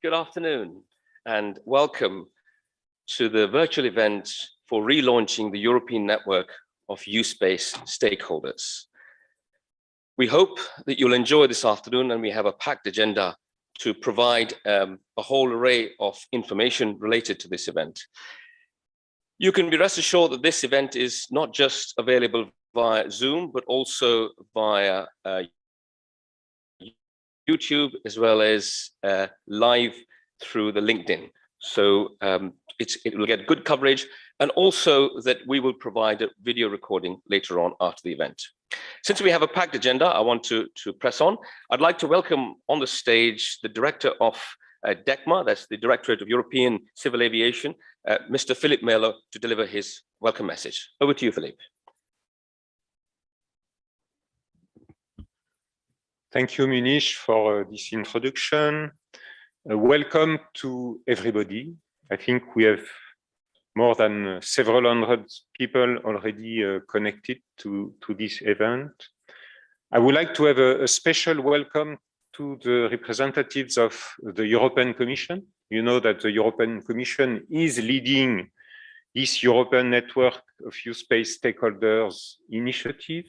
Good afternoon and welcome to the virtual event for relaunching the European network of U-Space stakeholders. We hope that you'll enjoy this afternoon, and we have a packed agenda to provide a whole array of information related to this event. You can be rest assured that this event is not just available via Zoom, but also via YouTube, as well as live through the LinkedIn. So it will get good coverage, and also that we will provide a video recording later on after the event. Since we have a packed agenda, I want to press on. I'd like to welcome on the stage the director of DECMA, that's the Directorate of European Civil Aviation, Mr. Philippe Merlo, to deliver his welcome message. Over to you, Philippe. Thank you, Munish, for this introduction. Welcome to everybody. I think we have more than several hundred people already connected to this event. I would like to have a special welcome to the representatives of the European Commission. You know that the European Commission is leading this European Network of U-Space Stakeholders initiative.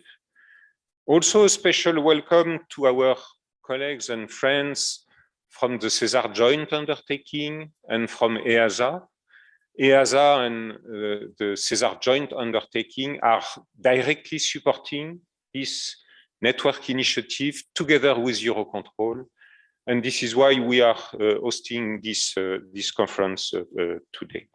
Also a special welcome to our colleagues and friends from the SESAR joint undertaking and from EASA. EASA and the SESAR joint undertaking are directly supporting this network initiative together with EUROCONTROL. And this is why we are hosting this conference today.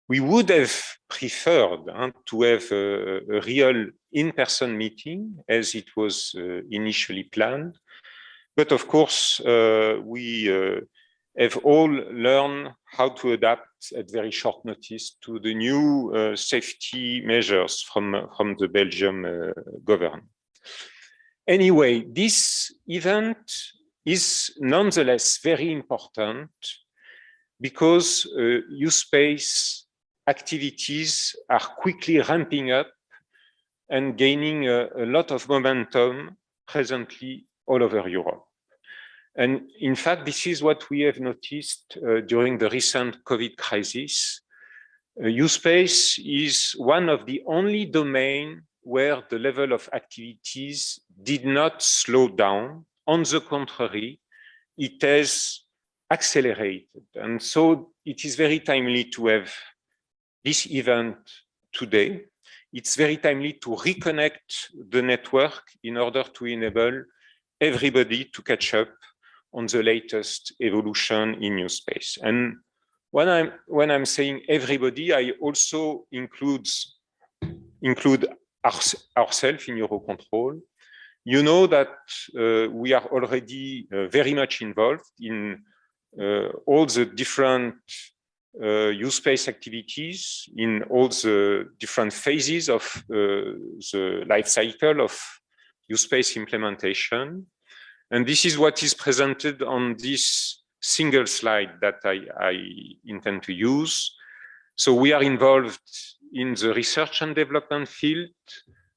We would have preferred to have a real in-person meeting as it was initially planned. But of course, we have all learned how to adapt at very short notice to the new safety measures from the Belgian government. Anyway, this event is nonetheless very important because U-Space activities are quickly ramping up and gaining a lot of momentum presently all over Europe. And in fact, this is what we have noticed during the recent COVID crisis. U-Space is one of the only domains where the level of activities did not slow down. On the contrary, it has accelerated. And so it is very timely to have this event today. It's very timely to reconnect the network in order to enable everybody to catch up on the latest evolution in U-Space. And when I'm saying everybody, I also include ourselves in EUROCONTROL. You know that we are already very much involved in all the different U-Space activities, in all the different phases of the life cycle of U-Space implementation. And this is what is presented on this single slide that I intend to use. So we are involved in the research and development field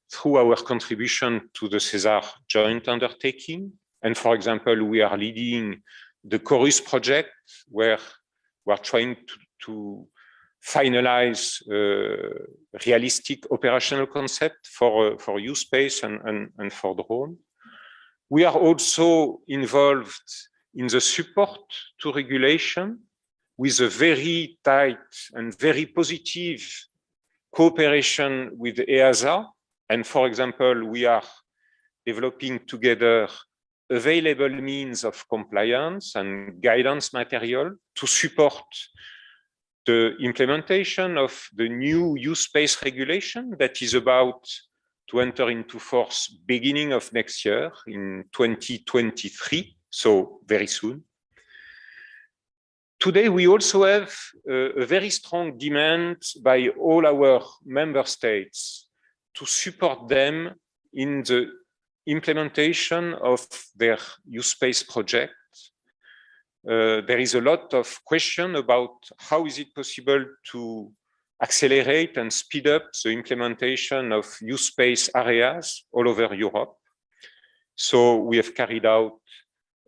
through our contribution to the SESAR joint undertaking. And for example, we are leading the Chorus project, where we are trying to finalize realistic operational concept for U-Space and for drone. We are also involved in the support to regulation with a very tight and very positive cooperation with EASA. And for example, we are developing together available means of compliance and guidance material to support the implementation of the new U-Space regulation that is about to enter into force beginning of next year in 2023, so very soon. Today, we also have a very strong demand by all our member states to support them in the implementation of their U-Space project. There is a lot of question about how is it possible to accelerate and speed up the implementation of U-Space areas all over Europe. So we have carried out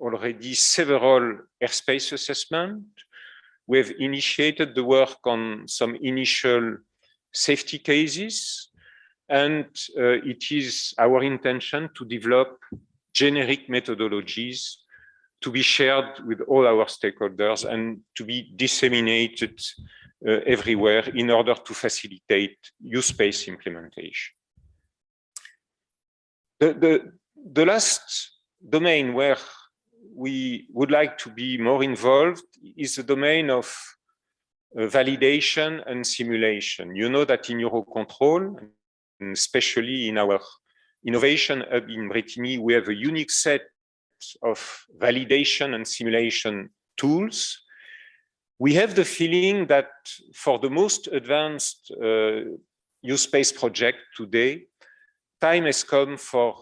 already several airspace assessments. We have initiated the work on some initial safety cases, and it is our intention to develop generic methodologies to be shared with all our stakeholders and to be disseminated everywhere in order to facilitate use-based implementation. The last domain where we would like to be more involved is the domain of validation and simulation. You know that in EUROCONTROL, and especially in our innovation hub in Brittany, we have a unique set of validation and simulation tools. We have the feeling that for the most advanced use space project today, time has come for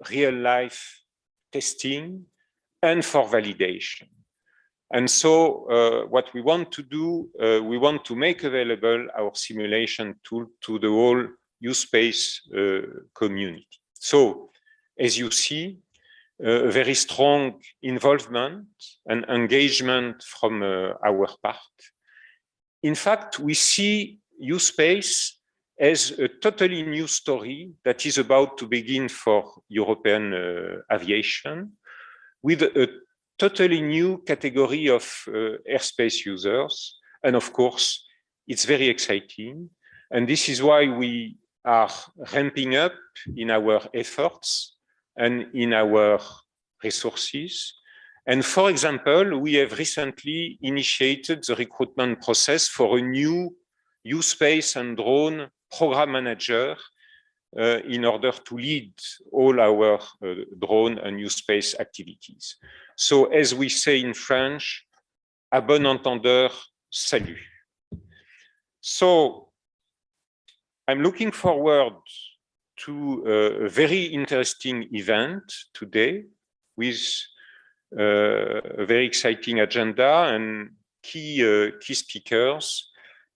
real life testing and for validation. And so what we want to do, we want to make available our simulation tool to the whole use space community. So as you see, very strong involvement and engagement from our part. In fact, we see use space as a totally new story that is about to begin for European aviation, with a totally new category of airspace users. And of course, it's very exciting. And this is why we are ramping up in our efforts and in our resources. And for example, we have recently initiated the recruitment process for a new use space and drone program manager in order to lead all our drone and use space activities. So as we say in French, à bon entendeur, salut. So I'm looking forward to a very interesting event today with a very exciting agenda and key speakers.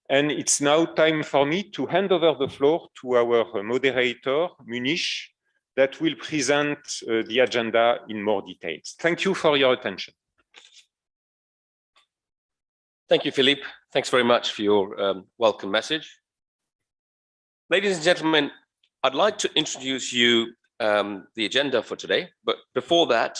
And it's now time for me to hand over the floor to our moderator, Munish, that will present the agenda in more details. Thank you for your attention. Thank you, Philippe. Thanks very much for your welcome message. Ladies and gentlemen, I'd like to introduce you the agenda for today. But before that,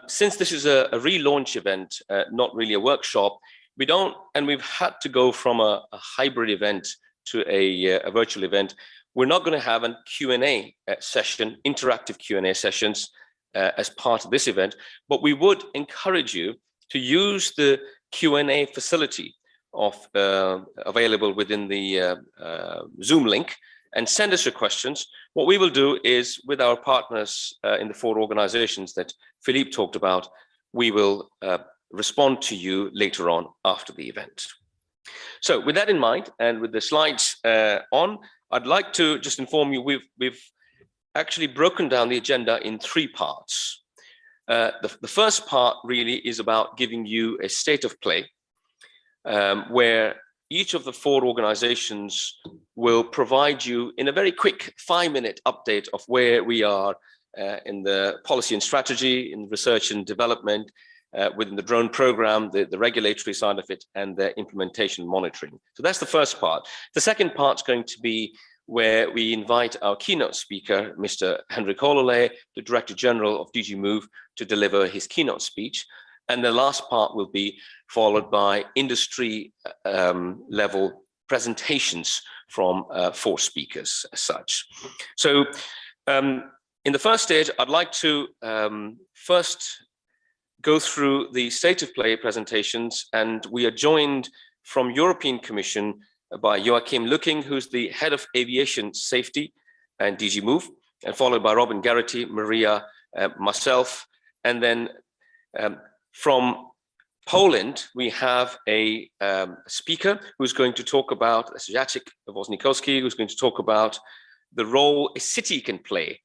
since this is a relaunch event, not really a workshop, we've had to go from a hybrid event to a virtual event. We're not going to have a Q&A session, interactive Q&A sessions as part of this event, but we would encourage you to use the Q&A facility available within the Zoom link and send us your questions. What we will do is, with our partners in the 4 organizations that Philippe talked about, we will respond to you later on after the event. So with that in mind, and with the slides on, I'd like to just inform you, we've actually broken down the agenda in 3 parts. The first part really is about giving you a state of play, where each of the 4 organizations will provide you in a very quick 5-minute update of where we are in the policy and strategy, in research and development, within the drone program, the regulatory side of it, and the implementation monitoring. So that's the first part. The second part is going to be where we invite our keynote speaker, Mr. Henrik Hololei, the Director General of DG Move, to deliver his keynote speech. And the last part will be followed by industry level presentations from 4 speakers as such. So in the first stage, I'd like to first go through the state of play presentations, and we are joined from European Commission by Joachim Lücking, who's the Head of Aviation Safety and DG Move, and followed by Robin Garrity, Maria, myself, and then from Poland, we have a speaker who's going to talk about, Jacek Woźnikowski, who's going to talk about the role a city can play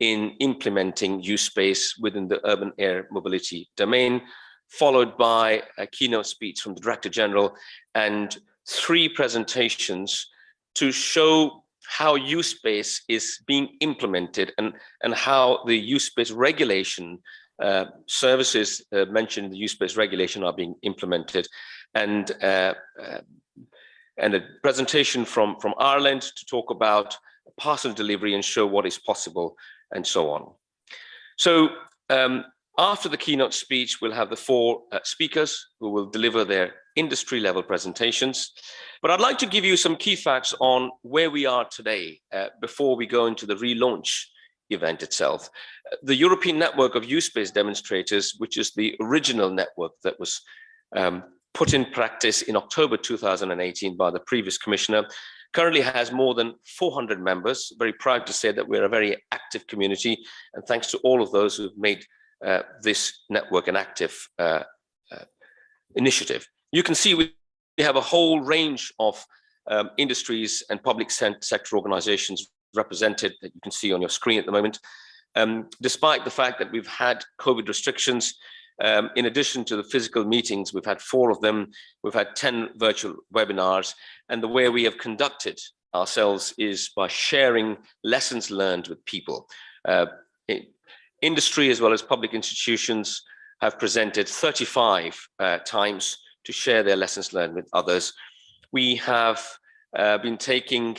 in implementing use space within the urban air mobility domain, followed by a keynote speech from the Director General and 3 presentations to show how use space is being implemented and how the use space regulation services mentioned in the use-based regulation are being implemented, and a presentation from Ireland to talk about parcel delivery and show what is possible, and so on. So after the keynote speech, we'll have the four speakers who will deliver their industry level presentations. But I'd like to give you some key facts on where we are today before we go into the relaunch event itself. The European Network of Use-Based Demonstrators, which is the original network that was put in practice in October 2018 by the previous commissioner, currently has more than 400 members. Very proud to say that we're a very active community, and thanks to all of those who've made this network an active initiative. You can see we have a whole range of industries and public sector organizations represented that you can see on your screen at the moment. Despite the fact that we've had COVID restrictions, in addition to the physical meetings, we've had 4 of them, we've had 10 virtual webinars, and the way we have conducted ourselves is by sharing lessons learned with people. Industry as well as public institutions have presented 35 times to share their lessons learned with others. We have been taking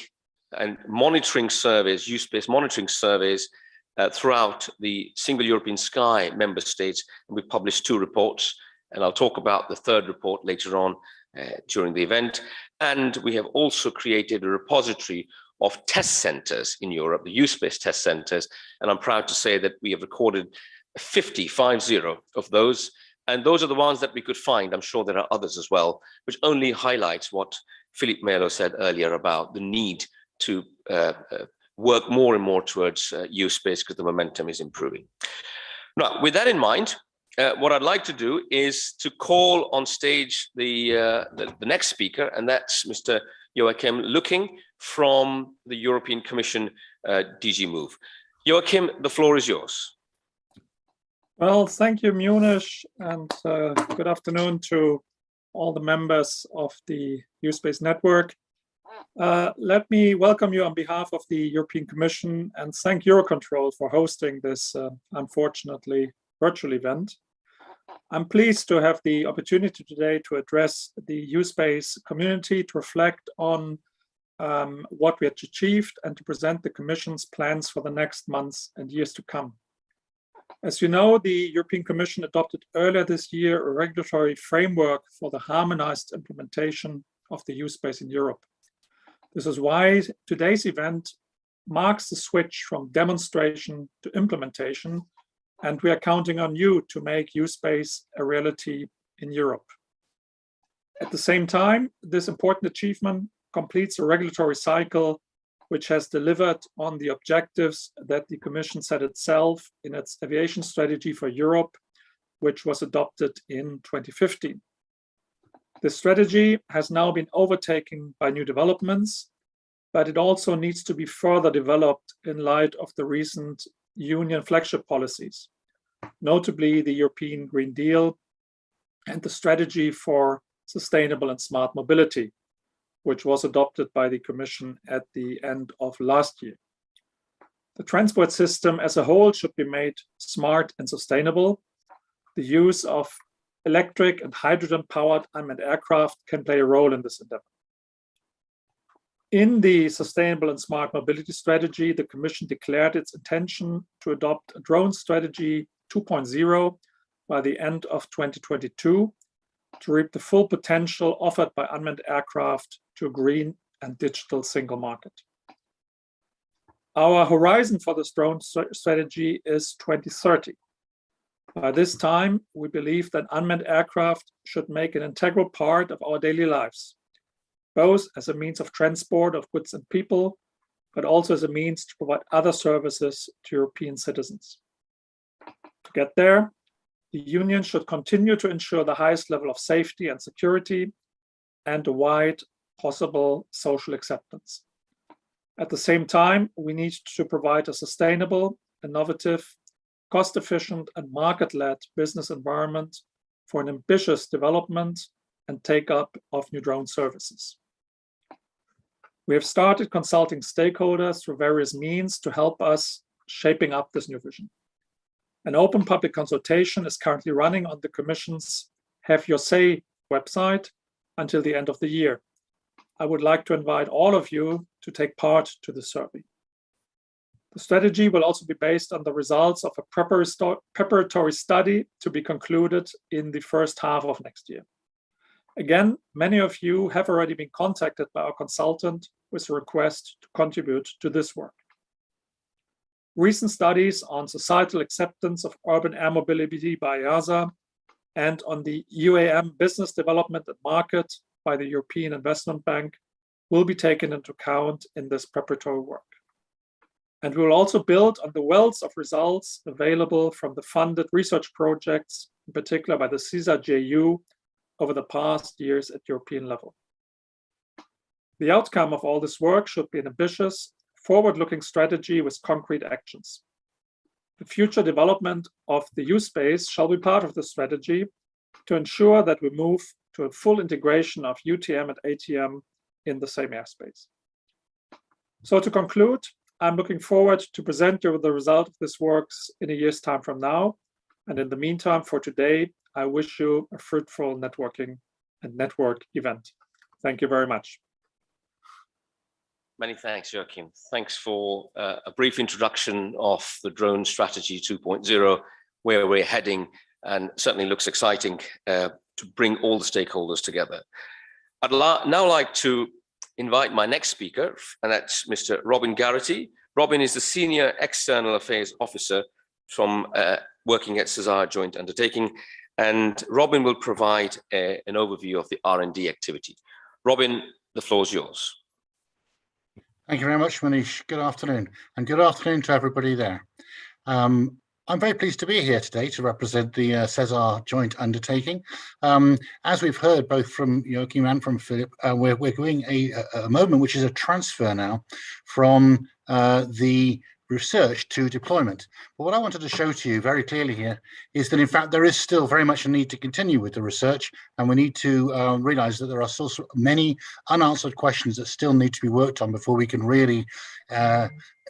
and monitoring surveys, use-based monitoring surveys throughout the Single European Sky member states, and we published 2 reports, and I'll talk about the 3rd report later on during the event. And we have also created a repository of test centers in Europe, the use-based test centers, and I'm proud to say that we have recorded 50 of those, and those are the ones that we could find. I'm sure there are others as well, which only highlights what Philippe Merlo said earlier about the need to work more and more towards use-based because the momentum is improving. Now, with that in mind, what I'd like to do is to call on stage the next speaker, and that's Mr. Joachim Looking from the European Commission DG Move. Joachim, the floor is yours. Well, thank you, Munish, and good afternoon to all the members of the Use-Based Network. Let me welcome you on behalf of the European Commission and thank EUROCONTROL for hosting this unfortunately virtual event. I'm pleased to have the opportunity today to address the use-based community, to reflect on what we have achieved and to present the Commission's plans for the next months and years to come. As you know, the European Commission adopted earlier this year a regulatory framework for the harmonized implementation of the use space in Europe. This is why today's event marks the switch from demonstration to implementation, and we are counting on you to make use space a reality in Europe. At the same time, this important achievement completes a regulatory cycle which has delivered on the objectives that the Commission set itself in its aviation strategy for Europe, which was adopted in 2015. This strategy has now been overtaken by new developments, but it also needs to be further developed in light of the recent Union flagship policies, notably the European Green Deal and the strategy for sustainable and smart mobility, which was adopted by the Commission at the end of last year. The transport system as a whole should be made smart and sustainable. The use of electric and hydrogen-powered unmanned aircraft can play a role in this endeavor. In the Sustainable and Smart Mobility Strategy, the Commission declared its intention to adopt a drone strategy 2.0 by the end of 2022 to reap the full potential offered by unmanned aircraft to a green and digital single market. Our horizon for this drone strategy is 2030. By this time, we believe that unmanned aircraft should make an integral part of our daily lives, both as a means of transport of goods and people, but also as a means to provide other services to European citizens. To get there, the Union should continue to ensure the highest level of safety and security and a wide possible social acceptance. At the same time, we need to provide a sustainable, innovative, cost-efficient and market-led business environment for an ambitious development and take-up of new drone services. We have started consulting stakeholders through various means to help us shaping up this new vision. An open public consultation is currently running on the Commission's Have Your Say website until the end of the year. I would like to invite all of you to take part to the survey. The strategy will also be based on the results of a preparatory study to be concluded in the first half of next year. Again, many of you have already been contacted by our consultant with a request to contribute to this work. Recent studies on societal acceptance of urban air mobility by EASA and on the UAM business development and market by the European Investment Bank will be taken into account in this preparatory work. And we will also build on the wealth of results available from the funded research projects, in particular by the SESAR JU, over the past years at European level. The outcome of all this work should be an ambitious, forward-looking strategy with concrete actions. The future development of the U-Space shall be part of the strategy to ensure that we move to a full integration of UTM and ATM in the same airspace. So to conclude, I'm looking forward to present you with the result of this work in a year's time from now. And in the meantime, for today, I wish you a fruitful networking and network event. Thank you very much. Many thanks, Joachim. Thanks for a brief introduction of the drone strategy 2.0, where we're heading, and certainly looks exciting to bring all the stakeholders together. I'd now like to invite my next speaker, and that's Mr. Robin Garrity. Robin is the Senior External Affairs Officer from working at SESAR Joint Undertaking, and Robin will provide an overview of the R&D activity. Robin, the floor is yours. Thank you very much, Manish. Good afternoon, and good afternoon to everybody there. I'm very pleased to be here today to represent the SESAR Joint Undertaking. As we've heard both from Joachim and from Philippe, we're doing a moment which is a transfer now from the research to deployment. But what I wanted to show to you very clearly here is that in fact there is still very much a need to continue with the research, and we need to realize that there are still many unanswered questions that still need to be worked on before we can really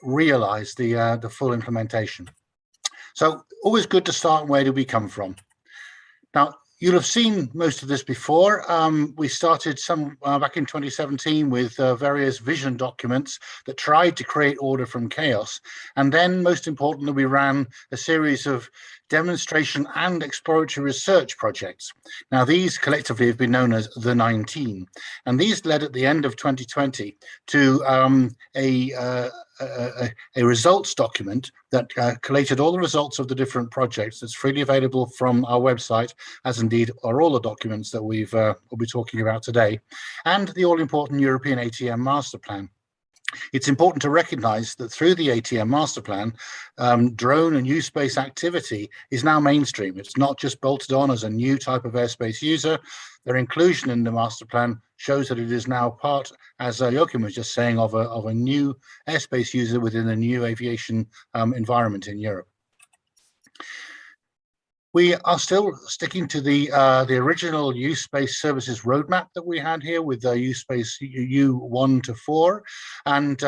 realize the full implementation. So always good to start, where do we come from? Now, you'll have seen most of this before. We started some back in 2017 with various vision documents that tried to create order from chaos. And then, most importantly, we ran a series of demonstration and exploratory research projects. Now, these collectively have been known as the 19. And these led at the end of 2020 to a results document that collated all the results of the different projects. That's freely available from our website, as indeed are all the documents that we'll be talking about today, and the all-important European ATM Master Plan. It's important to recognize that through the ATM Master Plan, drone and U-Space activity is now mainstream. It's not just bolted on as a new type of airspace user. Their inclusion in the Master Plan shows that it is now part, as Joachim was just saying, of a new airspace user within a new aviation environment in Europe. We are still sticking to the original U-Space services roadmap that we had here with U-Space U1 to 4. And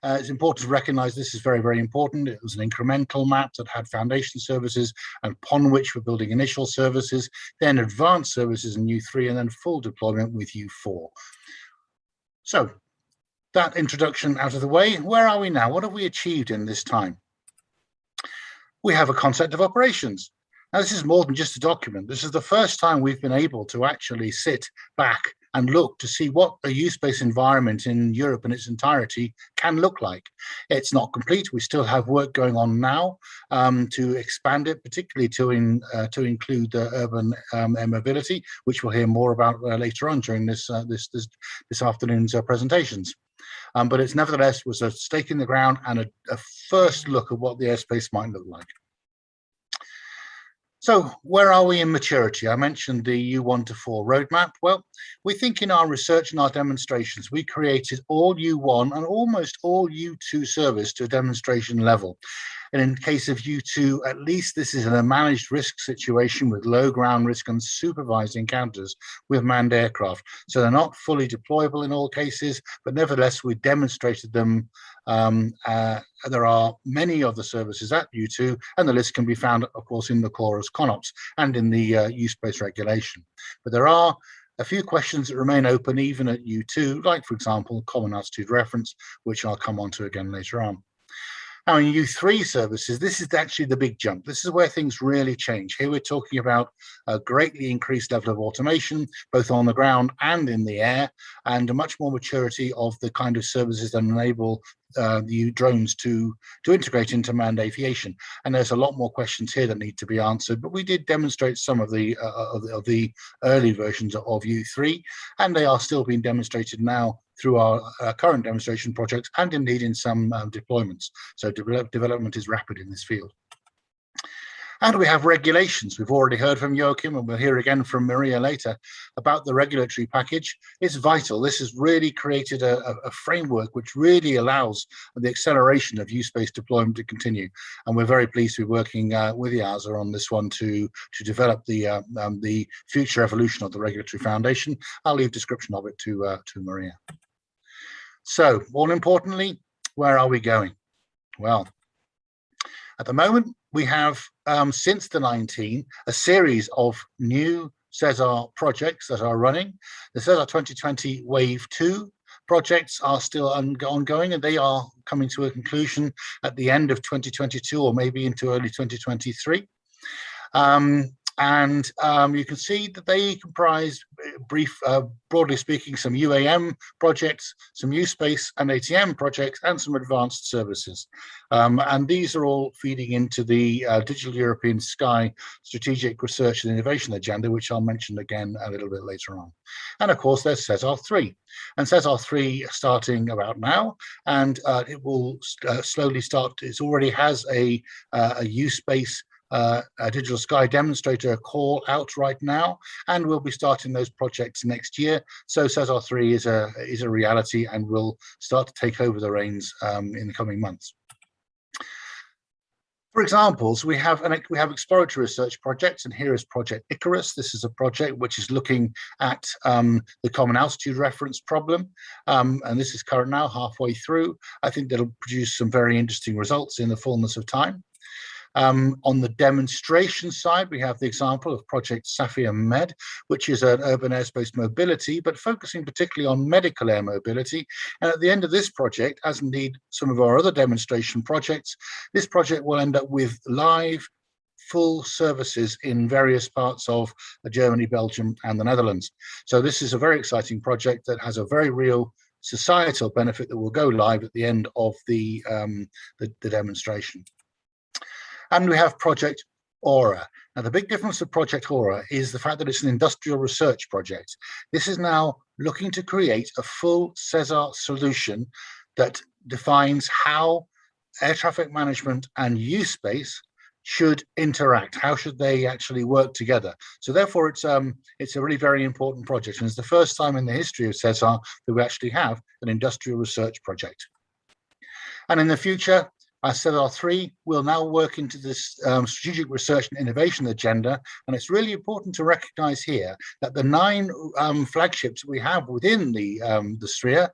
it's important to recognize this is very, very important. It was an incremental map that had foundation services, and upon which we're building initial services, then advanced services in U3, and then full deployment with U4. So that introduction out of the way, where are we now? What have we achieved in this time? We have a concept of operations. Now, this is more than just a document. This is the first time we've been able to actually sit back and look to see what a U-Space environment in Europe in its entirety can look like. It's not complete. We still have work going on now to expand it, particularly to include urban air mobility, which we'll hear more about later on during this afternoon's presentations. But it's nevertheless was a stake in the ground and a first look at what the airspace might look like. So where are we in maturity? I mentioned the U1 to 4 roadmap. Well, we think in our research and our demonstrations, we created all U1 and almost all U2 service to a demonstration level. And in case of U2, at least this is in a managed risk situation with low ground risk and supervised encounters with manned aircraft. So they're not fully deployable in all cases, but nevertheless, we demonstrated them. There are many of the services at U2, and the list can be found, of course, in the CORA's CONOPS and in the use-based regulation. But there are a few questions that remain open even at U2, like, for example, common altitude reference, which I'll come on to again later on. Now, in U3 services, this is actually the big jump. This is where things really change. Here we're talking about a greatly increased level of automation, both on the ground and in the air, and a much more maturity of the kind of services that enable the drones to integrate into manned aviation. And there's a lot more questions here that need to be answered, but we did demonstrate some of the early versions of U3, and they are still being demonstrated now through our current demonstration projects and indeed in some deployments. So development is rapid in this field. And we have regulations. We've already heard from Joachim, and we'll hear again from Maria later about the regulatory package. It's vital. This has really created a framework which really allows the acceleration of use-based deployment to continue. And we're very pleased to be working with EASA on this one to develop the future evolution of the regulatory foundation. I'll leave description of it to Maria. So, more importantly, where are we going? Well, at the moment, we have, since the 19, a series of new SESAR projects that are running. The SESAR 2020 Wave 2 projects are still ongoing, and they are coming to a conclusion at the end of 2022 or maybe into early 2023. You can see that they comprise, broadly speaking, some UAM projects, some U-Space and ATM projects, and some advanced services. And these are all feeding into the Digital European Sky Strategic Research and Innovation Agenda, which I'll mention again a little bit later on. And of course, there's SESAR 3. And SESAR 3 starting about now, and it will slowly start. It already has a U-Space Digital Sky demonstrator call out right now, and we'll be starting those projects next year. So SESAR 3 is a reality and will start to take over the reins in the coming months. For examples, we have exploratory research projects, and here is Project Icarus. This is a project which is looking at the common altitude reference problem, and this is current now, halfway through. I think that'll produce some very interesting results in the fullness of time. On the demonstration side, we have the example of Project Sapphire Med, which is an urban airspace mobility, but focusing particularly on medical air mobility. And at the end of this project, as indeed some of our other demonstration projects, this project will end up with live full services in various parts of Germany, Belgium, and the Netherlands. So this is a very exciting project that has a very real societal benefit that will go live at the end of the demonstration. And we have Project Aura. Now, the big difference with Project Aura is the fact that it's an industrial research project. This is now looking to create a full SESAR solution that defines how air traffic management and U-Space should interact. How should they actually work together? So therefore, it's a really very important project. And it's the first time in the history of SESAR that we actually have an industrial research project. And in the future, SESAR 3 will now work into this strategic research and innovation agenda, and it's really important to recognize here that the 9 flagships we have within the sphere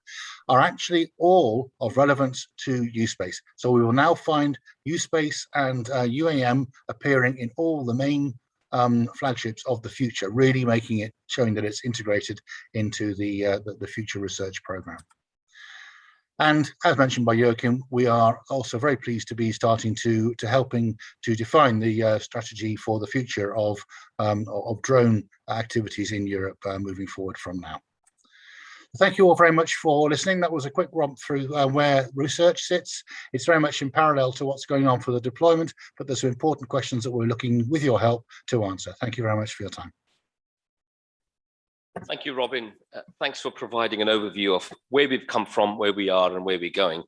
are actually all of relevance to U-Space. So we will now find U-Space and UAM appearing in all the main flagships of the future, really making it, showing that it's integrated into the future research program. And as mentioned by Joachim, we are also very pleased to be starting to helping to define the strategy for the future of drone activities in Europe moving forward from now. Thank you all very much for listening. That was a quick romp through where research sits. It's very much in parallel to what's going on for the deployment, but there's some important questions that we're looking, with your help, to answer. Thank you very much for your time. Thank you, Robin. Thanks for providing an overview of where we've come from, where we are, and where we're going.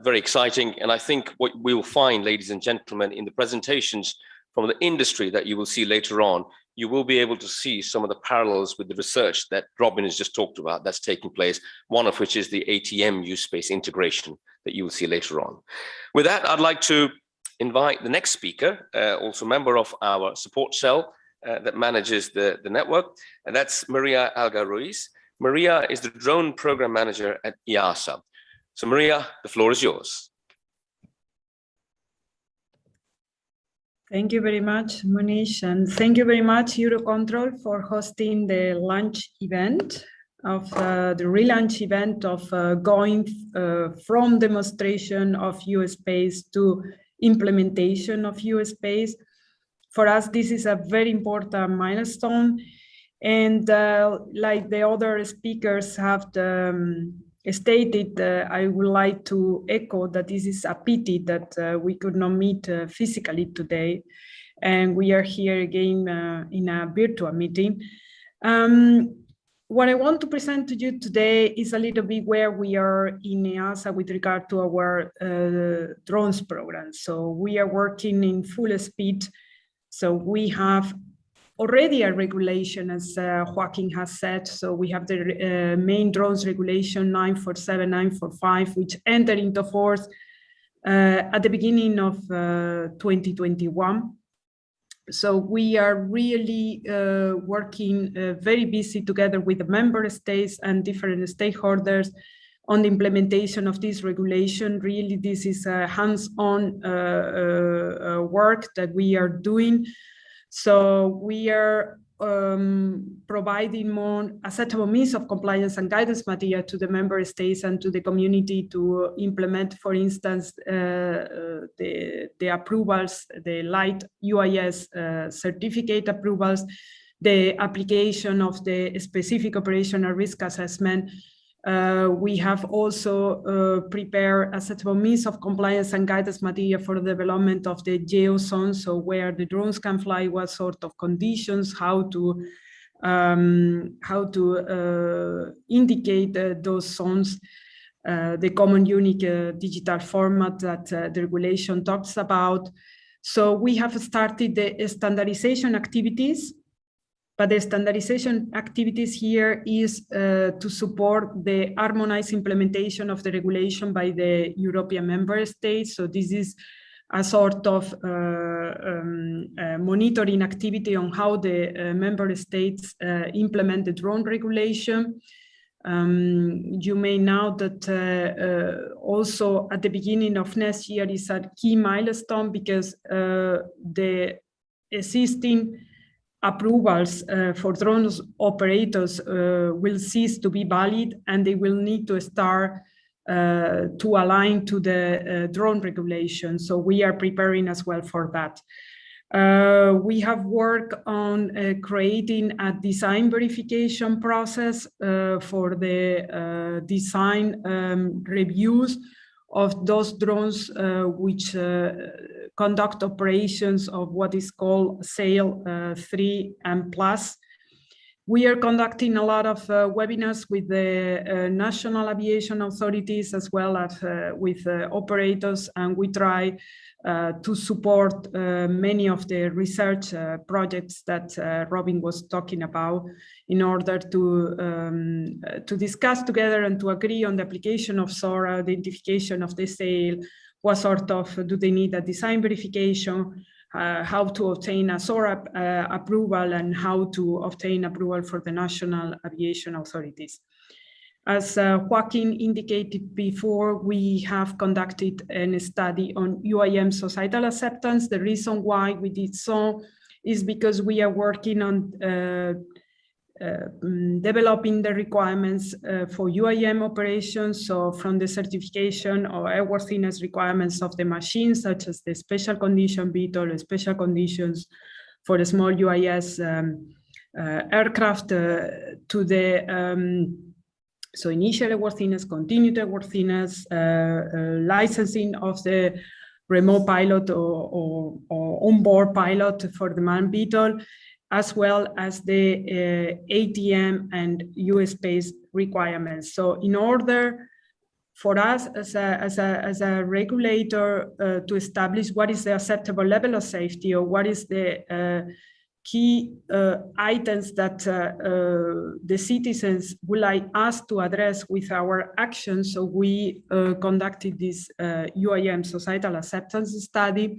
Very exciting. And I think what we will find, ladies and gentlemen, in the presentations from the industry that you will see later on, you will be able to see some of the parallels with the research that Robin has just talked about that's taking place, one of which is the ATM use space integration that you will see later on. With that, I'd like to invite the next speaker, also member of our support cell that manages the network, and that's Maria Alga Ruiz. Maria is the drone program manager at EASA. So Maria, the floor is yours. Thank you very much, Munish, and thank you very much, EUROCONTROL, for hosting the launch event of the relaunch event of going from demonstration of U-Space to implementation of U-Space. For us, this is a very important milestone, and like the other speakers have stated, I would like to echo that this is a pity that we could not meet physically today, and we are here again in a virtual meeting. What I want to present to you today is a little bit where we are in EASA with regard to our drones program. So we are working in full speed. So we have already a regulation, as Joaquin has said. So we have the main drones regulation 947, 945, which entered into force at the beginning of 2021. So we are really working very busy together with the member states and different stakeholders on the implementation of this regulation. Really, this is a hands-on work that we are doing. So we are providing more acceptable means of compliance and guidance material to the member states and to the community to implement, for instance, the approvals, the light UIS certificate approvals, the application of the specific operational risk assessment. We have also prepared acceptable means of compliance and guidance material for the development of the geo zones, so where the drones can fly, what sort of conditions, how to indicate those zones, the common unique digital format that the regulation talks about. So we have started the standardization activities. But the standardization activities here is to support the harmonized implementation of the regulation by the European member states. So this is a sort of monitoring activity on how the member states implement the drone regulation. You may know that also at the beginning of next year is a key milestone, because the existing approvals for drone operators will cease to be valid, and they will need to start to align to the drone regulation. So we are preparing as well for that. We have worked on creating a design verification process for the design reviews of those drones which conduct operations of what is called SAIL 3 and plus. We are conducting a lot of webinars with the national aviation authorities as well as with operators, and we try to support many of the research projects that Robin was talking about, in order to discuss together and to agree on the application of SORA, identification of the SAIL, what sort of, do they need a design verification, how to obtain a SORA approval, and how to obtain approval for the national aviation authorities. As Joaquin indicated before, we have conducted a study on UAM societal acceptance. The reason why we did so is because we are working on developing the requirements for UAM operations, so from the certification or airworthiness requirements of the machines, such as the special condition VTOL, special conditions for the small UAS aircraft, to the so initial airworthiness, continued airworthiness, licensing of the remote pilot or onboard pilot for the manned VTOL, as well as the ATM and U-Space requirements. So in order for us as a regulator to establish what is the acceptable level of safety, or what is the key items that the citizens would like us to address with our actions. So we conducted this UAM societal acceptance study.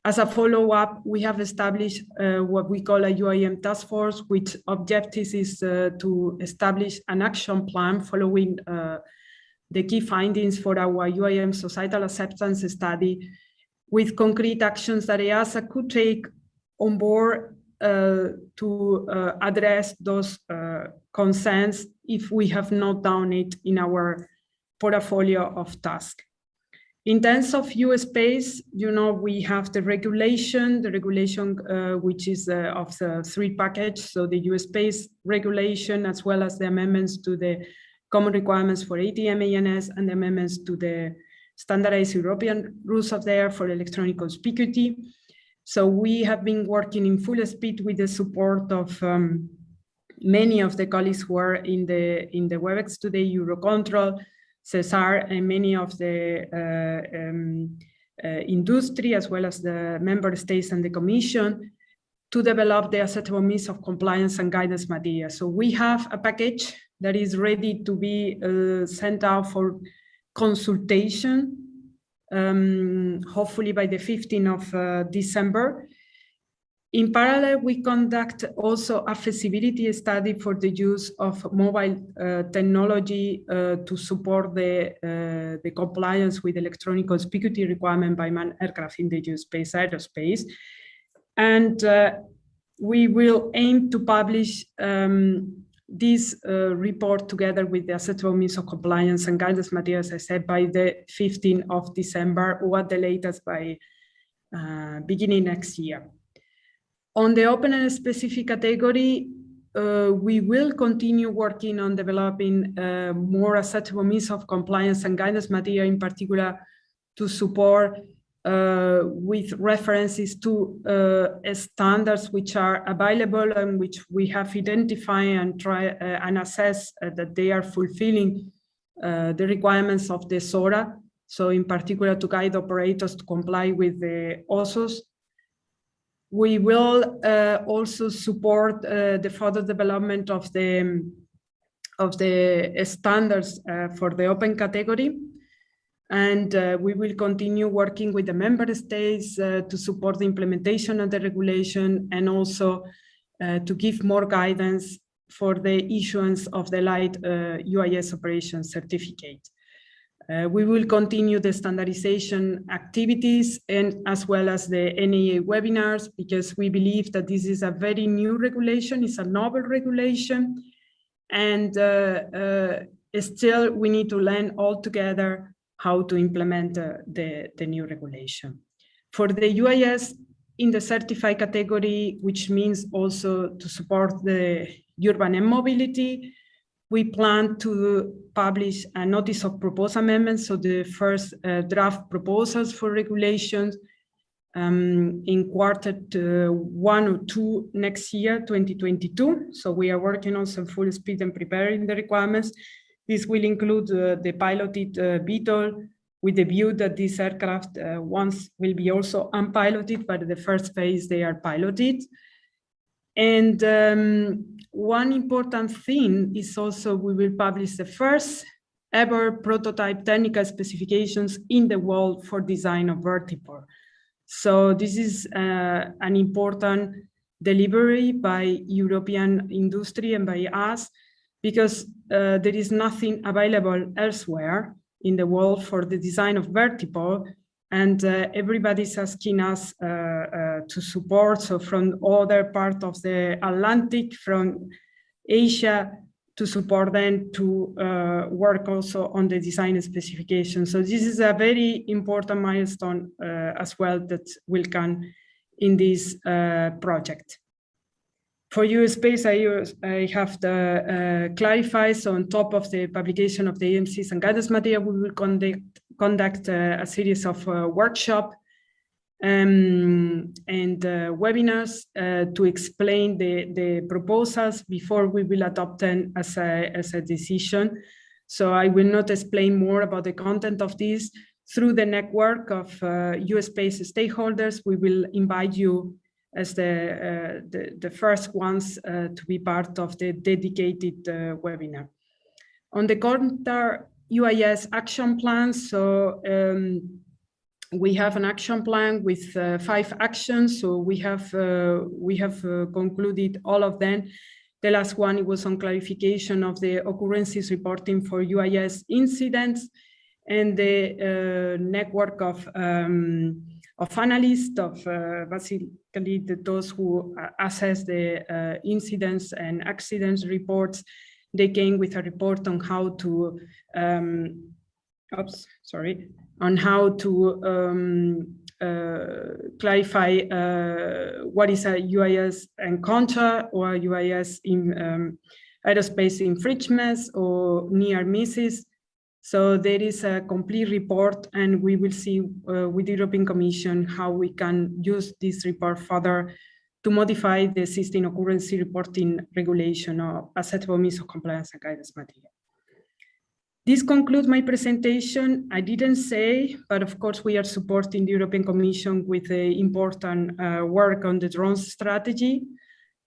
As a follow-up, we have established what we call a UAM task force, which objectives is to establish an action plan following the key findings for our UAM societal acceptance study, with concrete actions that EASA could take on board to address those concerns if we have not done it in our portfolio of tasks. In terms of U-Space, you know, we have the regulation which is of the 3 package. So the U-Space regulation, as well as the amendments to the common requirements for ATM-ANS and the amendments to the standardized European rules of the air for electronic conspicuity. So we have been working in full speed with the support of many of the colleagues who are in the WebEx today, EUROCONTROL, SESAR, and many of the industry, as well as the member states and the Commission, to develop the acceptable means of compliance and guidance material. So we have a package that is ready to be sent out for consultation, hopefully by the 15th of December. In parallel, we conduct also a feasibility study for the use of mobile technology to support the compliance with electronic conspicuity requirement by manned aircraft in the U-Space aerospace. And we will aim to publish this report together with the acceptable means of compliance and guidance materials, as I said, by the 15th of December, or at the latest by beginning next year. On the open and specific category, we will continue working on developing more acceptable means of compliance and guidance material, in particular to support with references to standards which are available and which we have identified and try and assess that they are fulfilling the requirements of the SORA. So in particular to guide operators to comply with the OSOs. We will also support the further development of the standards for the open category. And we will continue working with the member states to support the implementation of the regulation, and also to give more guidance for the issuance of the light UAS operation certificate. We will continue the standardization activities, and as well as the NAA webinars, because we believe that this is a very new regulation, it's a novel regulation, and still we need to learn all together how to implement the new regulation. For the UAS in the certified category, which means also to support the urban air mobility, we plan to publish a notice of proposed amendments, so the first draft proposals for regulations in Q1 or 2 next year, 2022. So we are working on some full speed and preparing the requirements. This will include the piloted VTOL, with the view that these aircraft once will be also unpiloted, but the first phase they are piloted. And one important thing is also we will publish the first ever prototype technical specifications in the world for design of vertiport. So this is an important delivery by European industry and by us, because there is nothing available elsewhere in the world for the design of vertiport, and everybody's asking us to support. So from other parts of the Atlantic, from Asia, to support them to work also on the design specification. So this is a very important milestone as well that will come in this project. For U-Space, I have to clarify, so on top of the publication of the AMCs and guidance material, we will conduct a series of workshops and webinars to explain the proposals before we will adopt them as a decision. So I will not explain more about the content of this. Through the network of U-Space stakeholders, we will invite you as the first ones to be part of the dedicated webinar. On the counter UIS action plan, so we have an action plan with 5 actions. So we have concluded all of them. The last one, it was on clarification of the occurrences reporting for UIS incidents, and the network of analysts, of basically those who assess the incidents and accidents reports. They came with a report on how to, on how to clarify what is a UIS encounter or UIS in aerospace infringements or near misses. So there is a complete report, and we will see with the European Commission how we can use this report further to modify the existing occurrence reporting regulation or acceptable means of compliance and guidance material. This concludes my presentation. I didn't say, but of course we are supporting the European Commission with the important work on the drones strategy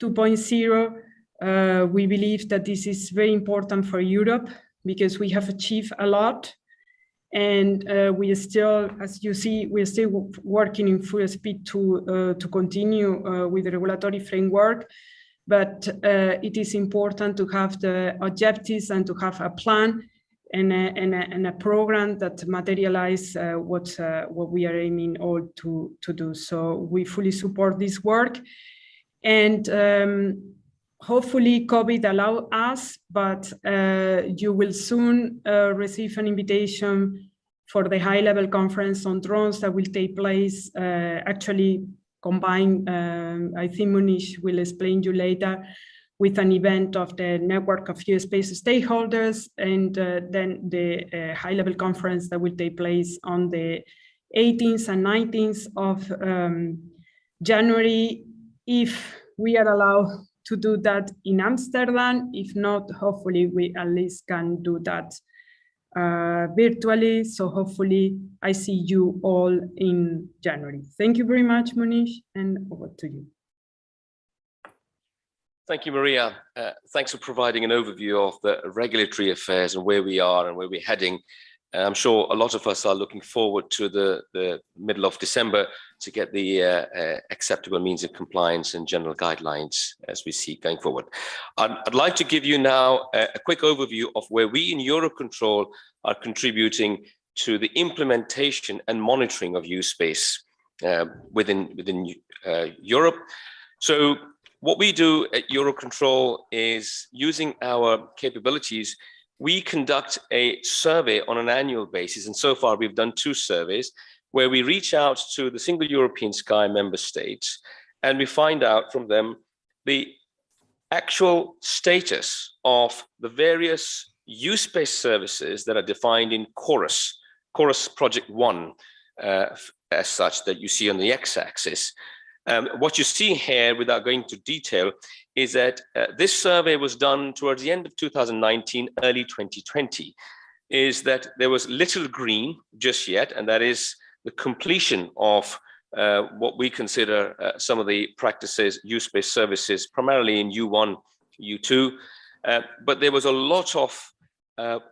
2.0. We believe that this is very important for Europe because we have achieved a lot, and we are still, as you see, we are still working in full speed to continue with the regulatory framework. But it is important to have the objectives and to have a plan and a program that materialize what we are aiming all to do. So we fully support this work, and hopefully COVID allow us, but you will soon receive an invitation for the high-level conference on drones that will take place, actually combined, I think Munish will explain you later, with an event of the network of U.S.-based stakeholders, and then the high-level conference that will take place on the 18th and 19th of January, if we are allowed to do that in Amsterdam. If not, hopefully we at least can do that virtually. So hopefully I see you all in January. Thank you very much, Munish, and over to you. Thank you, Maria. Thanks for providing an overview of the regulatory affairs and where we are and where we're heading. I'm sure a lot of us are looking forward to the middle of December to get the acceptable means of compliance and general guidelines as we see going forward. I'd like to give you now a quick overview of where we in EUROCONTROL are contributing to the implementation and monitoring of U-Space within Europe. So what we do at EUROCONTROL is, using our capabilities, we conduct a survey on an annual basis, and so far we've done 2 surveys where we reach out to the Single European Sky member states, and we find out from them the actual status of the various use-based services that are defined in Chorus Project 1, as such, that you see on the x-axis. What you see here, without going into detail, is that this survey was done towards the end of 2019, early 2020, is that there was little green just yet, and that is the completion of what we consider some of the practices, use-based services, primarily in U1, U2, but there was a lot of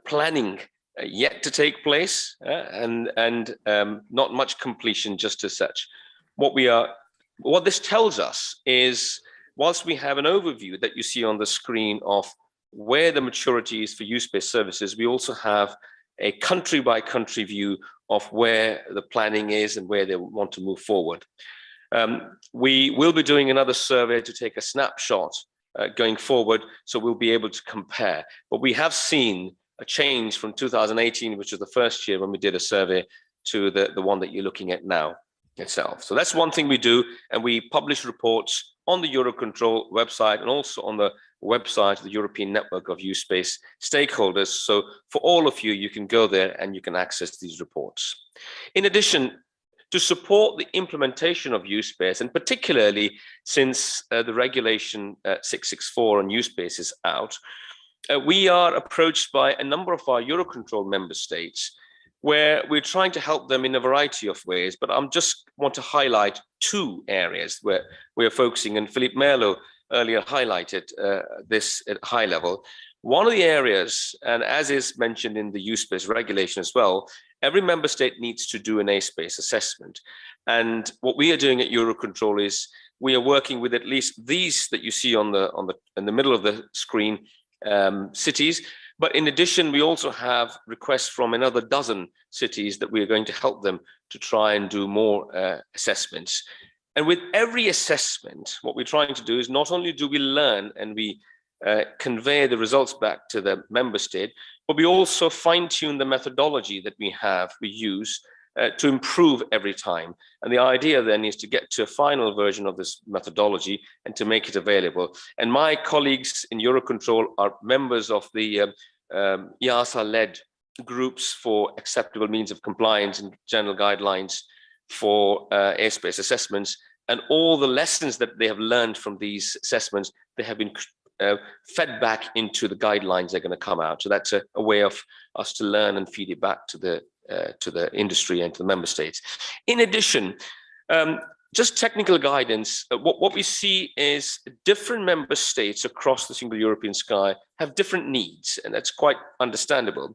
planning yet to take place, and not much completion just as such. What this tells us is, whilst we have an overview that you see on the screen of where the maturity is for use-based services, we also have a country-by-country view of where the planning is and where they want to move forward. We will be doing another survey to take a snapshot going forward, so we'll be able to compare. But we have seen a change from 2018, which was the first year when we did a survey, to the one that you're looking at now itself. So that's one thing we do, and we publish reports on the EUROCONTROL website and also on the website of the European Network of U-Space Stakeholders. So for all of you, you can go there and you can access these reports. In addition, to support the implementation of U-Space, and particularly since the regulation 664 on U-Space is out, we are approached by a number of our EUROCONTROL member states where we're trying to help them in a variety of ways, but I'm just want to highlight 2 areas where we're focusing, and Philippe Merlo earlier highlighted this at high level. One of the areas, and as is mentioned in the U-Space regulation as well, every member state needs to do an A-Space assessment. And what we are doing at EUROCONTROL is we are working with at least these that you see in the middle of the screen, cities. But in addition, we also have requests from another dozen cities that we are going to help them to try and do more assessments. And with every assessment, what we're trying to do is not only do we learn and we convey the results back to the member state, but we also fine-tune the methodology that we use to improve every time. And the idea then is to get to a final version of this methodology and to make it available. And my colleagues in EUROCONTROL are members of the EASA-led groups for acceptable means of compliance and general guidelines for airspace assessments. And all the lessons that they have learned from these assessments, they have been fed back into the guidelines they're going to come out. So that's a way of us to learn and feed it back to the industry and to the member states. In addition, just technical guidance, what we see is different member states across the single European sky have different needs, and that's quite understandable.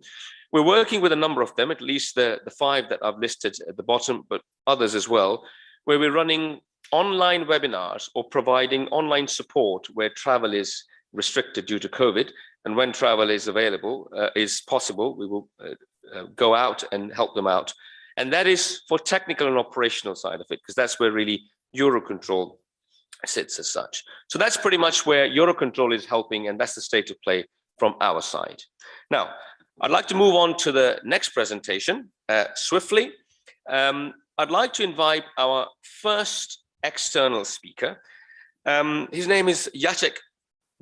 We're working with a number of them, at least the 5 that I've listed at the bottom, but others as well, where we're running online webinars or providing online support where travel is restricted due to COVID. And when travel is available, is possible, we will go out and help them out. And that is for technical and operational side of it, because that's where really EUROCONTROL sits as such. So that's pretty much where EUROCONTROL is helping, and that's the state of play from our side. Now, I'd like to move on to the next presentation swiftly. I'd like to invite our first external speaker. His name is Jacek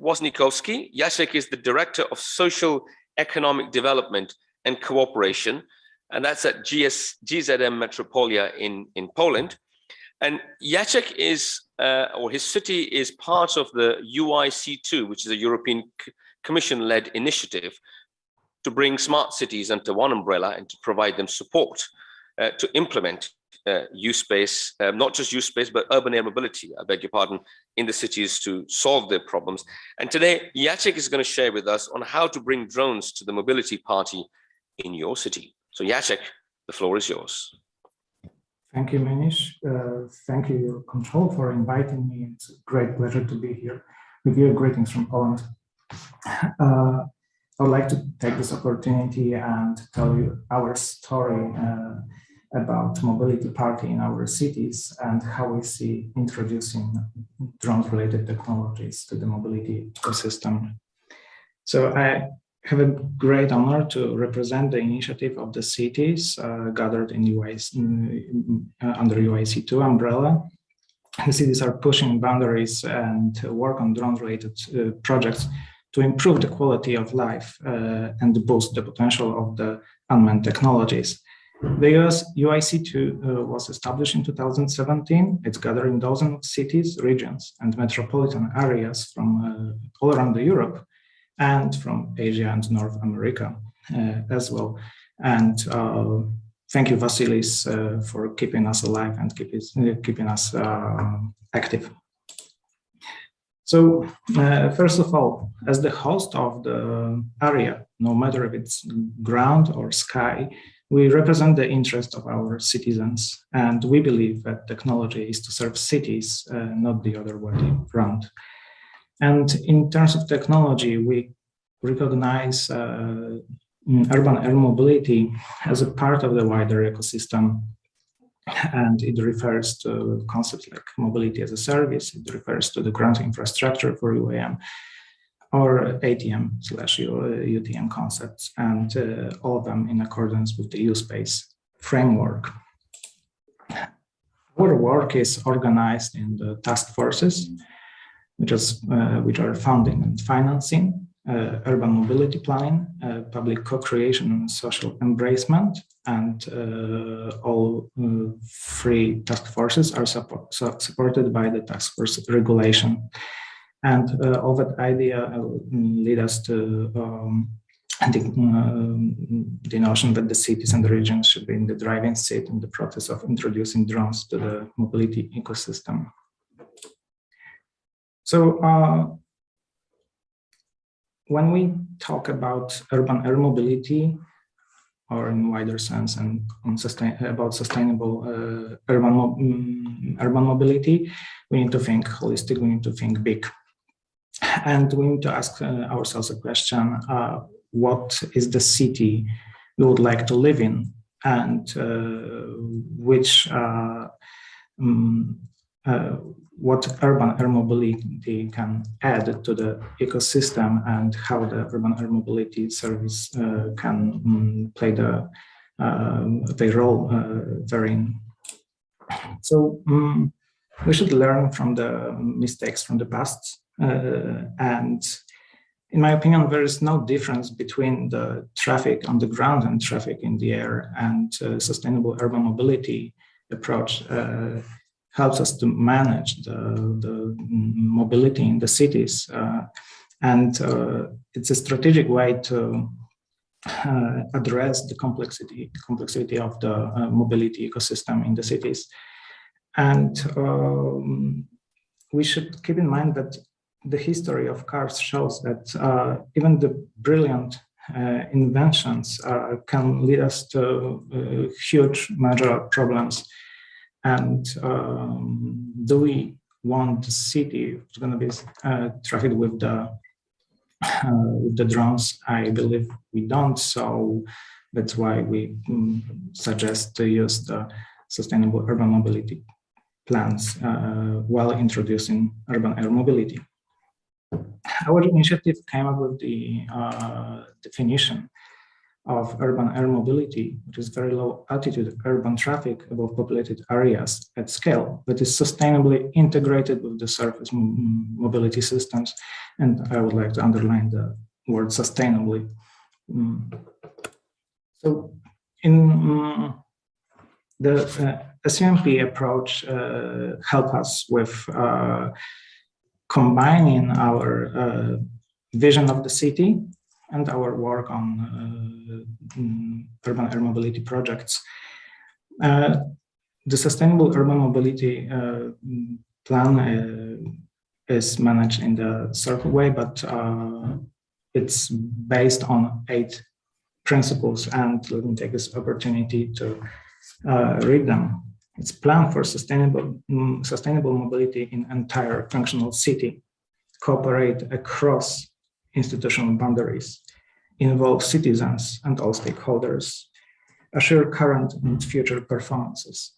Woznikowski. Jacek is the Director of Social Economic Development and Cooperation, and that's at GZM Metropolia in Poland. And Jacek is, or his city is part of the UIC2, which is a European Commission-led initiative to bring smart cities under one umbrella and to provide them support to implement use-space, not just use-space, but urban air mobility, I beg your pardon, in the cities to solve their problems. And today, Jacek is going to share with us on how to bring drones to the mobility party in your city. So Jacek, the floor is yours. Thank you, Manish. Thank you, EUROCONTROL, for inviting me. It's a great pleasure to be here with you. Greetings from Poland. I would like to take this opportunity and tell you our story about mobility party in our cities and how we see introducing drone-related technologies to the mobility ecosystem. So I have a great honor to represent the initiative of the cities gathered in under UIC2 umbrella. The cities are pushing boundaries and work on drone-related projects to improve the quality of life and boost the potential of the unmanned technologies. The UIC2 was established in 2017. It's gathering dozens of cities, regions, and metropolitan areas from all around Europe and from Asia and North America as well. And thank you, Vasilis, for keeping us alive and keeping us active. So first of all, as the host of the area, no matter if it's ground or sky, we represent the interest of our citizens, and we believe that technology is to serve cities, not the other way around. And in terms of technology, we recognize urban air mobility as a part of the wider ecosystem. And it refers to concepts like mobility as a service. It refers to the ground infrastructure for UAM or ATM/UTM concepts, and all of them in accordance with the U-Space framework. Our work is organized in the task forces, which are funding and financing, urban mobility planning, public co-creation and social embracement, and all 3 task forces are supported by the task force regulation. And all that idea lead us to the notion that the cities and the regions should be in the driving seat in the process of introducing drones to the mobility ecosystem. So when we talk about urban air mobility, or in wider sense, and about sustainable urban mobility, we need to think holistic, we need to think big. And we need to ask ourselves a question, what is the city we would like to live in, and what urban air mobility can add to the ecosystem, and how the urban air mobility service can play the role therein. So we should learn from the mistakes from the past. And in my opinion, there is no difference between the traffic on the ground and traffic in the air, and sustainable urban mobility approach helps us to manage the mobility in the cities. And it's a strategic way to address the complexity of the mobility ecosystem in the cities. And we should keep in mind that the history of cars shows that even the brilliant inventions can lead us to huge major problems. And do we want the city that's going to be trafficked with the drones? I believe we don't. So that's why we suggest to use the sustainable urban mobility plans while introducing urban air mobility. Our initiative came up with the definition of urban air mobility, which is very low altitude urban traffic above populated areas at scale that is sustainably integrated with the surface mobility systems. And I would like to underline the word sustainably. So in the SUMP approach help us with combining our vision of the city and our work on urban air mobility projects. The sustainable urban mobility plan is managed in the circle way, but it's based on 8 principles, and let me take this opportunity to read them. It's planned for sustainable mobility in entire functional city, cooperate across institutional boundaries, involve citizens and all stakeholders, assure current and future performances,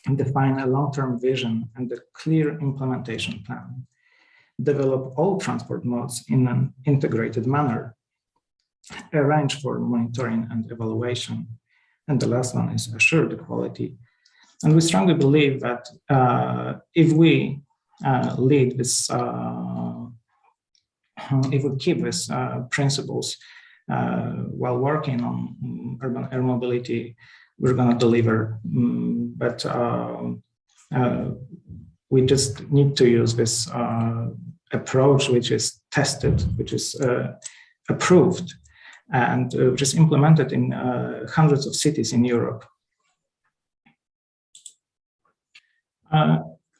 and define a long-term vision and a clear implementation plan, develop all transport modes in an integrated manner, arrange for monitoring and evaluation, and the last one is assure the quality. And we strongly believe that if we lead this if we keep these principles while working on urban air mobility, we're going to deliver. But we just need to use this approach, which is tested, which is approved, and which is implemented in hundreds of cities in Europe.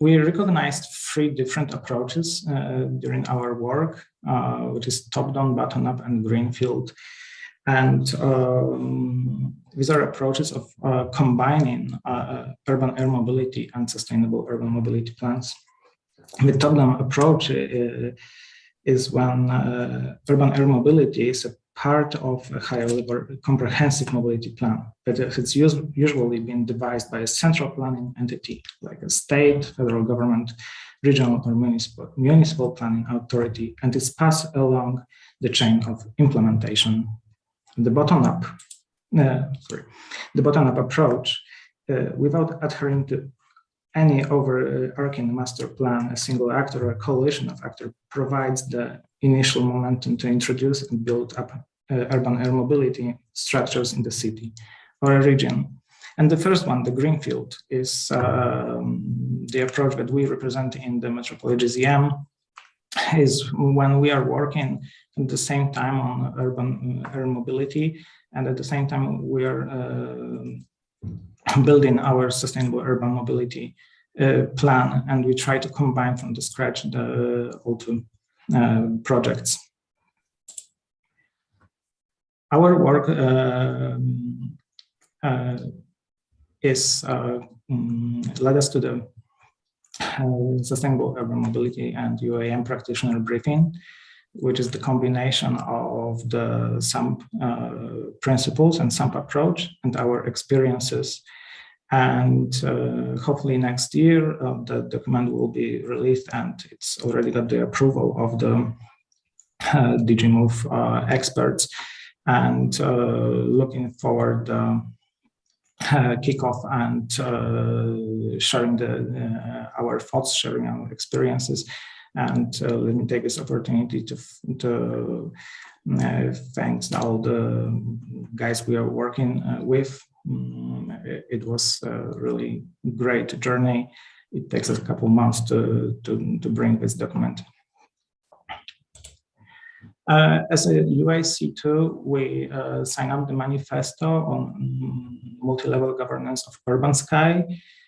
We recognized 3 different approaches during our work, which is top-down, bottom-up, and greenfield. And these are approaches of combining urban air mobility and sustainable urban mobility plans. The top-down approach is when urban air mobility is a part of a higher-level comprehensive mobility plan, but it's usually been devised by a central planning entity, like a state, federal government, regional or municipal planning authority, and it's passed along the chain of implementation. The bottom-up approach, without adhering to any overarching master plan, a single actor or a coalition of actors provides the initial momentum to introduce and build up urban air mobility structures in the city or a region. And the first one, the greenfield, is the approach that we represent in the Metropolis GZM, is when we are working at the same time on urban air mobility, and at the same time we are building our sustainable urban mobility plan, and we try to combine from the scratch the all two projects. Our work led us to the Sustainable Urban Mobility and UAM Practitioner Briefing, which is the combination of the SUMP principles and SUMP approach and our experiences. And hopefully next year, the document will be released, and it's already got the approval of the DigiMove experts. And looking forward kickoff and sharing our thoughts, sharing our experiences. And let me take this opportunity to thank all the guys we are working with. It was a really great journey. It takes us a couple months to bring this document. As a UIC2, we signed up the manifesto on multi-level governance of urban sky,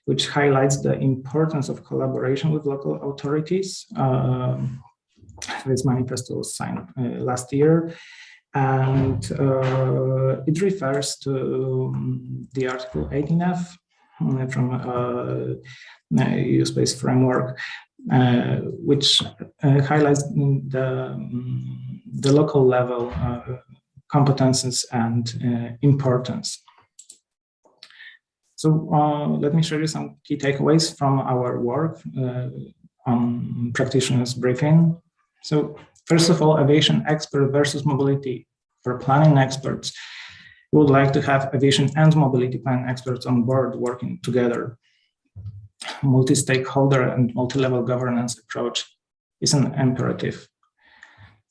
which highlights the importance of collaboration with local authorities. This manifesto was signed last year, and it refers to the Article 18F from EU Space Framework, which highlights the local level competences and importance. So let me show you some key takeaways from our work on practitioners briefing. So first of all, aviation expert versus mobility. For planning experts, we would like to have aviation and mobility planning experts on board working together. Multi-stakeholder and multi-level governance approach is an imperative.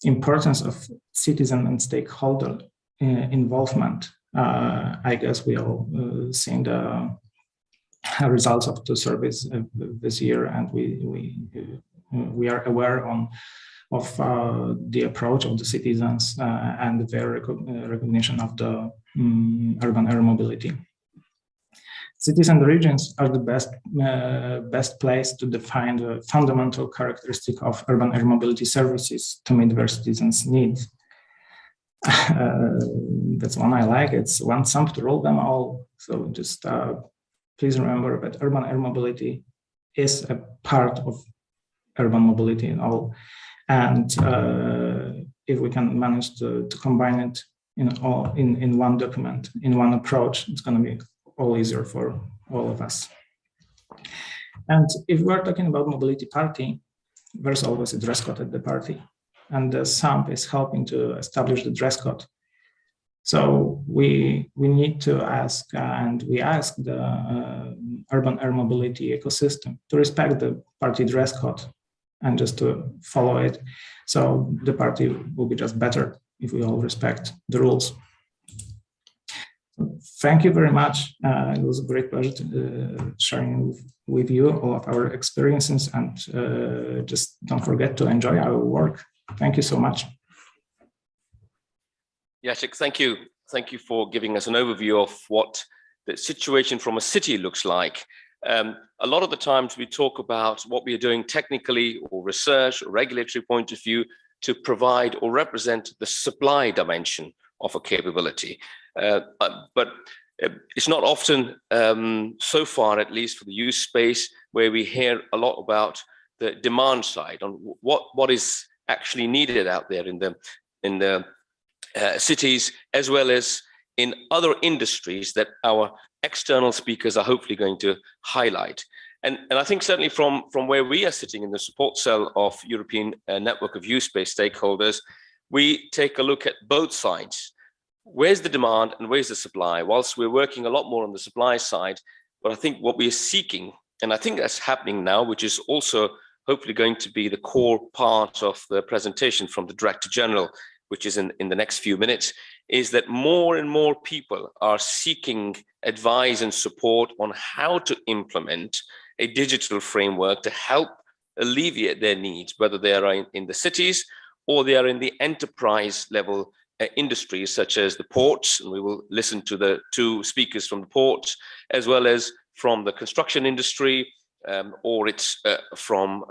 Importance of citizen and stakeholder involvement. I guess we all seen the results of the surveys this year, and we are aware of the approach of the citizens and their recognition of the urban air mobility. Cities and regions are the best place to define the fundamental characteristic of urban air mobility services to meet their citizens' needs. That's one I like. It's one SUMP to rule them all. So just please remember that urban air mobility is a part of urban mobility and all. And if we can manage to combine it in one document, in one approach, it's going to be all easier for all of us. And if we're talking about mobility party, there's always a dress code at the party, and the SUMP is helping to establish the dress code. So we need to ask, and we ask the urban air mobility ecosystem to respect the party dress code and just to follow it. So the party will be just better if we all respect the rules. Thank you very much. It was a great pleasure sharing with you all of our experiences, and just don't forget to enjoy our work. Thank you so much. Jacek, thank you. Thank you for giving us an overview of what the situation from a city looks like. A lot of the times we talk about what we are doing technically or research or regulatory point of view to provide or represent the supply dimension of a capability. But it's not often, so far at least for the use space, where we hear a lot about the demand side on what is actually needed out there in the cities, as well as in other industries that our external speakers are hopefully going to highlight. And I think certainly from where we are sitting in the support cell of European Network of Use-Based Stakeholders, we take a look at both sides. Where's the demand and where's the supply? Whilst we're working a lot more on the supply side, but I think what we are seeking, and I think that's happening now, which is also hopefully going to be the core part of the presentation from the Director General, which is in the next few minutes, is that more and more people are seeking advice and support on how to implement a digital framework to help alleviate their needs, whether they are in the cities or they are in the enterprise level industries such as the ports, and we will listen to the two speakers from the ports, as well as from the construction industry, or it's from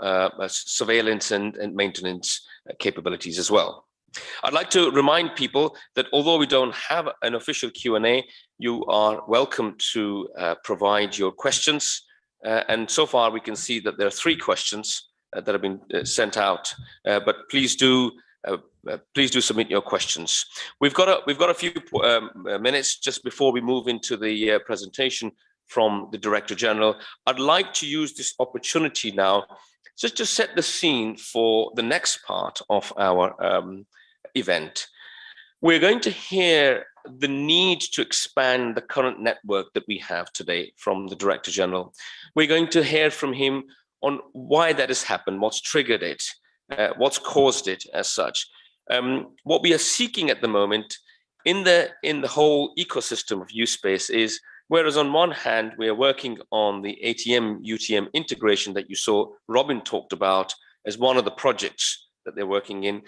surveillance and maintenance capabilities as well. I'd like to remind people that although we don't have an official Q&A, you are welcome to provide your questions. And so far we can see that there are 3 questions that have been sent out, but please do submit your questions. We've got a few minutes just before we move into the presentation from the Director General. I'd like to use this opportunity now just to set the scene for the next part of our event. We're going to hear the need to expand the current network that we have today from the Director General. We're going to hear from him on why that has happened, what's triggered it, what's caused it as such. What we are seeking at the moment in the whole ecosystem of U-Space is, whereas on one hand, we are working on the ATM, UTM integration that you saw Robin talked about as one of the projects that they're working in,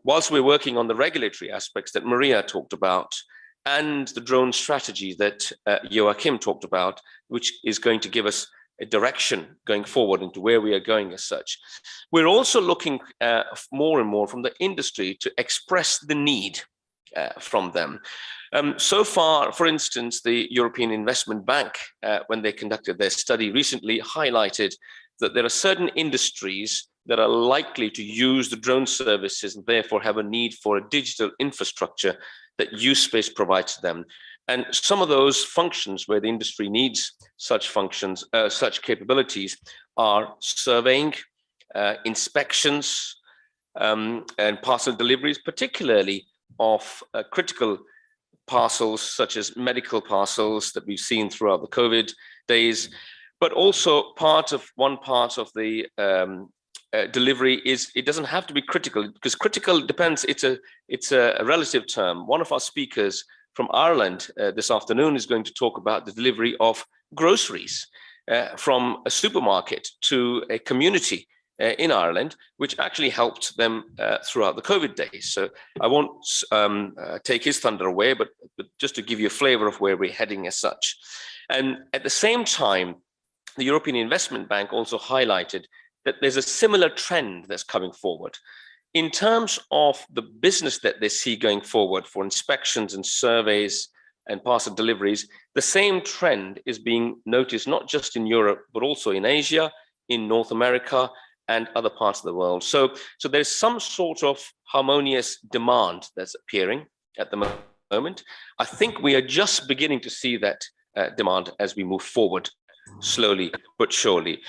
whilst we're working on the regulatory aspects that Maria talked about, and the drone strategy that Joachim talked about, which is going to give us a direction going forward into where we are going as such. We're also looking more and more from the industry to express the need from them. So far, for instance, the European Investment Bank, when they conducted their study recently, highlighted that there are certain industries that are likely to use the drone services and therefore have a need for a digital infrastructure that U-Space provides to them. And some of those functions where the industry needs such functions, such capabilities, are surveying, inspections, and parcel deliveries, particularly of critical parcels such as medical parcels that we've seen throughout the COVID days, but also one part of the delivery is, it doesn't have to be critical, because critical depends, it's a relative term. One of our speakers from Ireland this afternoon is going to talk about the delivery of groceries from a supermarket to a community in Ireland, which actually helped them throughout the COVID days. So I won't take his thunder away, but just to give you a flavor of where we're heading as such. And at the same time, the European Investment Bank also highlighted that there's a similar trend that's coming forward. In terms of the business that they see going forward for inspections and surveys and parcel deliveries, the same trend is being noticed not just in Europe, but also in Asia, in North America, and other parts of the world. So there's some sort of harmonious demand that's appearing at the moment. I think we are just beginning to see that demand as we move forward, slowly but surely.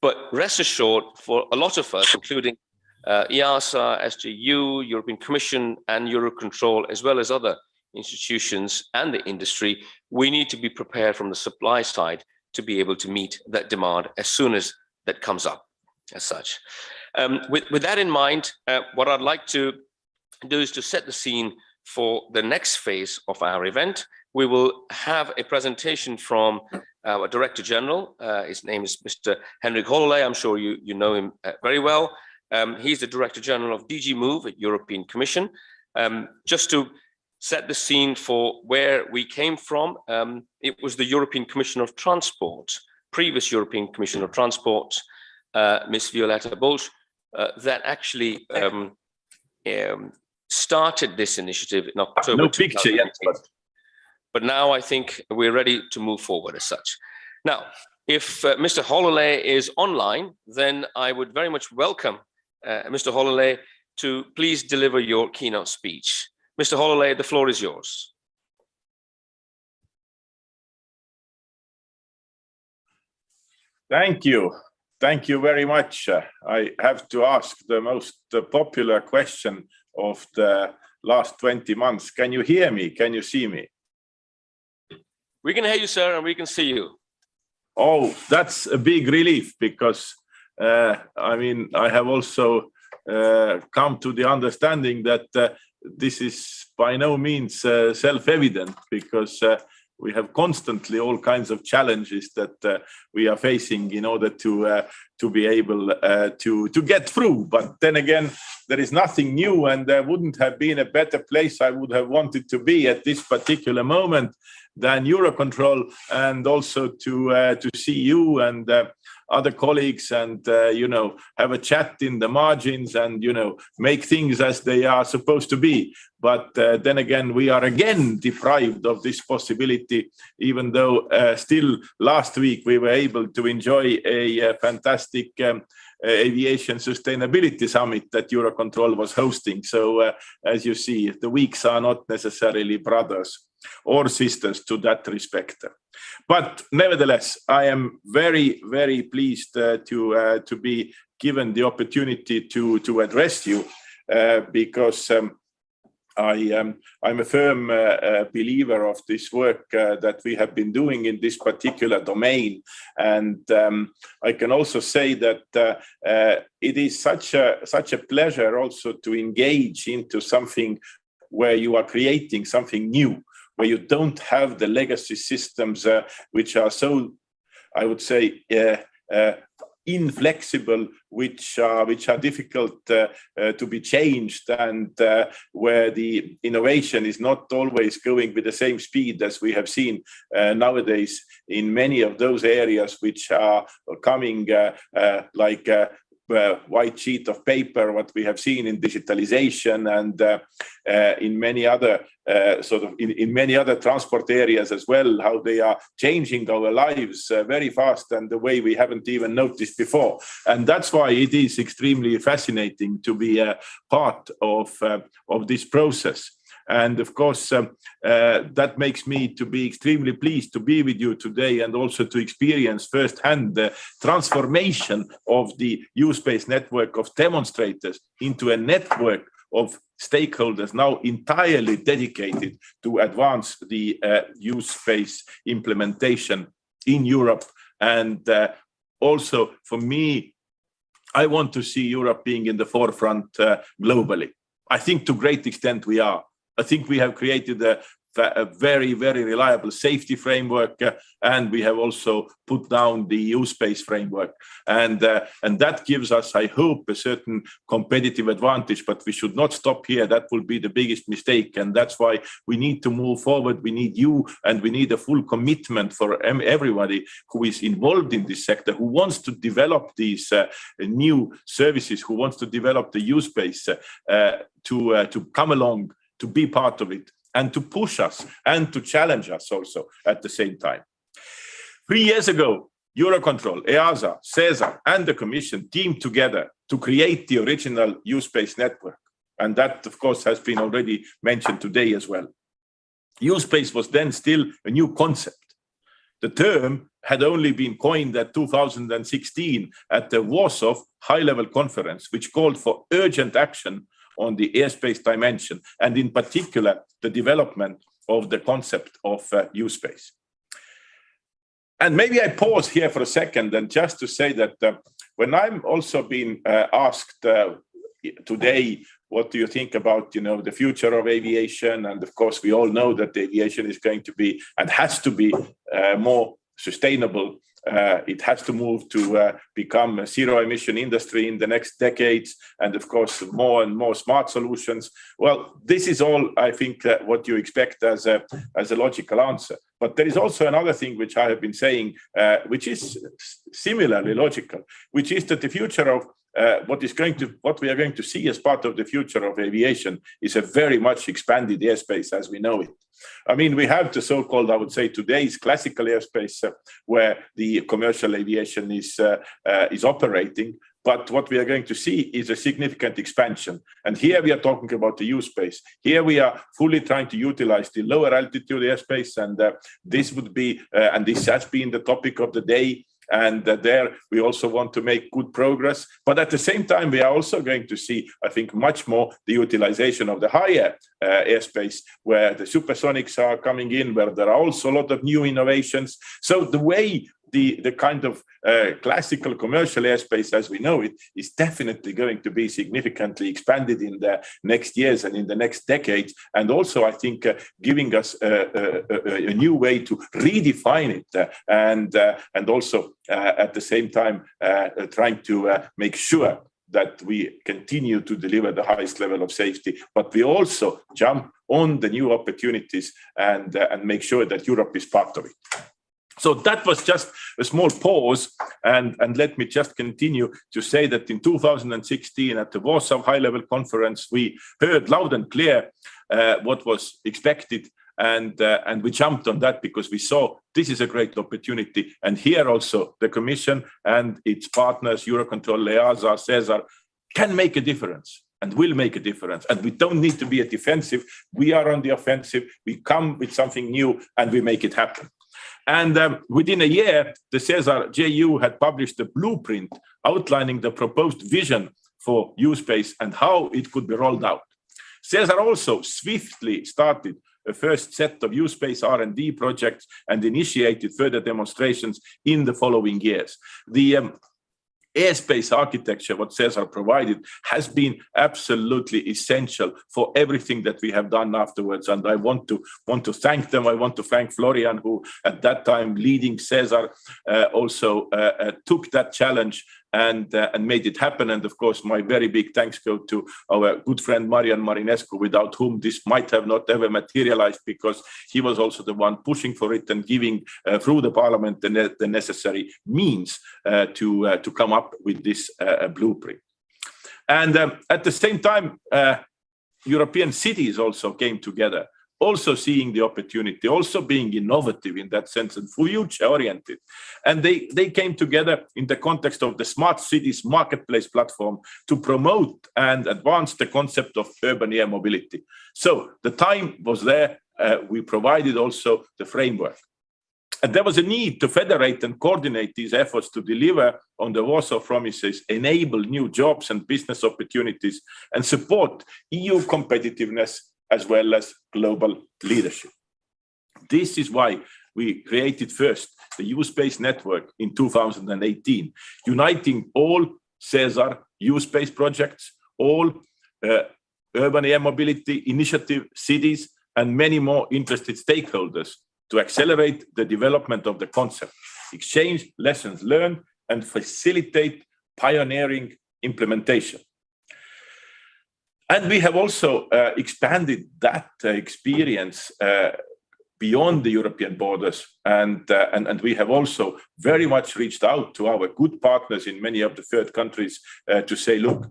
But rest assured, for a lot of us, including EASA, SGU, European Commission, and EUROCONTROL, as well as other institutions and the industry, we need to be prepared from the supply side to be able to meet that demand as soon as that comes up as such. With that in mind, what I'd like to do is to set the scene for the next phase of our event. We will have a presentation from our Director General. His name is Mr. Henrik Hololei. I'm sure you know him very well. He's the Director General of DG Move at European Commission. Just to set the scene for where we came from, it was the European Commissioner of Transport, previous European Commissioner of Transport, Ms. Violeta Bulc, that actually started this initiative in October. No picture yet, but now I think we're ready to move forward as such. Now, if Mr. Hololei is online, then I would very much welcome Mr. Hololei to please deliver your keynote speech. Mr. Hololei, the floor is yours. Thank you. Thank you very much. I have to ask the most popular question of the last 20 months. Can you hear me? Can you see me? We can hear you, sir, and we can see you. Oh, that's a big relief, because I mean, I have also come to the understanding that this is by no means self-evident, because we have constantly all kinds of challenges that we are facing in order to to be able to get through. But then again, there is nothing new, and there wouldn't have been a better place I would have wanted to be at this particular moment than EUROCONTROL, and also to see you and other colleagues, and have a chat in the margins, and make things as they are supposed to be. But then again, we are again deprived of this possibility, even though still last week we were able to enjoy a fantastic aviation sustainability summit that EUROCONTROL was hosting. So as you see, the weeks are not necessarily brothers or sisters to that respect. But nevertheless, I am very, very pleased to be given the opportunity to address you, because I'm a firm believer of this work that we have been doing in this particular domain. And I can also say that it is such a pleasure also to engage into something where you are creating something new, where you don't have the legacy systems which are so, I would say, inflexible, which are difficult to be changed, and where the innovation is not always going with the same speed as we have seen nowadays in many of those areas which are coming like white sheet of paper, what we have seen in digitalization, and in many other in many other transport areas as well, how they are changing our lives very fast, and the way we haven't even noticed before. And that's why it is extremely fascinating to be a part of this process. And of course, that makes me to be extremely pleased to be with you today, and also to experience firsthand the transformation of the U-Space network of demonstrators into a network of stakeholders now entirely dedicated to advance the U-Space implementation in Europe. And also for me, I want to see Europe being in the forefront globally. I think to a great extent we are. I think we have created a very, very reliable safety framework, and we have also put down the U-Space framework. And that gives us, I hope, a certain competitive advantage, but we should not stop here. That will be the biggest mistake. And that's why we need to move forward. We need you, and we need a full commitment for everybody who is involved in this sector, who wants to develop these new services, who wants to develop the U-Space to come along, to be part of it, and to push us and to challenge us also at the same time. 3 years ago, EUROCONTROL, EASA, SESAR, and the Commission teamed together to create the original U-Space network. And that, of course, has been already mentioned today as well. U-Space was then still a new concept. The term had only been coined at 2016 at the Warsaw High-Level Conference, which called for urgent action on the airspace dimension, and in particular, the development of the concept of U-Space. And maybe I pause here for a second, and just to say that when I'm also being asked today, what do you think about, the future of aviation? And of course, we all know that aviation is going to be and has to be more sustainable. It has to move to become a zero-emission industry in the next decades, and of course, more and more smart solutions. Well, this is all, I think, what you expect as a logical answer. But there is also another thing which I have been saying, which is similarly logical, which is that the future of what we are going to see as part of the future of aviation is a very much expanded airspace as we know it. I mean, we have the so-called, I would say, today's classical airspace where the commercial aviation is operating. But what we are going to see is a significant expansion. And here we are talking about the U-Space. Here we are fully trying to utilize the lower altitude airspace. And this would be, and this has been the topic of the day. And there we also want to make good progress. But at the same time, we are also going to see, I think, much more the utilization of the higher airspace, where the supersonics are coming in, where there are also a lot of new innovations. So the way the kind of classical commercial airspace as we know it is definitely going to be significantly expanded in the next years and in the next decades. And also, I think, giving us a new way to redefine it and also at the same time trying to make sure that we continue to deliver the highest level of safety, but we also jump on the new opportunities and make sure that Europe is part of it. So that was just a small pause, and let me just continue to say that in 2016 at the Warsaw High-Level Conference, we heard loud and clear what was expected, and we jumped on that because we saw this is a great opportunity. And here also the Commission and its partners, EUROCONTROL, EASA, SESAR, can make a difference and will make a difference. And we don't need to be a defensive. We are on the offensive. We come with something new and we make it happen. And within a year, the SESAR JU had published a blueprint outlining the proposed vision for U-Space and how it could be rolled out. SESAR also swiftly started a first set of U-Space R&D projects and initiated further demonstrations in the following years. The airspace architecture, what SESAR provided, has been absolutely essential for everything that we have done afterwards. And I want to thank them. I want to thank Florian, who at that time leading SESAR also took that challenge and made it happen. And of course, my very big thanks go to our good friend Marian Marinescu, without whom this might have not ever materialized, because he was also the one pushing for it and giving through the parliament the necessary means to come up with this blueprint. And at the same time, European cities also came together, also seeing the opportunity, also being innovative in that sense and future-oriented. And they came together in the context of the Smart Cities Marketplace platform to promote and advance the concept of urban air mobility. So the time was there. We provided also the framework. And there was a need to federate and coordinate these efforts to deliver on the Warsaw promises, enable new jobs and business opportunities, and support EU competitiveness as well as global leadership. This is why we created first the U-Space network in 2018, uniting all SESAR U-Space projects, all urban air mobility initiative cities, and many more interested stakeholders to accelerate the development of the concept, exchange lessons learned, and facilitate pioneering implementation. And we have also expanded that experience beyond the European borders, and we have also very much reached out to our good partners in many of the third countries to say, look,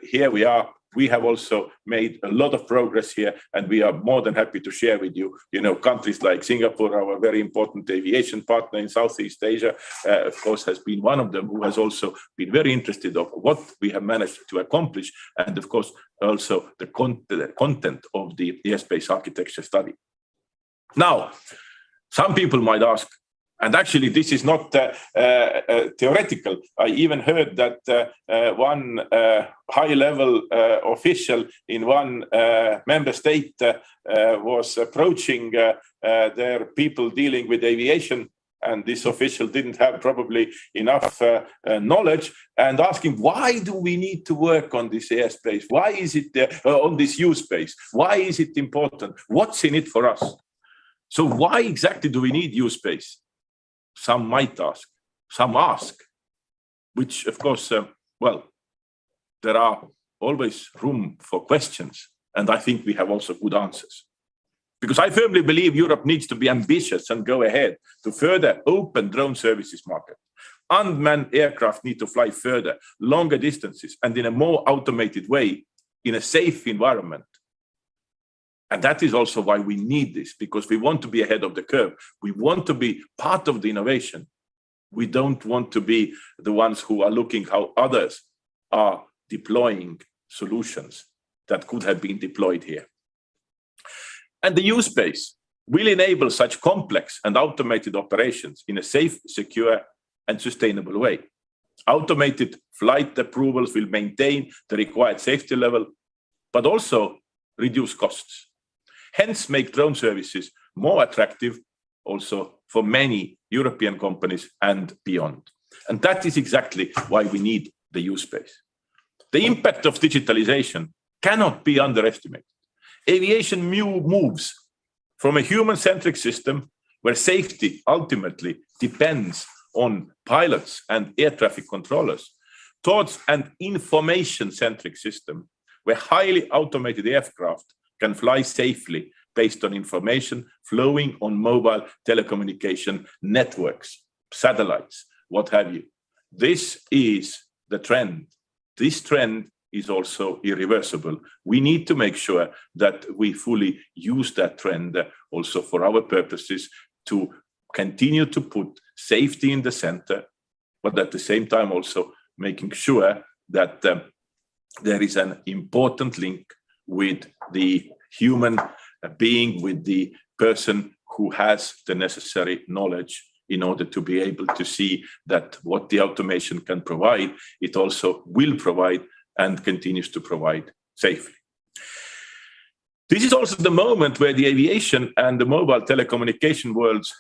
here we are. We have also made a lot of progress here, and we are more than happy to share with you. You know, countries like Singapore, our very important aviation partner in Southeast Asia, of course, has been one of them, who has also been very interested of what we have managed to accomplish, and of course, also the content of the airspace architecture study. Now, some people might ask, and actually, this is not theoretical. I even heard that one high-level official in one member state was approaching their people dealing with aviation, and this official didn't have probably enough knowledge, and asking, why do we need to work on this airspace? Why is it on this U-space? Why is it important? What's in it for us? So why exactly do we need U-space? Some might ask, some ask, which of course, well, there are always room for questions. And I think we have also good answers. Because I firmly believe Europe needs to be ambitious and go ahead to further open drone services market. Unmanned aircraft need to fly further, longer distances, and in a more automated way, in a safe environment. And that is also why we need this, because we want to be ahead of the curve. We want to be part of the innovation. We don't want to be the ones who are looking how others are deploying solutions that could have been deployed here. And the U-Space will enable such complex and automated operations in a safe, secure, and sustainable way. Automated flight approvals will maintain the required safety level, but also reduce costs. Hence, make drone services more attractive also for many European companies and beyond. And that is exactly why we need the U-Space. The impact of digitalization cannot be underestimated. Aviation moves from a human-centric system where safety ultimately depends on pilots and air traffic controllers towards an information-centric system where highly automated aircraft can fly safely based on information flowing on mobile telecommunication networks, satellites, what have you. This is the trend. This trend is also irreversible. We need to make sure that we fully use that trend also for our purposes to continue to put safety in the center, but at the same time also making sure that there is an important link with the human being, with the person who has the necessary knowledge in order to be able to see that what the automation can provide, it also will provide and continues to provide safely. This is also the moment where the aviation and the mobile telecommunication worlds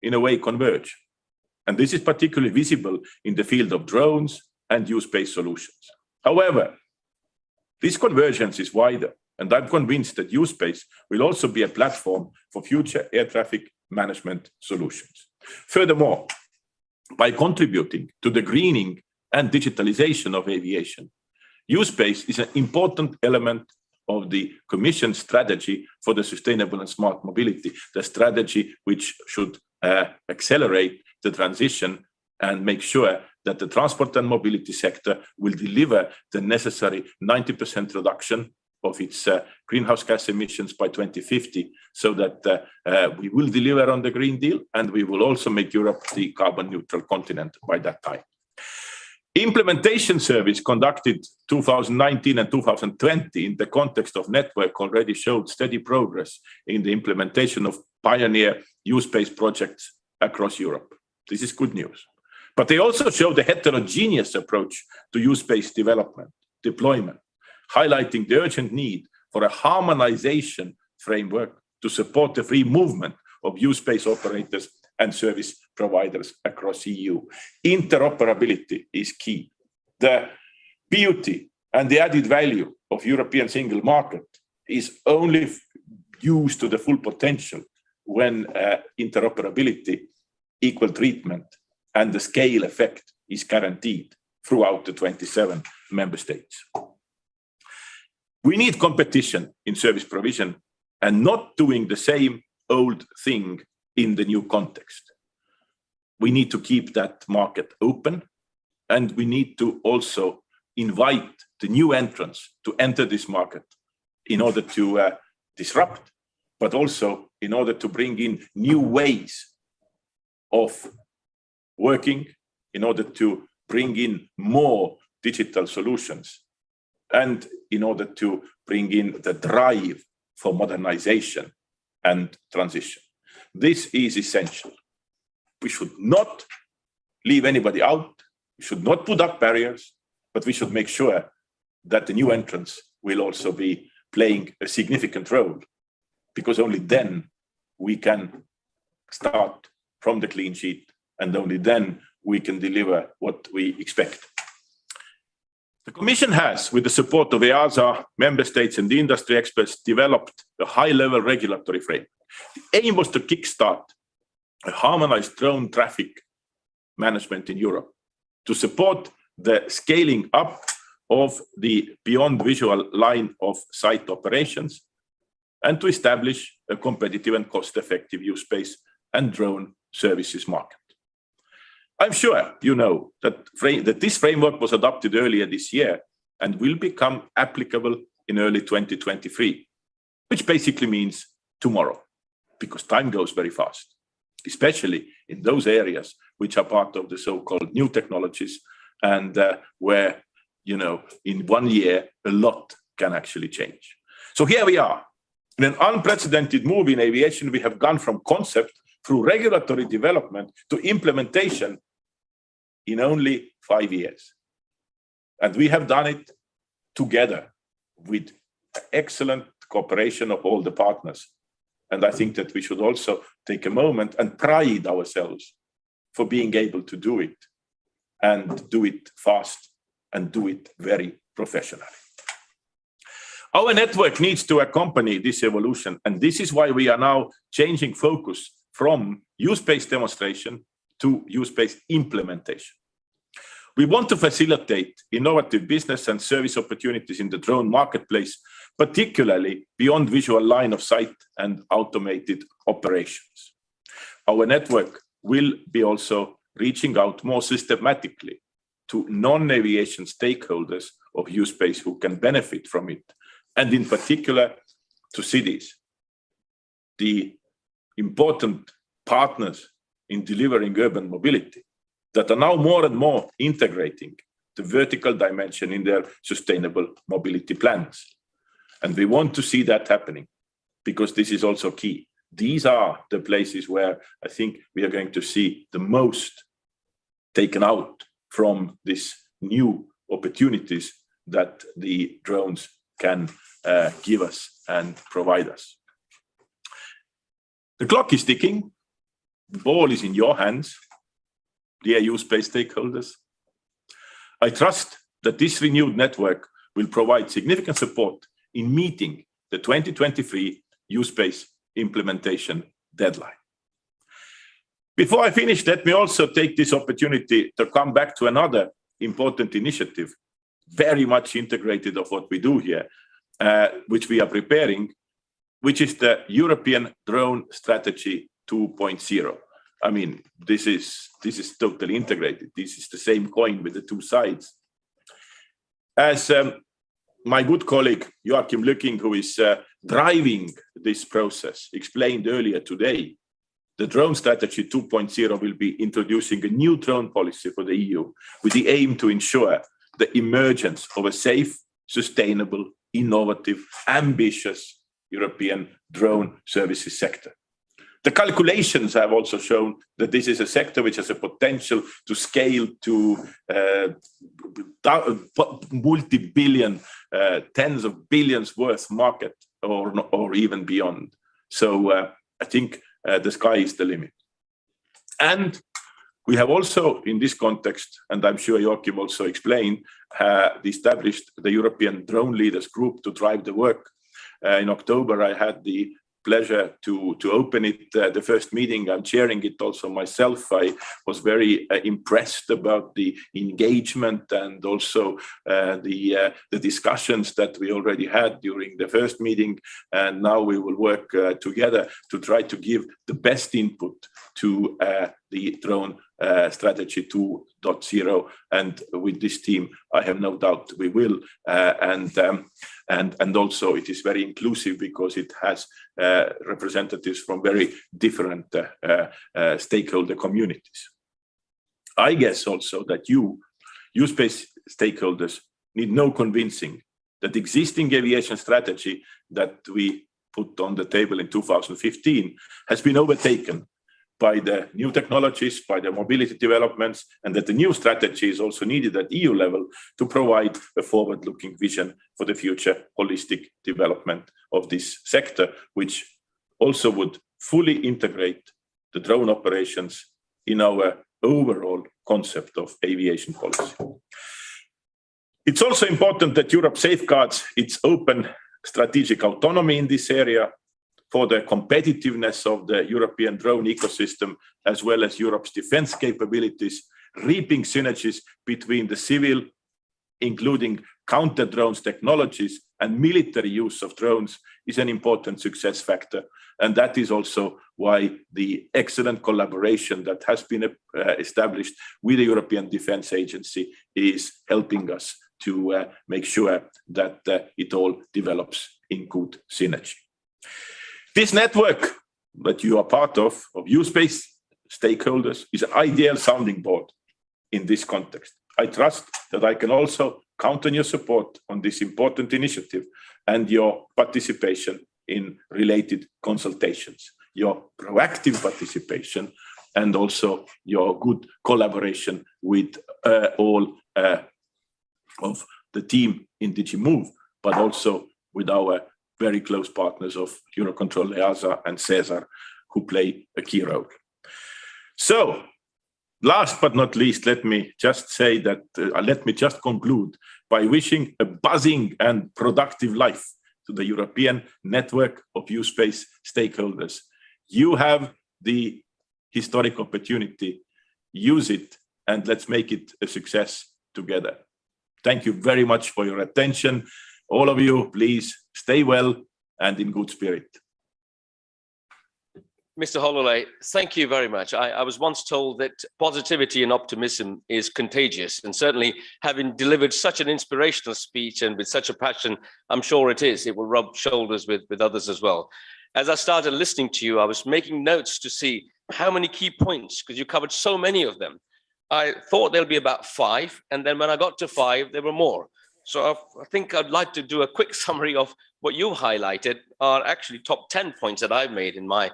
in a way converge. And this is particularly visible in the field of drones and U-Space solutions. However, this convergence is wider, and I'm convinced that U-Space will also be a platform for future air traffic management solutions. Furthermore, by contributing to the greening and digitalization of aviation, U-Space is an important element of the Commission strategy for the sustainable and smart mobility, the strategy which should accelerate the transition and make sure that the transport and mobility sector will deliver the necessary 90% reduction of its greenhouse gas emissions by 2050, so that we will deliver on the Green Deal and we will also make Europe the carbon neutral continent by that time. Implementation service conducted 2019 and 2020 in the context of network already showed steady progress in the implementation of pioneer U-Space projects across Europe. This is good news. But they also show the heterogeneous approach to U-Space development, deployment, highlighting the urgent need for a harmonization framework to support the free movement of U-Space operators and service providers across EU. Interoperability is key. The beauty and the added value of European single market is only used to the full potential when interoperability, equal treatment, and the scale effect is guaranteed throughout the 27 member states. We need competition in service provision and not doing the same old thing in the new context. We need to keep that market open, and we need to also invite the new entrants to enter this market in order to disrupt, but also in order to bring in new ways of working, in order to bring in more digital solutions, and in order to bring in the drive for modernization and transition. This is essential. We should not leave anybody out. We should not put up barriers, but we should make sure that the new entrants will also be playing a significant role, because only then we can start from the clean sheet, and only then we can deliver what we expect. The Commission has, with the support of EASA, member states and the industry experts, developed a high-level regulatory framework. The aim was to kickstart a harmonized drone traffic management in Europe, to support the scaling up of the beyond visual line of sight operations, and to establish a competitive and cost-effective U-Space and drone services market. I'm sure you know that this framework was adopted earlier this year and will become applicable in early 2023, which basically means tomorrow, because time goes very fast, especially in those areas which are part of the so-called new technologies, and where, you know, in 1 year, a lot can actually change. So here we are. In an unprecedented move in aviation, we have gone from concept through regulatory development to implementation in only 5 years. And we have done it together with excellent cooperation of all the partners. And I think that we should also take a moment and pride ourselves for being able to do it, and do it fast, and do it very professionally. Our network needs to accompany this evolution, and this is why we are now changing focus from use-based demonstration to use-based implementation. We want to facilitate innovative business and service opportunities in the drone marketplace, particularly beyond visual line of sight and automated operations. Our network will be also reaching out more systematically to non-aviation stakeholders of use-based who can benefit from it, and in particular to cities, the important partners in delivering urban mobility that are now more and more integrating the vertical dimension in their sustainable mobility plans. And we want to see that happening, because this is also key. These are the places where I think we are going to see the most taken out from these new opportunities that the drones can give us and provide us. The clock is ticking. The ball is in your hands, dear use-based stakeholders. I trust that this renewed network will provide significant support in meeting the 2023 use-based implementation deadline. Before I finish, let me also take this opportunity to come back to another important initiative, very much integrated of what we do here, which we are preparing, which is the European Drone Strategy 2.0. I mean, this is totally integrated. This is the same coin with the two sides. As my good colleague Joachim Lücking, who is driving this process, explained earlier today, the Drone Strategy 2.0 will be introducing a new drone policy for the EU with the aim to ensure the emergence of a safe, sustainable, innovative, ambitious European drone services sector. The calculations have also shown that this is a sector which has a potential to scale to multi-billion, tens of billions worth market, or even beyond. So I think the sky is the limit. And we have also, in this context, and I'm sure Joachim also explained, established the European Drone Leaders Group to drive the work. In October, I had the pleasure to open it, the first meeting. I'm chairing it also myself. I was very impressed about the engagement and also the discussions that we already had during the first meeting. And now we will work together to try to give the best input to the Drone Strategy 2.0. And with this team, I have no doubt we will. And also it is very inclusive because it has representatives from very different stakeholder communities. I guess also that use-based stakeholders need no convincing that existing aviation strategy that we put on the table in 2015 has been overtaken by the new technologies, by the mobility developments, and that the new strategy is also needed at EU level to provide a forward-looking vision for the future holistic development of this sector, which also would fully integrate the drone operations in our overall concept of aviation policy. It's also important that Europe safeguards its open strategic autonomy in this area for the competitiveness of the European drone ecosystem, as well as Europe's defense capabilities. Reaping synergies between the civil, including counter-drones technologies, and military use of drones is an important success factor. And that is also why the excellent collaboration that has been established with the European Defence Agency is helping us to make sure that it all develops in good synergy. This network that you are part of use-based stakeholders, is an ideal sounding board in this context. I trust that I can also count on your support on this important initiative and your participation in related consultations, your proactive participation, and also your good collaboration with all of the team in DigiMove, but also with our very close partners of EUROCONTROL, EASA, and SESAR, who play a key role. So, last but not least, let me just say that, let me just conclude by wishing a buzzing and productive life to the European network of U-Space stakeholders. You have the historic opportunity, use it, and let's make it a success together. Thank you very much for your attention. All of you, please stay well and in good spirit. Mr. Hololei, thank you very much. I was once told that positivity and optimism is contagious, and certainly having delivered such an inspirational speech and with such a passion, I'm sure it is. It will rub shoulders with others as well. As I started listening to you, I was making notes to see how many key points, because you covered so many of them. I thought there'll be about 5, and then when I got to 5, there were more. So I think I'd like to do a quick summary of what you highlighted are actually top 10 points that I've made in my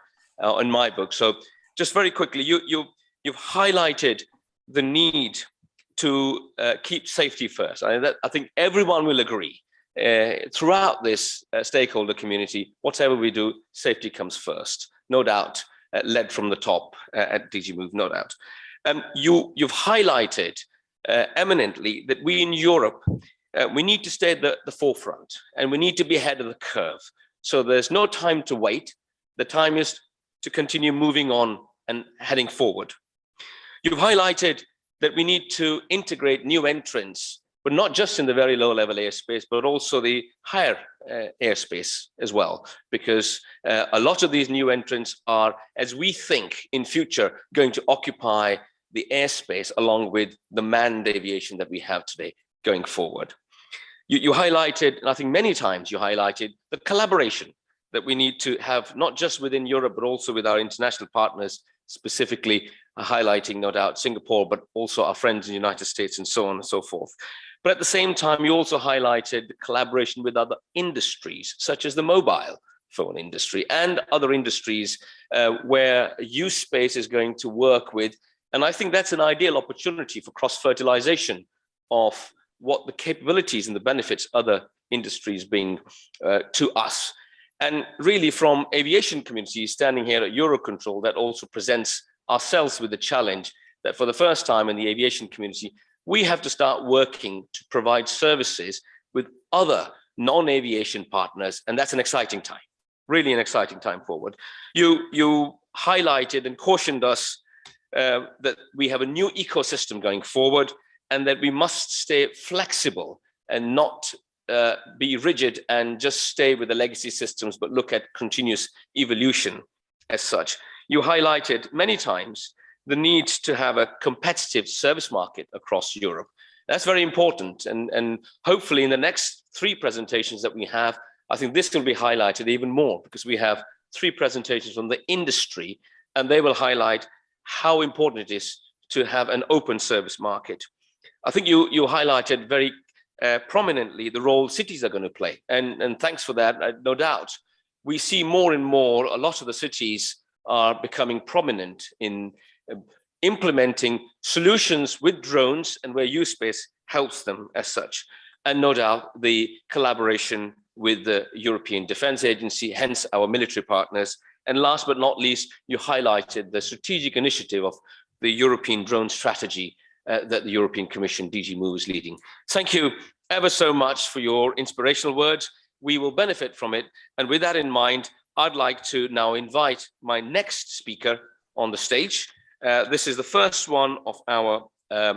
book. So just very quickly, you've highlighted the need to keep safety first. I think everyone will agree throughout this stakeholder community, whatever we do, safety comes first, no doubt, led from the top at DG Move, no doubt. You've highlighted eminently that we in Europe, we need to stay at the forefront and we need to be ahead of the curve. So there's no time to wait. The time is to continue moving on and heading forward. You've highlighted that we need to integrate new entrants, but not just in the very low level airspace, but also the higher airspace as well, because a lot of these new entrants are, as we think in future, going to occupy the airspace along with the manned aviation that we have today going forward. You highlighted, and I think many times you highlighted the collaboration that we need to have, not just within Europe, but also with our international partners, specifically highlighting, no doubt, Singapore, but also our friends in the United States and so on and so forth. But at the same time, you also highlighted the collaboration with other industries, such as the mobile phone industry and other industries where U-Space is going to work with. And I think that's an ideal opportunity for cross-fertilization of what the capabilities and the benefits other industries bring to us. And really from aviation community standing here at EUROCONTROL, that also presents ourselves with the challenge that for the first time in the aviation community, we have to start working to provide services with other non-aviation partners. And that's an exciting time, really an exciting time forward. You highlighted and cautioned us that we have a new ecosystem going forward and that we must stay flexible and not be rigid and just stay with the legacy systems, but look at continuous evolution as such. You highlighted many times the need to have a competitive service market across Europe. That's very important. And hopefully in the next 3 presentations that we have, I think this will be highlighted even more because we have 3 presentations from the industry and they will highlight how important it is to have an open service market. I think you highlighted very prominently the role cities are going to play. And thanks for that, no doubt. We see more and more, a lot of the cities are becoming prominent in implementing solutions with drones and where U-Space helps them as such. And no doubt the collaboration with the European Defence Agency, hence our military partners. And last but not least, you highlighted the strategic initiative of the European drone strategy that the European Commission DG Move is leading. Thank you ever so much for your inspirational words. We will benefit from it. And with that in mind, I'd like to now invite my next speaker on the stage. This is the first one of our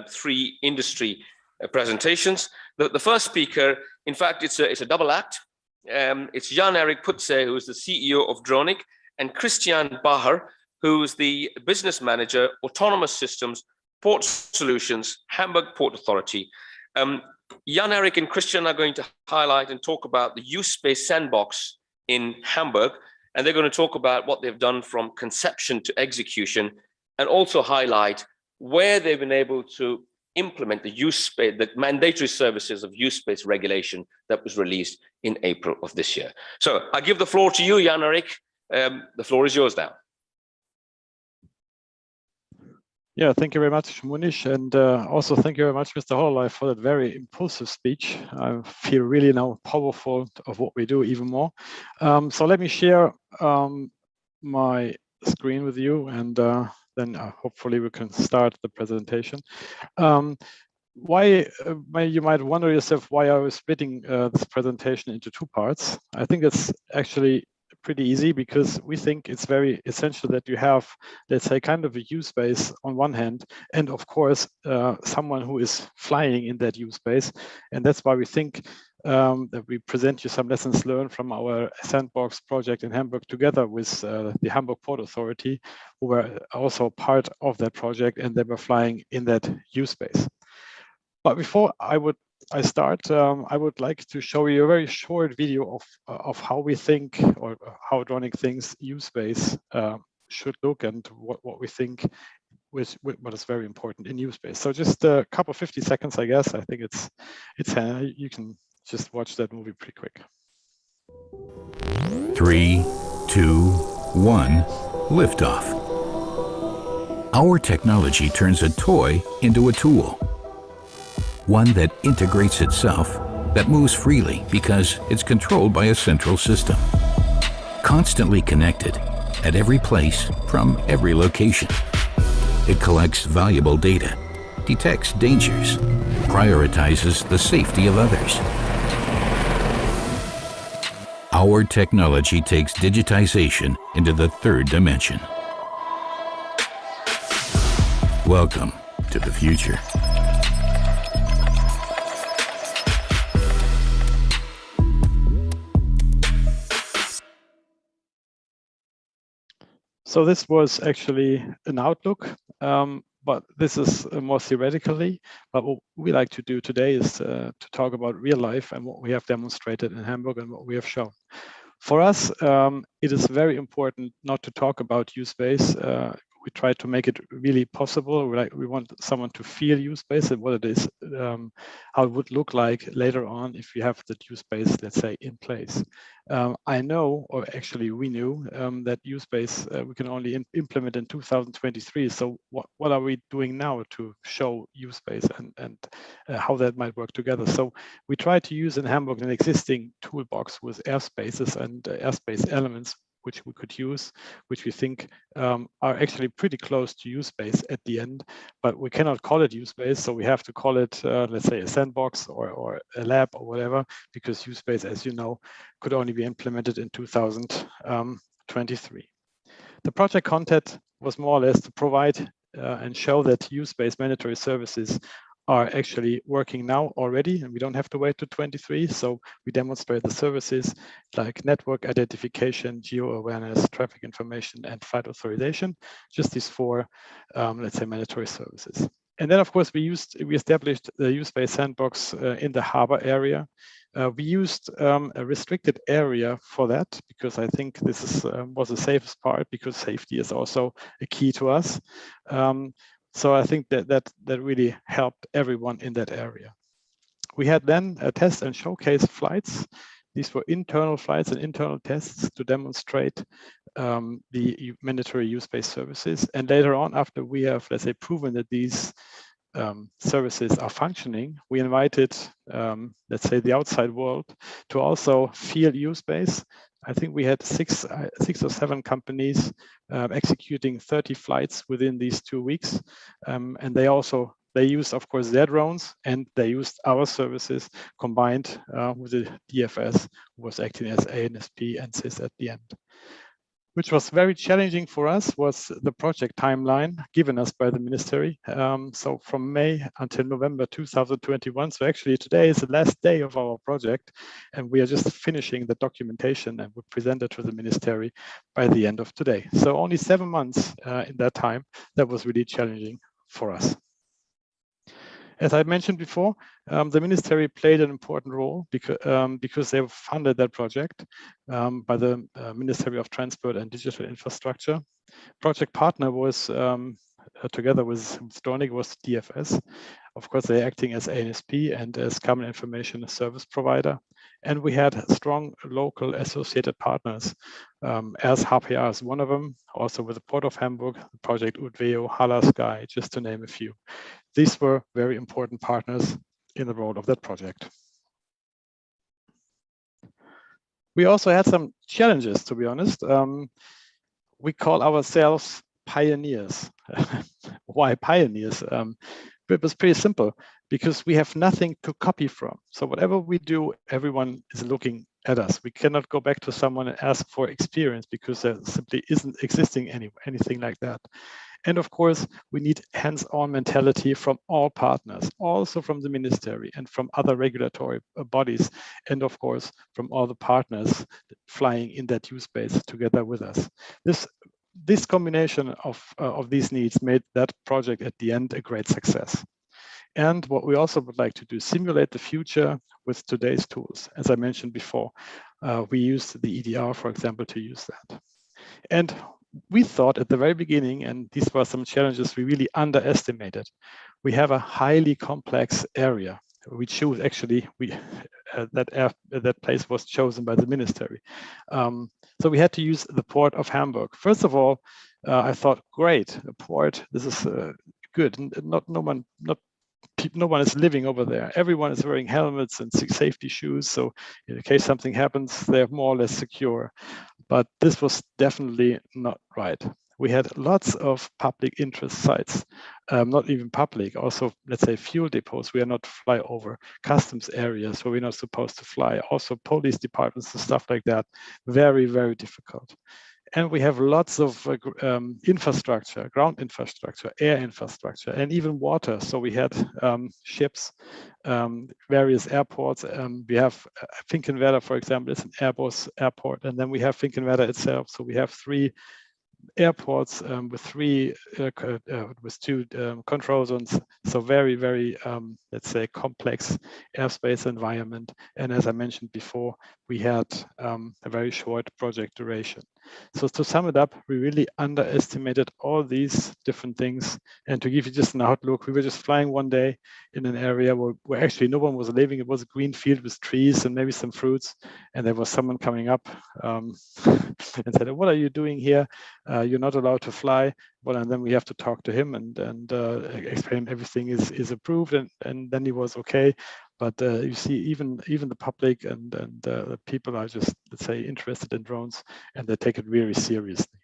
3 industry presentations. The first speaker, in fact, it's a double act. It's Jan-Erik Putze, who is the CEO of Dronic, and Christian Bacher, who is the business manager, Autonomous Systems, Port Solutions, Hamburg Port Authority. Jan-Erik and Christian are going to highlight and talk about the U-Space sandbox in Hamburg, and they're going to talk about what they've done from conception to execution, and also highlight where they've been able to implement the U-Space, the mandatory services of U-Space regulation that was released in April of this year. So I give the floor to you, Jan-Erik. The floor is yours now. Yeah, thank you very much, Munish, and also thank you very much, Mr. Hololei, for that very impulsive speech. I feel really now powerful of what we do even more. So let me share my screen with you, and then hopefully we can start the presentation. Why you might wonder yourself why I was splitting this presentation into two parts. I think it's actually pretty easy because we think it's very essential that you have, let's say, kind of a use space on one hand, and of course, someone who is flying in that use space. And that's why we think that we present you some lessons learned from our sandbox project in Hamburg together with the Hamburg Port Authority, who were also part of that project, and they were flying in that use space. But before I start, I would like to show you a very short video of how we think, or how Dronic thinks use space should look, and what we think what is very important in use space. So just a couple 50 seconds, I guess. I think it's you can just watch that movie pretty quick. 3, 2, 1, liftoff. Our technology turns a toy into a tool. One that integrates itself, that moves freely because it's controlled by a central system. Constantly connected, at every place, from every location. It collects valuable data, detects dangers, prioritizes the safety of others. Our technology takes digitization into the third dimension. Welcome to the future. So this was actually an outlook, but this is more theoretically. But what we like to do today is to talk about real life and what we have demonstrated in Hamburg and what we have shown. For us, it is very important not to talk about use space. We try to make it really possible. We want someone to feel use space and what it is, how it would look like later on if you have the use space, let's say, in place. I know, or actually we knew, that use space we can only implement in 2023. So what are we doing now to show use space and how that might work together? So we try to use in Hamburg an existing toolbox with airspaces and airspace elements which we could use, which we think are actually pretty close to use space at the end, but we cannot call it use space, so we have to call it, let's say, a sandbox or a lab or whatever, because use space, as you know, could only be implemented in 2023. The project content was more or less to provide and show that use space mandatory services are actually working now already, and we don't have to wait to 23. So we demonstrate the services like network identification, geo-awareness, traffic information, and flight authorization, just these four, let's say, mandatory services. And then, of course, we established the use space sandbox in the harbor area. We used a restricted area for that because I think this is, was the safest part, because safety is also a key to us. So I think that really helped everyone in that area. We had then a test and showcase flights. These were internal flights and internal tests to demonstrate the mandatory use-based services. And later on, after we have, let's say, proven that these services are functioning, we invited, let's say, the outside world to also feel use-based. I think we had six or seven companies executing 30 flights within these 2 weeks. And they used, of course, their drones, and they used our services combined with the DFS, who was acting as ANSP and SIS at the end. Which was very challenging for us was the project timeline given us by the ministry. So from May until November 2021. So actually today is the last day of our project, and we are just finishing the documentation, and we present it to the ministry by the end of today. So only 7 months in that time. That was really challenging for us. As I mentioned before, the ministry played an important role because they funded that project by the Ministry of Transport and Digital Infrastructure. Project partner was, together with Dronic, was DFS. Of course, they're acting as ANSP and as Common Information Service Provider. And we had strong local associated partners, as HPR is one of them, also with the Port of Hamburg, the project Udveo, Hala Sky, just to name a few. These were very important partners in the role of that project. We also had some challenges, to be honest. We call ourselves pioneers. Why pioneers? It was pretty simple, because we have nothing to copy from. So whatever we do, everyone is looking at us. We cannot go back to someone and ask for experience, because there simply isn't existing anything like that. And of course, we need hands-on mentality from all partners, also from the ministry and from other regulatory bodies, and of course, from all the partners flying in that use space together with us. This combination of these needs made that project at the end a great success. And what we also would like to do, simulate the future with today's tools. As I mentioned before, we used the EDR, for example, to use that. And we thought at the very beginning, and these were some challenges we really underestimated, we have a highly complex area. We choose, actually, that place was chosen by the ministry. So we had to use the Port of Hamburg. First of all, I thought, great, a port, this is good. No one is living over there. Everyone is wearing helmets and safety shoes. So in case something happens, they're more or less secure. But this was definitely not right. We had lots of public interest sites, not even public, also, let's say, fuel depots. We are not fly over customs areas where we're not supposed to fly. Also police departments and stuff like that. Very, very difficult. And we have lots of infrastructure, ground infrastructure, air infrastructure, and even water. So we had ships, various airports. We have Finkenwerder, for example, is an Airbus airport. And then we have Finkenwerder itself. So we have 3 airports with 2 control zones. So very, very, let's say, complex airspace environment. And as I mentioned before, we had a very short project duration. So to sum it up, we really underestimated all these different things. And to give you just an outlook, we were just flying one day in an area where actually no one was living. It was a green field with trees and maybe some fruits. And there was someone coming up and said, "What are you doing here? You're not allowed to fly." Well, and then we have to talk to him and explain everything is approved, and then he was okay. But you see, even the public and the people are just, let's say, interested in drones, and they take it really seriously.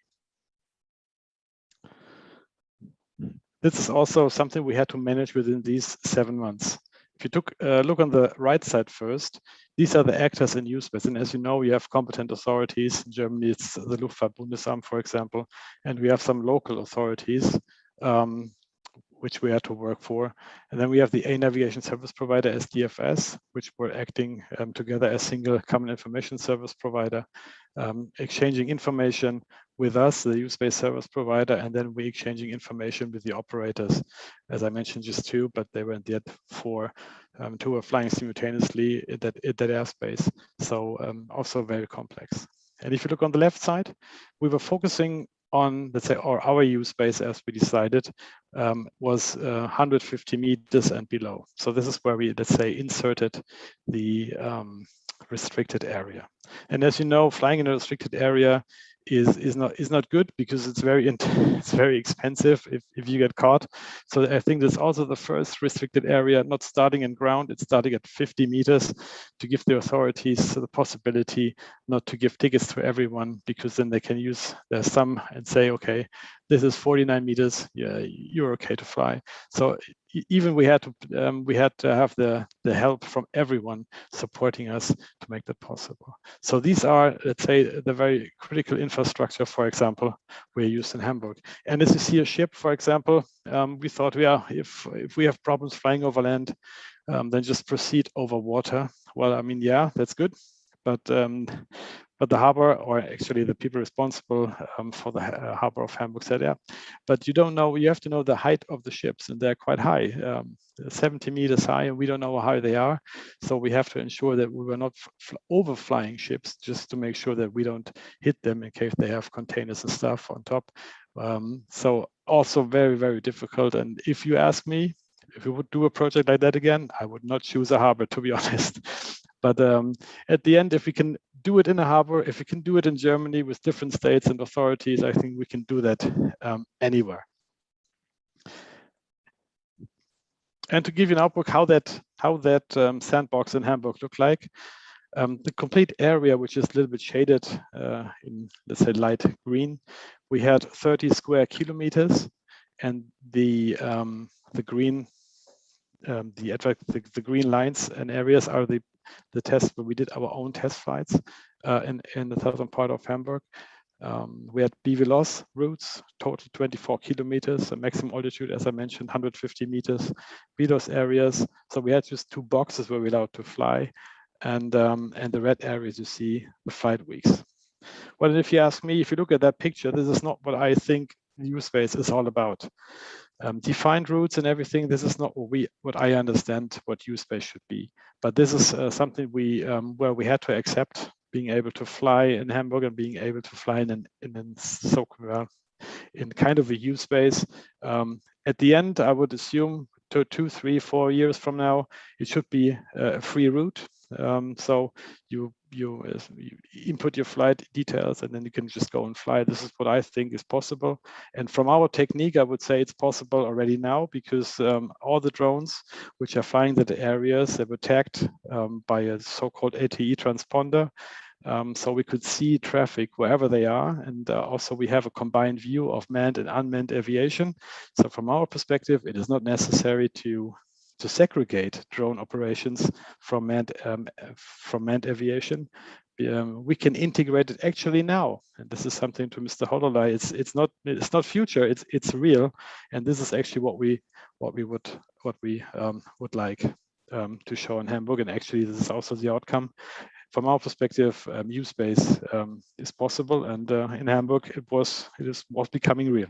This is also something we had to manage within these 7 months. If you look on the right side first, these are the actors in use space. And as you know, we have competent authorities. In Germany, it's the Luftfahrtbundesamt, for example, and we have some local authorities, which we had to work for. And then we have the A Navigation Service Provider, SDFS, which were acting together as single common information service provider, exchanging information with us, the use space service provider, and then we exchanging information with the operators. As I mentioned, just 2, but they weren't yet 4. 2 were flying simultaneously in that airspace. So also very complex. And if you look on the left side, we were focusing on, let's say, our use space, as we decided, was 150 meters and below. So this is where we, let's say, inserted the restricted area. And as you know, flying in a restricted area is not good, because it's very expensive if you get caught. So I think that's also the first restricted area, not starting in ground, it's starting at 50 meters to give the authorities the possibility not to give tickets to everyone, because then they can use their sum and say, okay, this is 49 meters, yeah, you're okay to fly. So even we had to have the help from everyone supporting us to make that possible. So these are, let's say, the very critical infrastructure, for example, we're used in Hamburg. And as you see a ship, for example, we thought, if we have problems flying over land, then just proceed over water. Well, I mean, yeah, that's good, but the harbor, or actually the people responsible for the harbor of Hamburg, said, yeah, but you don't know, you have to know the height of the ships, and they're quite high, 70 meters high, and we don't know how high they are. So we have to ensure that we were not overflying ships, just to make sure that we don't hit them in case they have containers and stuff on top. So also very, very difficult. And if you ask me, if we would do a project like that again, I would not choose a harbor, to be honest. But at the end, if we can do it in a harbor, if we can do it in Germany with different states and authorities, I think we can do that anywhere. And to give you an outlook how that sandbox in Hamburg looked like, the complete area, which is a little bit shaded in, let's say, light green, we had 30 square kilometers, and the green the green lines and areas are the tests where we did our own test flights in the southern part of Hamburg. We had BVLOS routes, total 24 kilometers, a maximum altitude, as I mentioned, 150 meters, VLOS areas. So we had just 2 boxes where we're allowed to fly, and the red areas you see the flight weeks. Well, if you ask me, if you look at that picture, this is not what I think U-Space is all about. Defined routes and everything, this is not what I understand what U-Space should be. But this is something where we had to accept being able to fly in Hamburg and being able to fly in kind of a U-Space. At the end, I would assume 2, 3, 4 years from now, it should be a free route. So you input your flight details and then you can just go and fly. This is what I think is possible. And from our technique, I would say it's possible already now, because all the drones which are flying the areas, they were tagged by a so-called ATE transponder. So we could see traffic wherever they are. And also we have a combined view of manned and unmanned aviation. So from our perspective, it is not necessary to segregate drone operations from manned aviation. We can integrate it actually now, and this is something to Mr. Hololei. It's not future. It's real, and this is actually what we would like to show in Hamburg. And actually, this is also the outcome. From our perspective, U-Space is possible, and in Hamburg it was becoming real.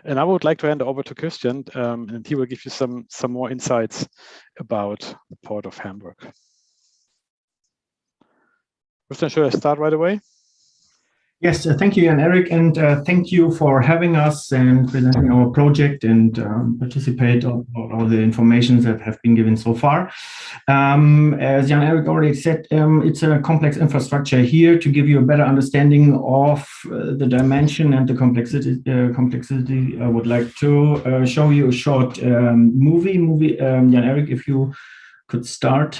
And I would like to hand over to Christian, and he will give you some more insights about the port of Hamburg. Christian, should I start right away? Yes, thank you, Jan-Erik, and thank you for having us and presenting our project and participate on all the information that have been given so far. As Jan-Erik already said, it's a complex infrastructure here to give you a better understanding of the dimension and the complexity. I would like to show you a short movie. Jan-Erik, if you could start.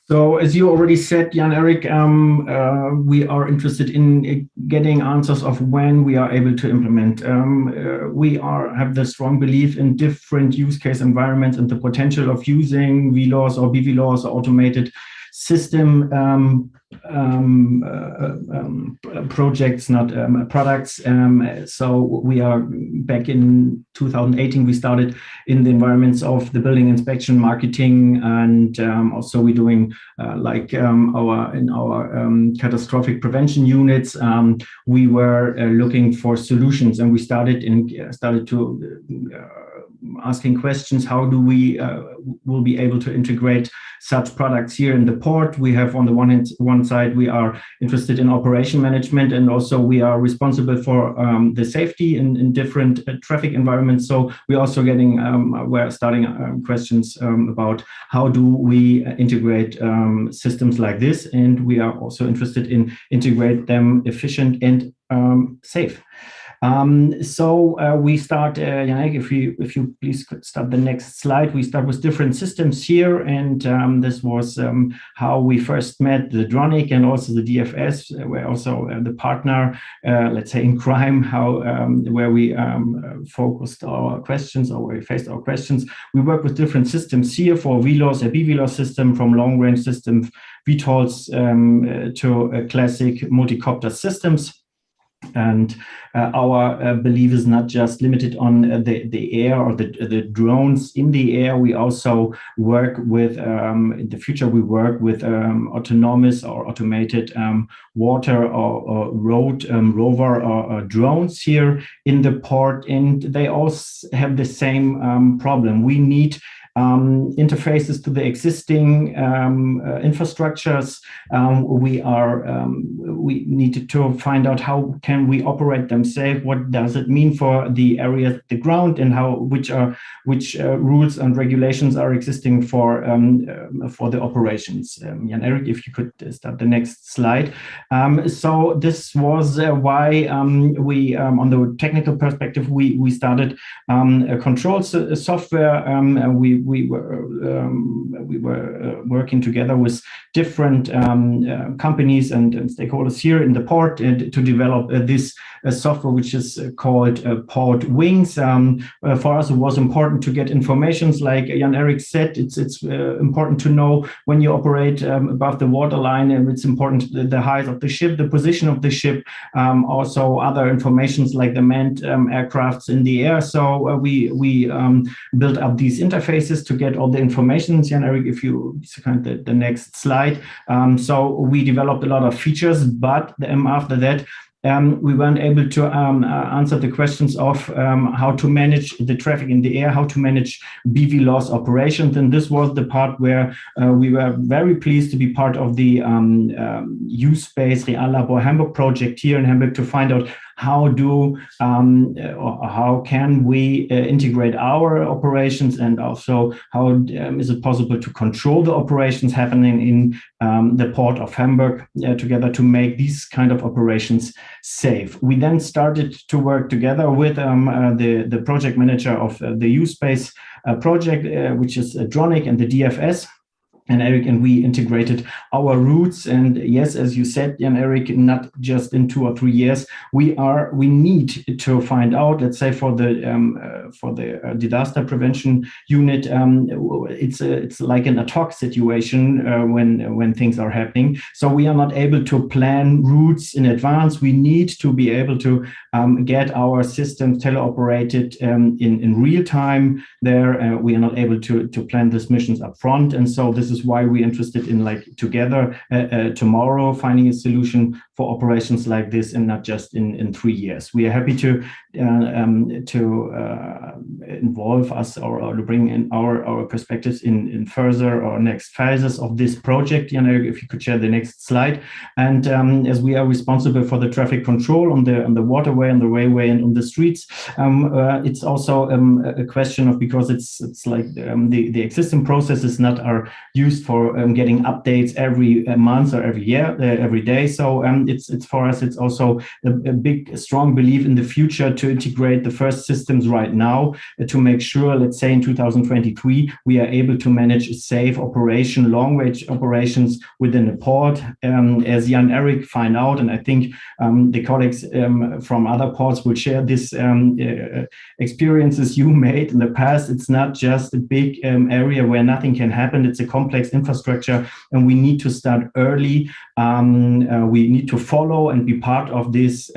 So as you already said, Jan-Erik, we are interested in getting answers of when we are able to implement. We have the strong belief in different use case environments and the potential of using VLOS or BVLOS or automated system projects, not products. So we are back in 2018. We started in the environments of the building inspection, marketing, and also we're doing in our catastrophic prevention units. We were looking for solutions, and we started to asking questions. How do we will be able to integrate such products here in the port? We have on the one side, we are interested in operation management, and also we are responsible for the safety in different traffic environments. So we're also getting, we're starting questions about how do we integrate systems like this, and we are also interested in integrate them efficient and safe. We start, Yannick, if you please could start the next slide. We start with different systems here, and this was how we first met the Dronic and also the DFS. We're also the partner, let's say, in crime, where we focused our questions, or where we faced our questions. We work with different systems here for VLOS, a BVLOS system, from long-range systems, VTOLs, to classic multi-copter systems. And our belief is not just limited on the air or the drones in the air. We also work with, in the future, we work with autonomous or automated water or road rover or drones here in the port. And they all have the same problem. We need interfaces to the existing infrastructures. We need to find out how can we operate them safe. What does it mean for the area, the ground, and which rules and regulations are existing for the operations. Jan-Erik, if you could start the next slide. So this was why we, on the technical perspective, we started a control software. We were working together with different companies and stakeholders here in the port to develop this software, which is called Port Wings. For us, it was important to get informations, like Jan-Erik said. It's important to know when you operate above the waterline, and it's important the height of the ship, the position of the ship, also other informations like the manned aircrafts in the air. So we built up these interfaces to get all the information. Jan-Erik, if you kind of the next slide. So we developed a lot of features, but after that, we weren't able to answer the questions of how to manage the traffic in the air, how to manage BVLOS operations. And this was the part where we were very pleased to be part of the U-Space Real Labor Hamburg project here in Hamburg to find out how can we integrate our operations, and also how is it possible to control the operations happening in the port of Hamburg together to make these kind of operations safe. We then started to work together with the project manager of the U-Space project, which is Dronic, and the DFS. And Eric, and we integrated our routes. And yes, as you said, Jan-Erik, not just in 2 or 3 years, we need to find out, let's say for the disaster prevention unit, it's like an ad hoc situation when things are happening. So we are not able to plan routes in advance. We need to be able to get our systems teleoperated in real time there. We are not able to plan these missions up front. And so this is why we're interested in, like, together tomorrow finding a solution for operations like this, and not just in 3 years. We are happy to involve us or to bring in our perspectives in further or next phases of this project. If you could share the next slide. And as we are responsible for the traffic control on the waterway, on the railway, and on the streets, it's also a question of, because it's like the existing processes are used for getting updates every month or every year, every day. So it's for us, it's also a big, strong belief in the future to integrate the first systems right now to make sure, let's say in 2023, we are able to manage safe operation, long-range operations within the port. As Jan-Erik find out, and I think the colleagues from other ports will share this experiences you made in the past. It's not just a big area where nothing can happen. It's a complex infrastructure, and we need to start early. We need to follow and be part of this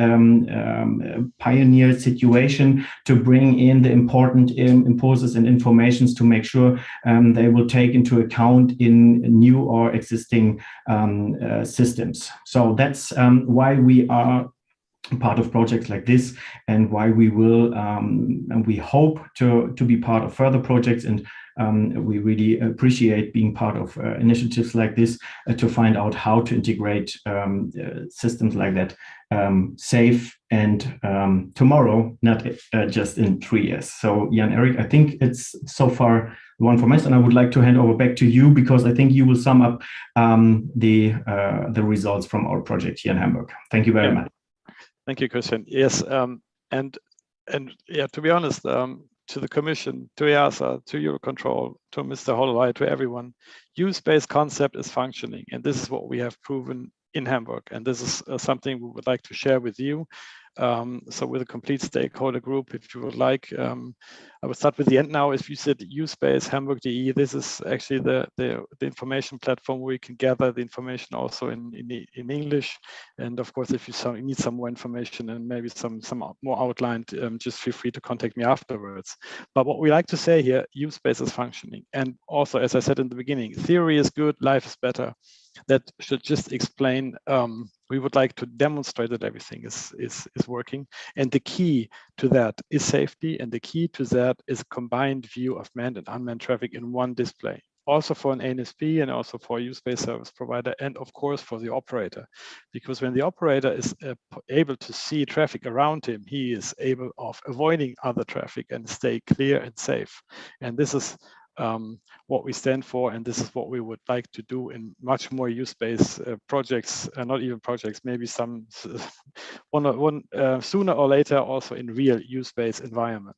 pioneer situation to bring in the important impulses and informations to make sure they will take into account in new or existing systems. So that's why we are part of projects like this, and why we will and we hope to be part of further projects, and we really appreciate being part of initiatives like this to find out how to integrate systems like that safe and tomorrow, not just in 3 years. So Jan-Erik, I think it's so far one from us, and I would like to hand over back to you, because I think you will sum up the results from our project here in Hamburg. Thank you very much. Thank you, Christian. Yes, and yeah, to be honest, to the Commission, to EASA, to EUROCONTROL, to Mr. Hololei, to everyone, use-based concept is functioning, and this is what we have proven in Hamburg, and this is something we would like to share with you. So with a complete stakeholder group, if you would like, I would start with the end now. If you said use-based Hamburg.de, this is actually the information platform where you can gather the information also in English. And of course, if you need some more information and maybe some more outlined, just feel free to contact me afterwards. But what we like to say here, use-based is functioning. And also, as I said in the beginning, theory is good, life is better. That should just explain, we would like to demonstrate that everything is working. And the key to that is safety. And the key to that is a combined view of manned and unmanned traffic in one display. Also for an ANSP and also for a use-based service provider, and of course for the operator. Because when the operator is able to see traffic around him, he is able of avoiding other traffic and stay clear and safe. And this is what we stand for, and this is what we would like to do in much more use-based projects, not even projects, maybe some one sooner or later also in real use-based environment.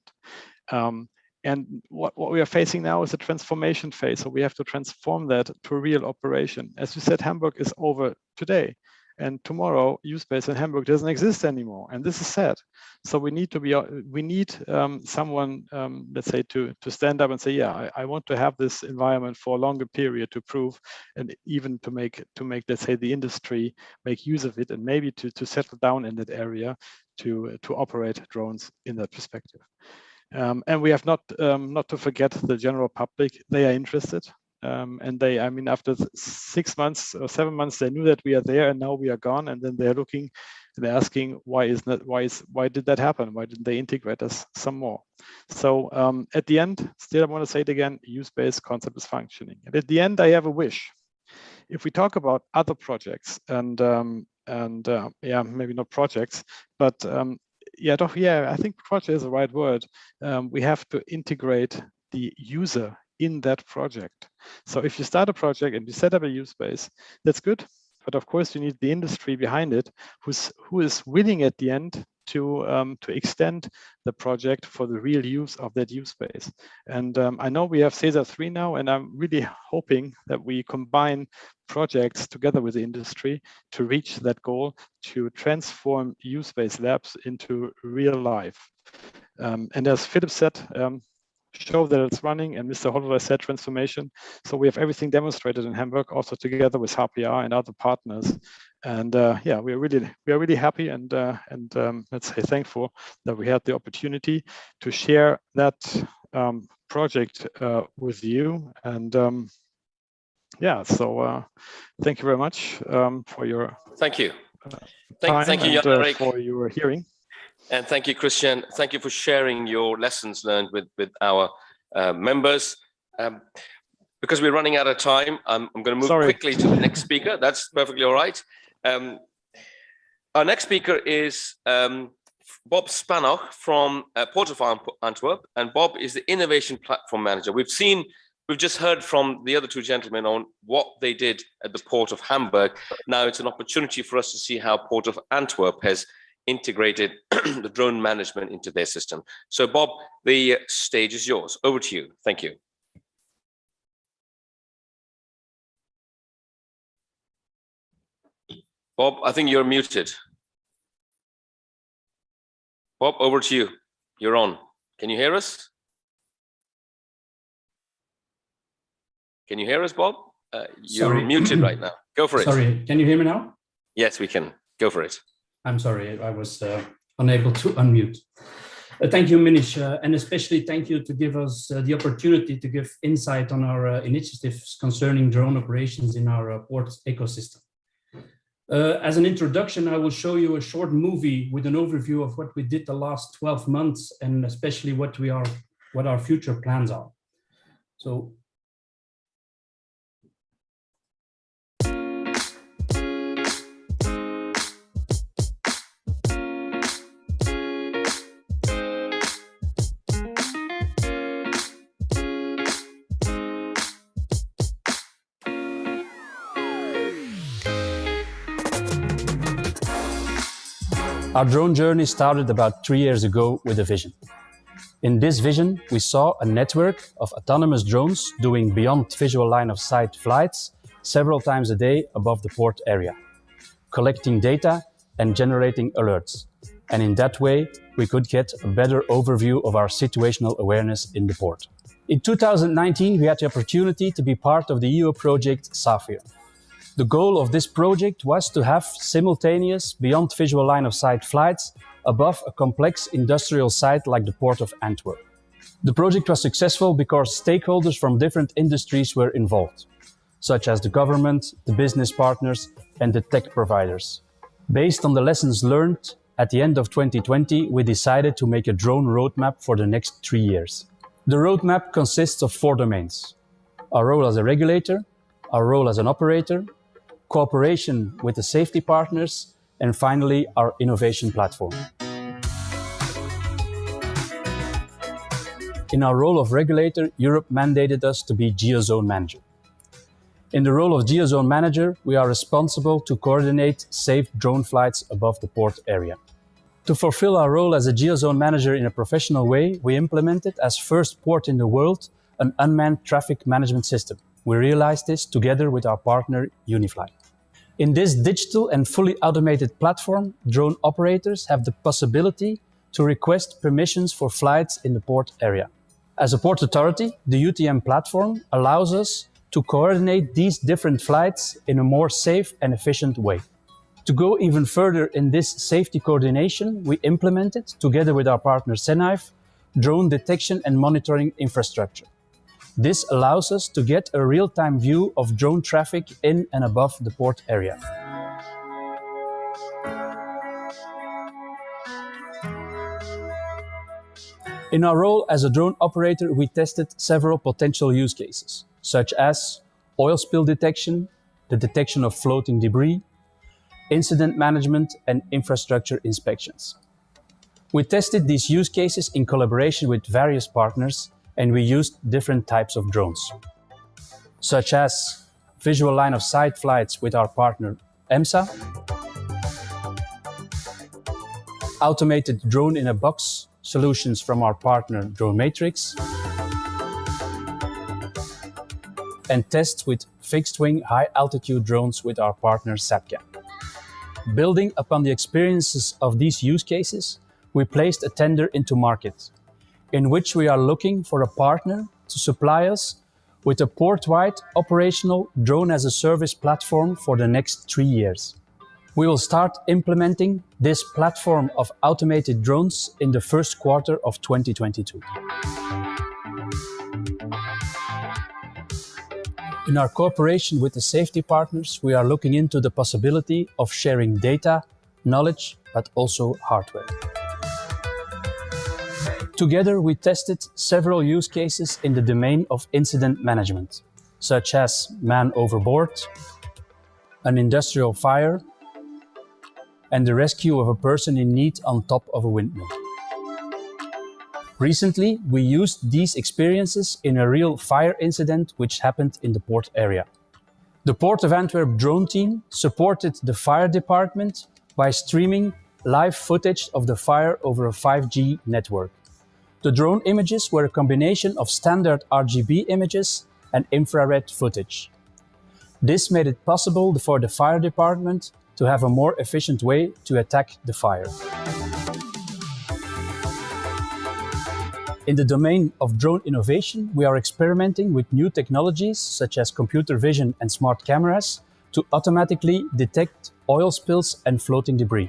And what we are facing now is a transformation phase, so we have to transform that to a real operation. As you said, Hamburg is over today, and tomorrow use-based in Hamburg doesn't exist anymore, and this is sad. So we need someone, let's say, to stand up and say, yeah, I want to have this environment for a longer period to prove, and even to make let's say the industry make use of it, and maybe to settle down in that area to operate drones in that perspective. And we have not to forget the general public. They are interested. And they, I mean, after 6 months or 7 months, they knew that we are there, and now we are gone. And then they're looking, they're asking, why did that happen? Why didn't they integrate us some more? So at the end, still, I want to say it again: use-based concept is functioning. And at the end, I have a wish. If we talk about other projects and yeah, maybe not projects, but I think project is the right word. We have to integrate the user in that project. So if you start a project and you set up a use space, that's good. But of course, you need the industry behind it, who is willing at the end to extend the project for the real use of that use space. And I know we have SESAR 3 now, and I'm really hoping that we combine projects together with the industry to reach that goal, to transform use-based labs into real life. And as Philippe said, show that it's running, and Mr. Hololei said transformation. So we have everything demonstrated in Hamburg, also together with HPR and other partners. And yeah, we are really happy and let's say thankful that we had the opportunity to share that project with you. And yeah, so thank you very much for your thank you, thank you, Jan-Erik, for your hearing. And thank you, Christian. Thank you for sharing your lessons learned with our members. Because we're running out of time, I'm going to move quickly to the next speaker. That's perfectly all right. Our next speaker is Bob Spanoch from Port of Antwerp, and Bob is the Innovation Platform Manager. We've just heard from the other two gentlemen on what they did at the Port of Hamburg. Now it's an opportunity for us to see how Port of Antwerp has integrated the drone management into their system. So Bob, the stage is yours. Over to you. Thank you. Bob, I think you're muted. Bob, over to you. You're on. Can you hear us? Can you hear us, Bob? You're muted right now. Go for it. Sorry, can you hear me now? Yes, we can. Go for it. I'm sorry, I was unable to unmute. Thank you, Manish, and especially thank you to give us the opportunity to give insight on our initiatives concerning drone operations in our port ecosystem. As an introduction, I will show you a short movie with an overview of what we did the last 12 months and especially what our future plans are. So. Our drone journey started about 3 years ago with a vision. In this vision, we saw a network of autonomous drones doing beyond visual line of sight flights several times a day above the port area, collecting data and generating alerts. And in that way, we could get a better overview of our situational awareness in the port. In 2019, we had the opportunity to be part of the EU project SAFIR. The goal of this project was to have simultaneous beyond visual line of sight flights above a complex industrial site like the port of Antwerp. The project was successful because stakeholders from different industries were involved, such as the government, the business partners, and the tech providers. Based on the lessons learned, at the end of 2020, we decided to make a drone roadmap for the next 3 years. The roadmap consists of 4 domains: our role as a regulator, our role as an operator, cooperation with the safety partners, and finally, our innovation platform. In our role of regulator, Europe mandated us to be GeoZone manager. In the role of GeoZone manager, we are responsible to coordinate safe drone flights above the port area. To fulfill our role as a GeoZone manager in a professional way, we implemented, as first port in the world, an unmanned traffic management system. We realized this together with our partner, Unifly. In this digital and fully automated platform, drone operators have the possibility to request permissions for flights in the port area. As a port authority, the UTM platform allows us to coordinate these different flights in a more safe and efficient way. To go even further in this safety coordination, we implemented, together with our partner Senhive, drone detection and monitoring infrastructure. This allows us to get a real-time view of drone traffic in and above the port area. In our role as a drone operator, we tested several potential use cases, such as oil spill detection, the detection of floating debris, incident management, and infrastructure inspections. We tested these use cases in collaboration with various partners, and we used different types of drones, such as visual line of sight flights with our partner EMSA, automated drone in a box solutions from our partner Drone Matrix, and tests with fixed wing high altitude drones with our partner SATCAM. Building upon the experiences of these use cases, we placed a tender into market, in which we are looking for a partner to supply us with a port-wide operational drone-as-a-service platform for the next 3 years. We will start implementing this platform of automated drones in the first quarter of 2022. In our cooperation with the safety partners, we are looking into the possibility of sharing data, knowledge, but also hardware. Together, we tested several use cases in the domain of incident management, such as man overboard, an industrial fire, and the rescue of a person in need on top of a windmill. Recently, we used these experiences in a real fire incident which happened in the port area. The Port of Antwerp drone team supported the fire department by streaming live footage of the fire over a 5G network. The drone images were a combination of standard RGB images and infrared footage. This made it possible for the fire department to have a more efficient way to attack the fire. In the domain of drone innovation, we are experimenting with new technologies such as computer vision and smart cameras to automatically detect oil spills and floating debris.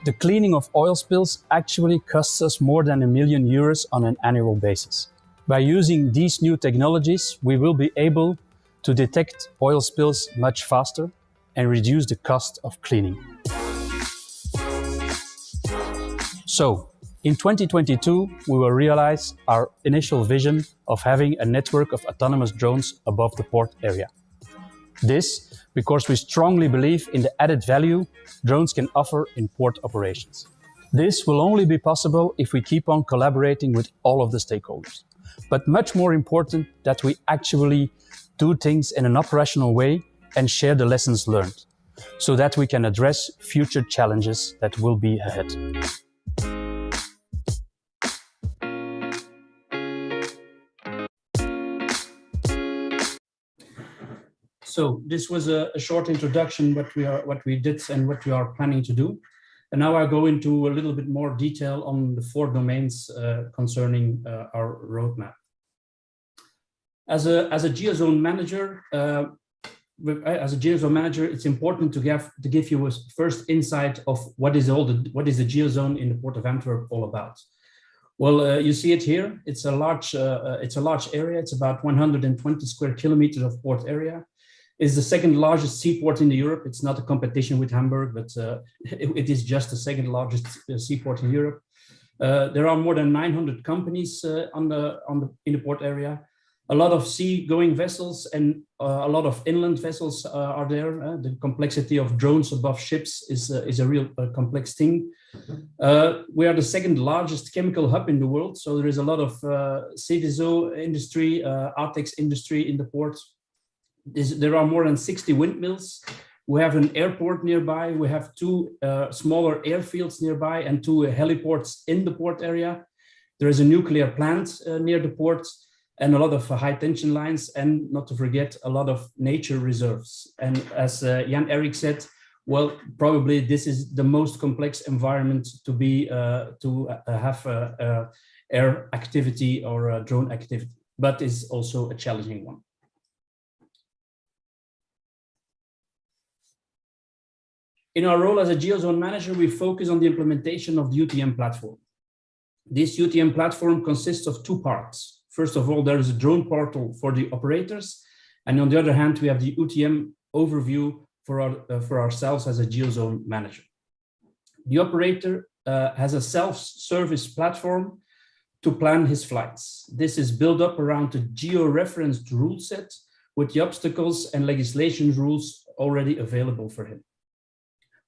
The cleaning of oil spills actually costs us more than €1 million on an annual basis. By using these new technologies, we will be able to detect oil spills much faster and reduce the cost of cleaning. So, in 2022, we will realize our initial vision of having a network of autonomous drones above the port area. This because we strongly believe in the added value drones can offer in port operations. This will only be possible if we keep on collaborating with all of the stakeholders. But much more important, that we actually do things in an operational way and share the lessons learned, so that we can address future challenges that will be ahead. So this was a short introduction what we did and what we are planning to do. And now I go into a little bit more detail on the 4 domains concerning our roadmap. As a geozone manager, it's important to give you a first insight of what is the geozone in the Port of Antwerp all about. Well, you see it here. It's a large area. It's about 120 square kilometers of port area. It's the second largest seaport in Europe. It's not a competition with Hamburg, but it is just the second largest seaport in Europe. There are more than 900 companies in the port area. A lot of sea-going vessels and a lot of inland vessels are there. The complexity of drones above ships is a real complex thing. We are the second largest chemical hub in the world, so there is a lot of CDSO industry, Artex industry in the port. There are more than 60 windmills. We have an airport nearby. We have 2 smaller airfields nearby and 2 heliports in the port area. There is a nuclear plant near the port, and a lot of high tension lines, and not to forget a lot of nature reserves. And as Jan Erik said, well, probably this is the most complex environment to have air activity or drone activity, but is also a challenging one. In our role as a geozone manager, we focus on the implementation of the UTM platform. This UTM platform consists of 2 parts. First of all, there is a drone portal for the operators. And on the other hand, we have the UTM overview for ourselves as a geozone manager. The operator has a self-service platform to plan his flights. This is built up around the geo-referenced rule set with the obstacles and legislation rules already available for him.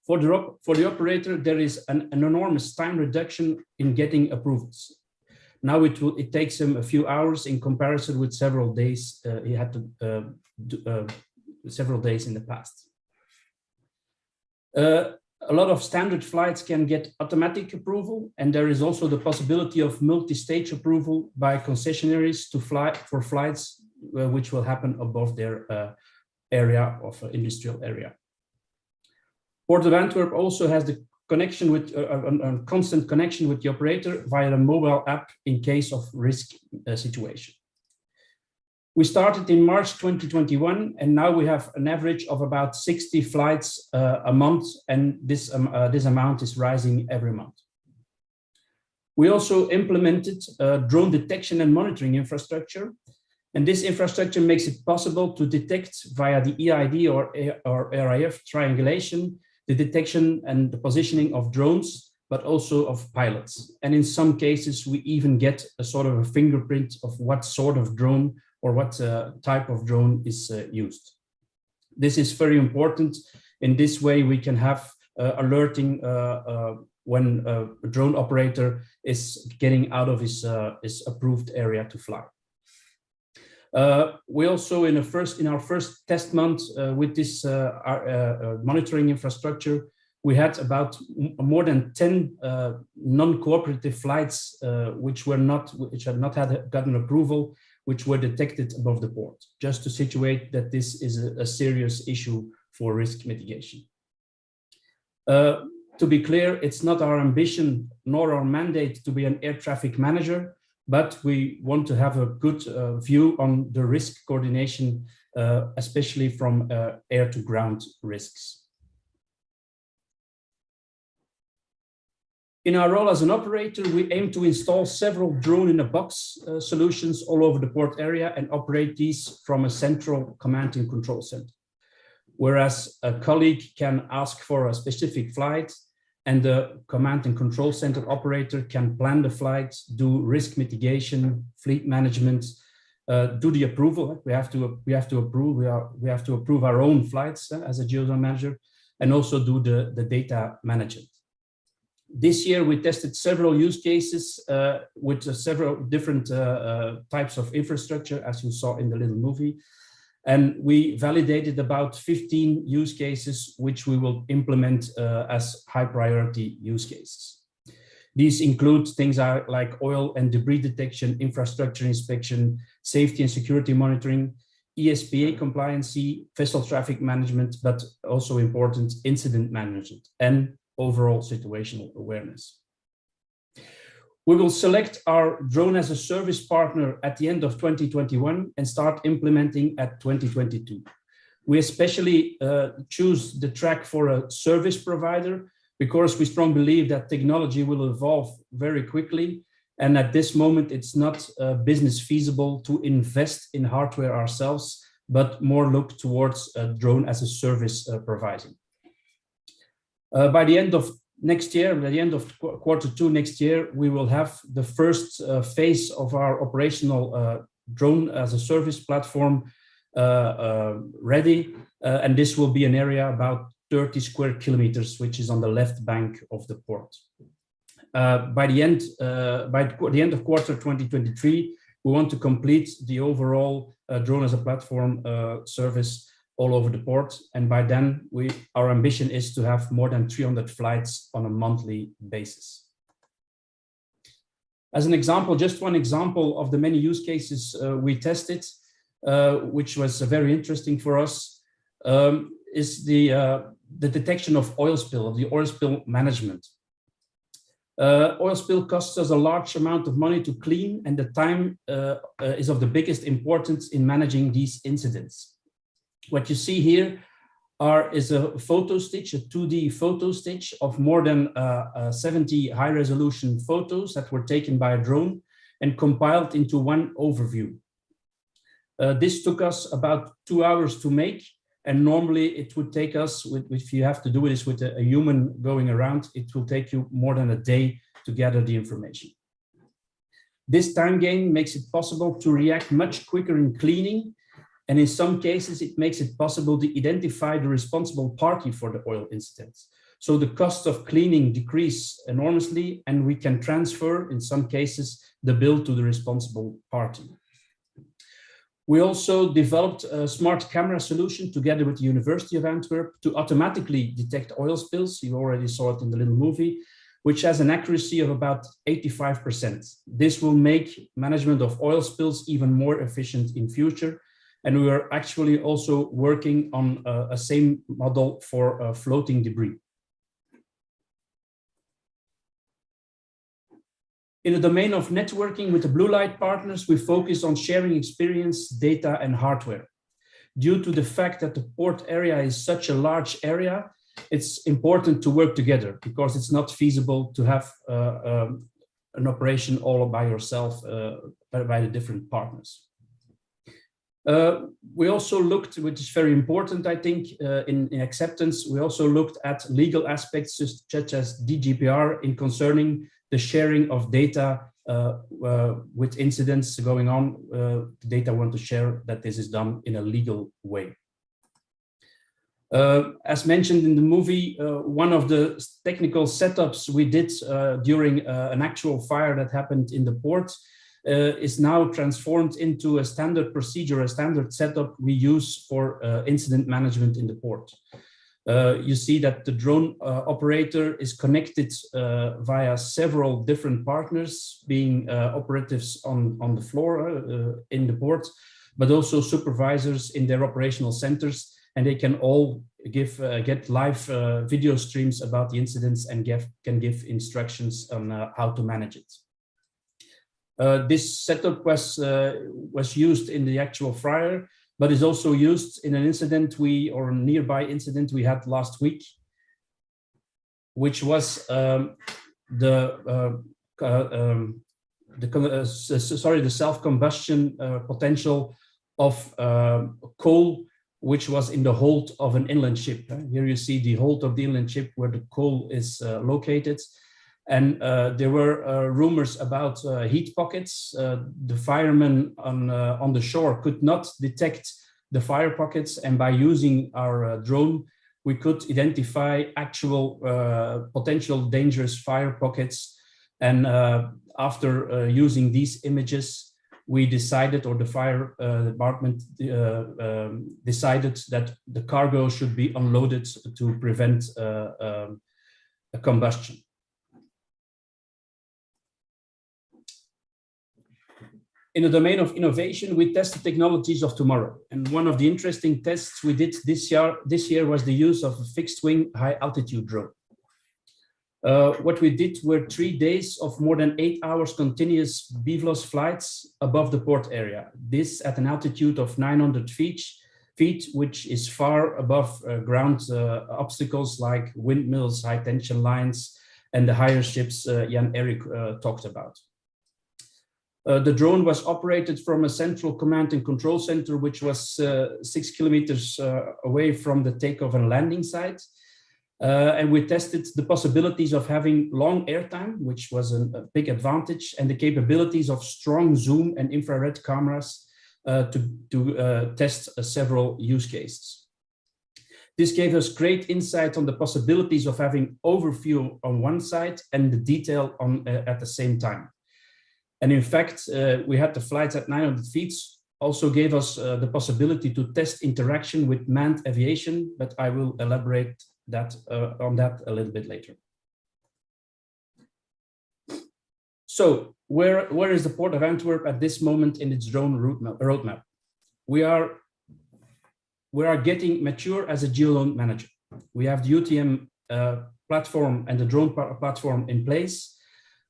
For the operator, there is an enormous time reduction in getting approvals. Now it takes him a few hours in comparison with several days he had to do several days in the past. A lot of standard flights can get automatic approval, and there is also the possibility of multi-stage approval by concessionaires to fly for flights which will happen above their area of industrial area. Port of Antwerp also has the connection with a constant connection with the operator via a mobile app in case of risk situation. We started in March 2021, and now we have an average of about 60 flights a month, and this amount is rising every month. We also implemented drone detection and monitoring infrastructure, and this infrastructure makes it possible to detect via the EID or RIF triangulation the detection and the positioning of drones, but also of pilots. And in some cases, we even get a sort of a fingerprint of what sort of drone or what type of drone is used. This is very important. In this way, we can have alerting when a drone operator is getting out of his approved area to fly. We also, in our first test month with this monitoring infrastructure, we had about more than 10 non-cooperative flights which had not gotten approval, which were detected above the port, just to situate that this is a serious issue for risk mitigation. To be clear, it's not our ambition nor our mandate to be an air traffic manager, but we want to have a good view on the risk coordination, especially from air to ground risks. In our role as an operator, we aim to install several drone-in-a-box solutions all over the port area and operate these from a central command and control center. Whereas a colleague can ask for a specific flight and the command and control center operator can plan the flight, do risk mitigation, fleet management, do the approval. We have to approve our own flights as a geozone manager, and also do the data management. This year, we tested several use cases with several different types of infrastructure, as you saw in the little movie. And we validated about 15 use cases, which we will implement as high priority use cases. These include things like oil and debris detection, infrastructure inspection, safety and security monitoring, ESPA compliancy, vessel traffic management, but also important incident management and overall situational awareness. We will select our drone as a service partner at the end of 2021 and start implementing at 2022. We especially choose the track for a service provider because we strongly believe that technology will evolve very quickly. And at this moment, it's not business feasible to invest in hardware ourselves, but more look towards a drone as a service providing. By the end of next year, by the end of Q2 next year, we will have the first phase of our operational drone as a service platform ready. And this will be an area about 30 square kilometers, which is on the left bank of the port. By the end of quarter 2023, we want to complete the overall drone as a platform service all over the port. And by then, our ambition is to have more than 300 flights on a monthly basis. As an example, just one example of the many use cases we tested, which was very interesting for us, is the detection of oil spill, of the oil spill management. Oil spill costs us a large amount of money to clean, and the time is of the biggest importance in managing these incidents. What you see here is a photo stitch, a 2D photo stitch of more than 70 high-resolution photos that were taken by a drone and compiled into one overview. This took us about 2 hours to make, and normally it would take us, if you have to do this with a human going around, it will take you more than a day to gather the information. This time gain makes it possible to react much quicker in cleaning, and in some cases, it makes it possible to identify the responsible party for the oil incidents. So the cost of cleaning decrease enormously, and we can transfer, in some cases, the bill to the responsible party. We also developed a smart camera solution together with the University of Antwerp to automatically detect oil spills. You already saw it in the little movie, which has an accuracy of about 85%. This will make management of oil spills even more efficient in future. And we are actually also working on a same model for floating debris. In the domain of networking with the blue light partners, we focus on sharing experience, data, and hardware. Due to the fact that the port area is such a large area, it's important to work together because it's not feasible to have an operation all by yourself by the different partners. We also looked, which is very important, I think, in acceptance, we also looked at legal aspects such as GDPR in concerning the sharing of data with incidents going on. The data want to share that this is done in a legal way. As mentioned in the movie, one of the technical setups we did during an actual fire that happened in the port is now transformed into a standard procedure, a standard setup we use for incident management in the port. You see that the drone operator is connected via several different partners, being operatives on the floor in the port, but also supervisors in their operational centers, and they can all get live video streams about the incidents and can give instructions on how to manage it. This setup was used in the actual fire, but is also used in an incident or a nearby incident we had last week, which was the self-combustion potential of coal, which was in the hold of an inland ship. Here you see the hold of the inland ship where the coal is located. And there were rumors about heat pockets. The firemen on the shore could not detect the fire pockets, and by using our drone, we could identify actual potential dangerous fire pockets. And after using these images, we decided, or the fire department decided, that the cargo should be unloaded to prevent a combustion. In the domain of innovation, we test the technologies of tomorrow. And one of the interesting tests we did this year was the use of a fixed wing high altitude drone. What we did were 3 days of more than 8 hours continuous BVLOS flights above the port area. This at an altitude of 900 feet, which is far above ground obstacles like windmills, high tension lines, and the higher ships Jan-Erik talked about. The drone was operated from a central command and control center, which was 6 kilometers away from the takeoff and landing site. And we tested the possibilities of having long airtime, which was a big advantage, and the capabilities of strong zoom and infrared cameras to test several use cases. This gave us great insight on the possibilities of having overview on one side and the detail at the same time. And in fact, we had the flights at 900 feet, also gave us the possibility to test interaction with manned aviation, but I will elaborate on that a little bit later. So where is the Port of Antwerp at this moment in its drone roadmap? We are getting mature as a geodrone manager. We have the UTM platform and the drone platform in place.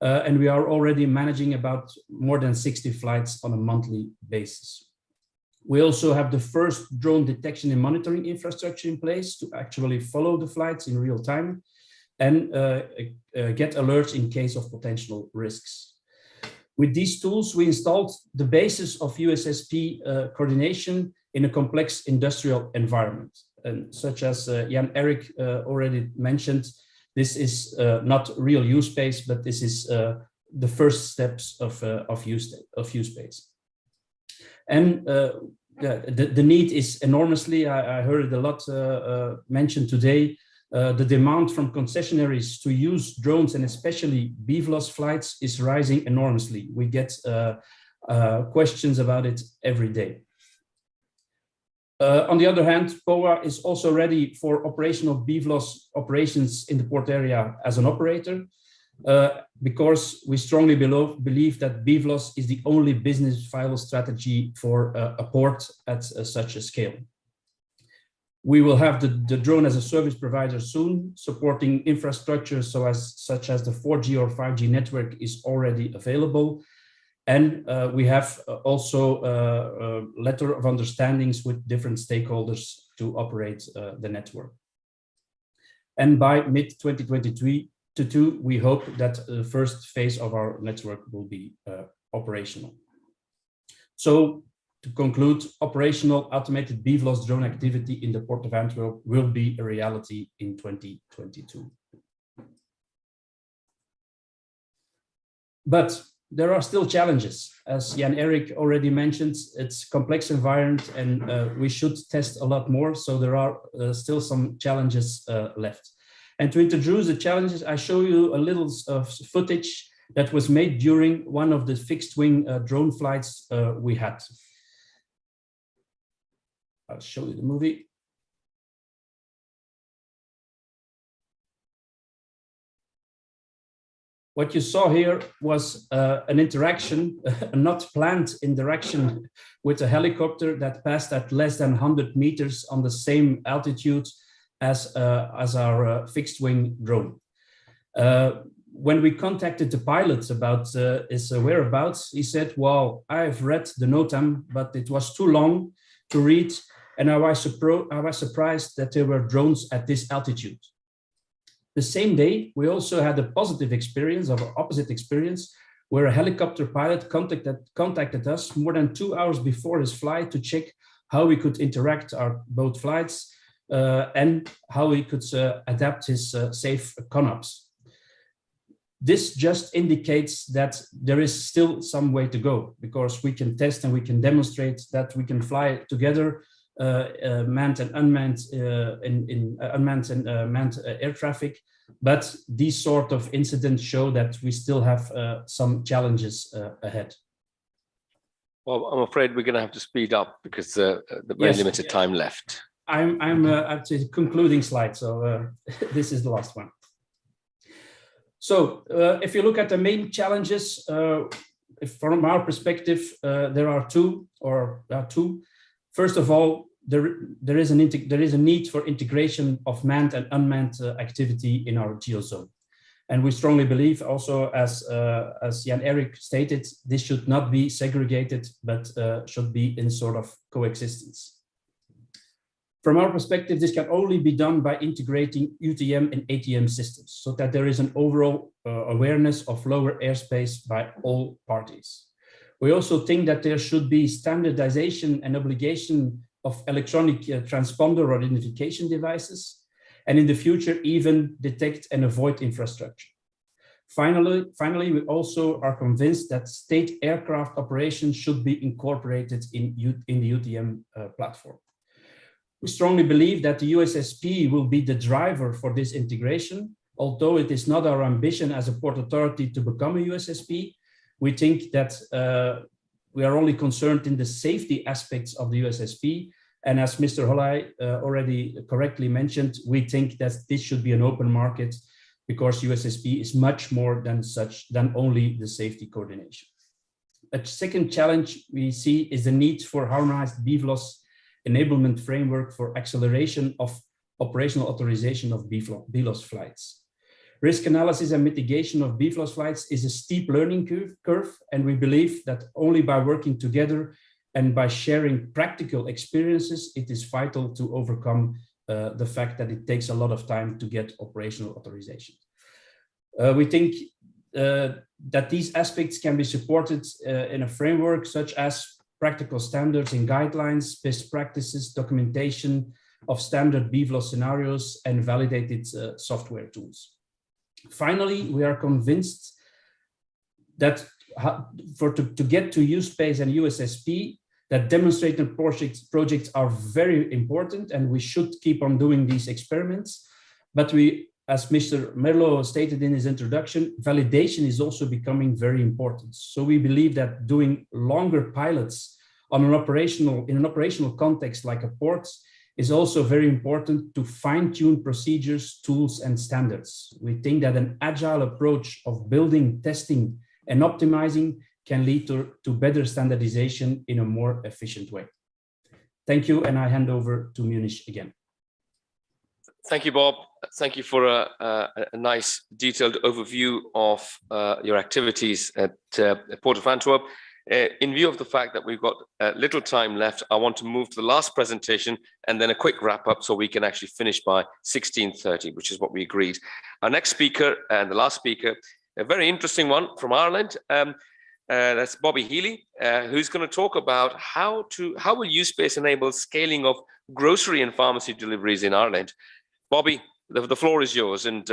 And we are already managing about more than 60 flights on a monthly basis. We also have the first drone detection and monitoring infrastructure in place to actually follow the flights in real time and get alerts in case of potential risks. With these tools, we installed the basis of USSP coordination in a complex industrial environment. And such as Jan-Erik already mentioned, this is not real use space, but this is the first steps of use space. And the need is enormously, I heard it a lot mentioned today, the demand from concessionaires to use drones and especially BVLOS flights is rising enormously. We get questions about it every day. On the other hand, POA is also ready for operational BVLOS operations in the port area as an operator, because we strongly believe that BVLOS is the only business viable strategy for a port at such a scale. We will have the drone as a service provider soon, supporting infrastructure such as the 4G or 5G network is already available. And we have also a letter of understandings with different stakeholders to operate the network. And by mid-2022, we hope that the first phase of our network will be operational. So to conclude, operational automated BVLOS drone activity in the Port of Antwerp will be a reality in 2022. But there are still challenges. As Jan-Erik already mentioned, it's a complex environment and we should test a lot more. So there are still some challenges left. And to introduce the challenges, I show you a little footage that was made during one of the fixed wing drone flights we had. I'll show you the movie. What you saw here was an interaction, a not planned interaction with a helicopter that passed at less than 100 meters on the same altitude as our fixed wing drone. When we contacted the pilots about his whereabouts, he said, well, I've read the NOTAM, but it was too long to read, and I was surprised that there were drones at this altitude. The same day, we also had a positive experience, of opposite experience, where a helicopter pilot contacted us more than 2 hours before his flight to check how we could interact our both flights and how he could adapt his safe CONOPS. This just indicates that there is still some way to go, because we can test and we can demonstrate that we can fly together, manned and unmanned unmanned and manned air traffic. But these sort of incidents show that we still have some challenges ahead. Well, I'm afraid we're going to have to speed up because the very limited time left. I'm at the concluding slide, so this is the last one. So if you look at the main challenges, from our perspective, there are two. First of all, there is a need for integration of manned and unmanned activity in our geozone. And we strongly believe also, as Jan-Erik stated, this should not be segregated, but should be in sort of coexistence. From our perspective, this can only be done by integrating UTM and ATM systems, so that there is an overall awareness of lower airspace by all parties. We also think that there should be standardization and obligation of electronic transponder or identification devices, and in the future, even detect and avoid infrastructure. Finally, we also are convinced that state aircraft operations should be incorporated in the UTM platform. We strongly believe that the USSP will be the driver for this integration. Although it is not our ambition as a port authority to become a USSP, we think that we are only concerned in the safety aspects of the USSP. And as Mr. Hololei already correctly mentioned, we think that this should be an open market, because USSP is much more than only the safety coordination. A second challenge we see is the need for harmonized BVLOS enablement framework for acceleration of operational authorization of BVLOS flights. Risk analysis and mitigation of BVLOS flights is a steep learning curve, and we believe that only by working together and by sharing practical experiences, it is vital to overcome the fact that it takes a lot of time to get operational authorization. We think that these aspects can be supported in a framework such as practical standards and guidelines, best practices, documentation of standard BVLOS scenarios, and validated software tools. Finally, we are convinced that to get to USpace and USSP, that demonstrated projects are very important, and we should keep on doing these experiments. But we, as Mr. Merlo stated in his introduction, validation is also becoming very important. So we believe that doing longer pilots in an operational context like a port is also very important to fine-tune procedures, tools, and standards. We think that an agile approach of building, testing, and optimizing can lead to better standardization in a more efficient way. Thank you, and I hand over to Munish again. Thank you, Bob. Thank you for a nice detailed overview of your activities at Port of Antwerp. In view of the fact that we've got little time left, I want to move to the last presentation and then a quick wrap up so we can actually finish by 16:30, which is what we agreed. Our next speaker and the last speaker, a very interesting one from Ireland. That's Bobby Healy, who's going to talk about how will USpace enable scaling of grocery and pharmacy deliveries in Ireland. Bobby, the floor is yours, and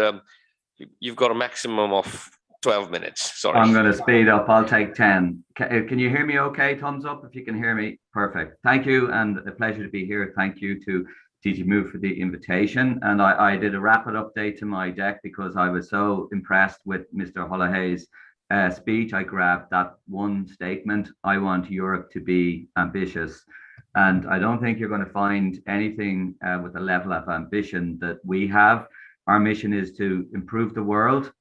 you've got a maximum of 12 minutes. Sorry. I'm going to speed up. I'll take 10. Can you hear me okay? Thumbs up if you can hear me. Perfect. Thank you, and a pleasure to be here. Thank you to DG Move for the invitation. And I did a rapid update to my deck because I was so impressed with Mr. Hololei's speech. I grabbed that one statement: I want Europe to be ambitious. And I don't think you're going to find anything with the level of ambition that we have. Our mission is to improve the world,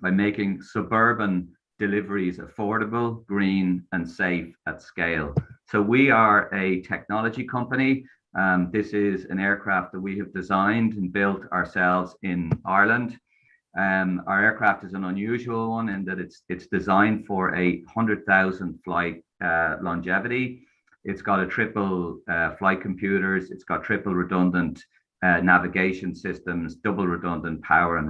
by making suburban deliveries affordable, green, and safe at scale. So we are a technology company. This is an aircraft that we have designed and built ourselves in Ireland. Our aircraft is an unusual one in that it's designed for a 100,000 flight longevity. It's got a triple flight computers. It's got triple redundant navigation systems, double redundant power and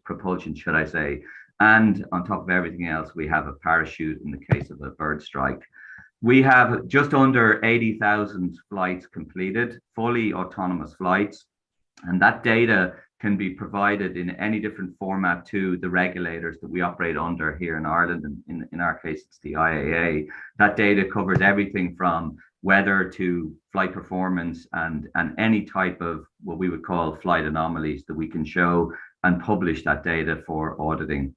propulsion, should I say. And on top of everything else, we have a parachute in the case of a bird strike. We have just under 80,000 flights completed, fully autonomous flights. And that data can be provided in any different format to the regulators that we operate under here in Ireland. And in our case, it's the IAA. That data covers everything from weather to flight performance and any type of what we would call flight anomalies that we can show and publish that data for auditing.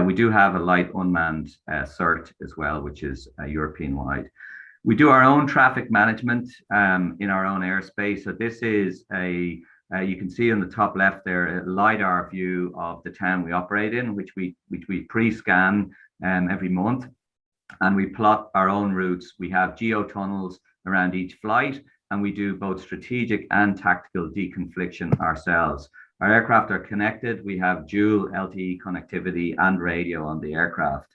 We do have a light unmanned cert as well, which is European-wide. We do our own traffic management in our own airspace. So this is you can see on the top left there, a LiDAR view of the town we operate in, which we pre-scan every month. And we plot our own routes. We have geotunnels around each flight, and we do both strategic and tactical deconfliction ourselves. Our aircraft are connected. We have dual LTE connectivity and radio on the aircraft.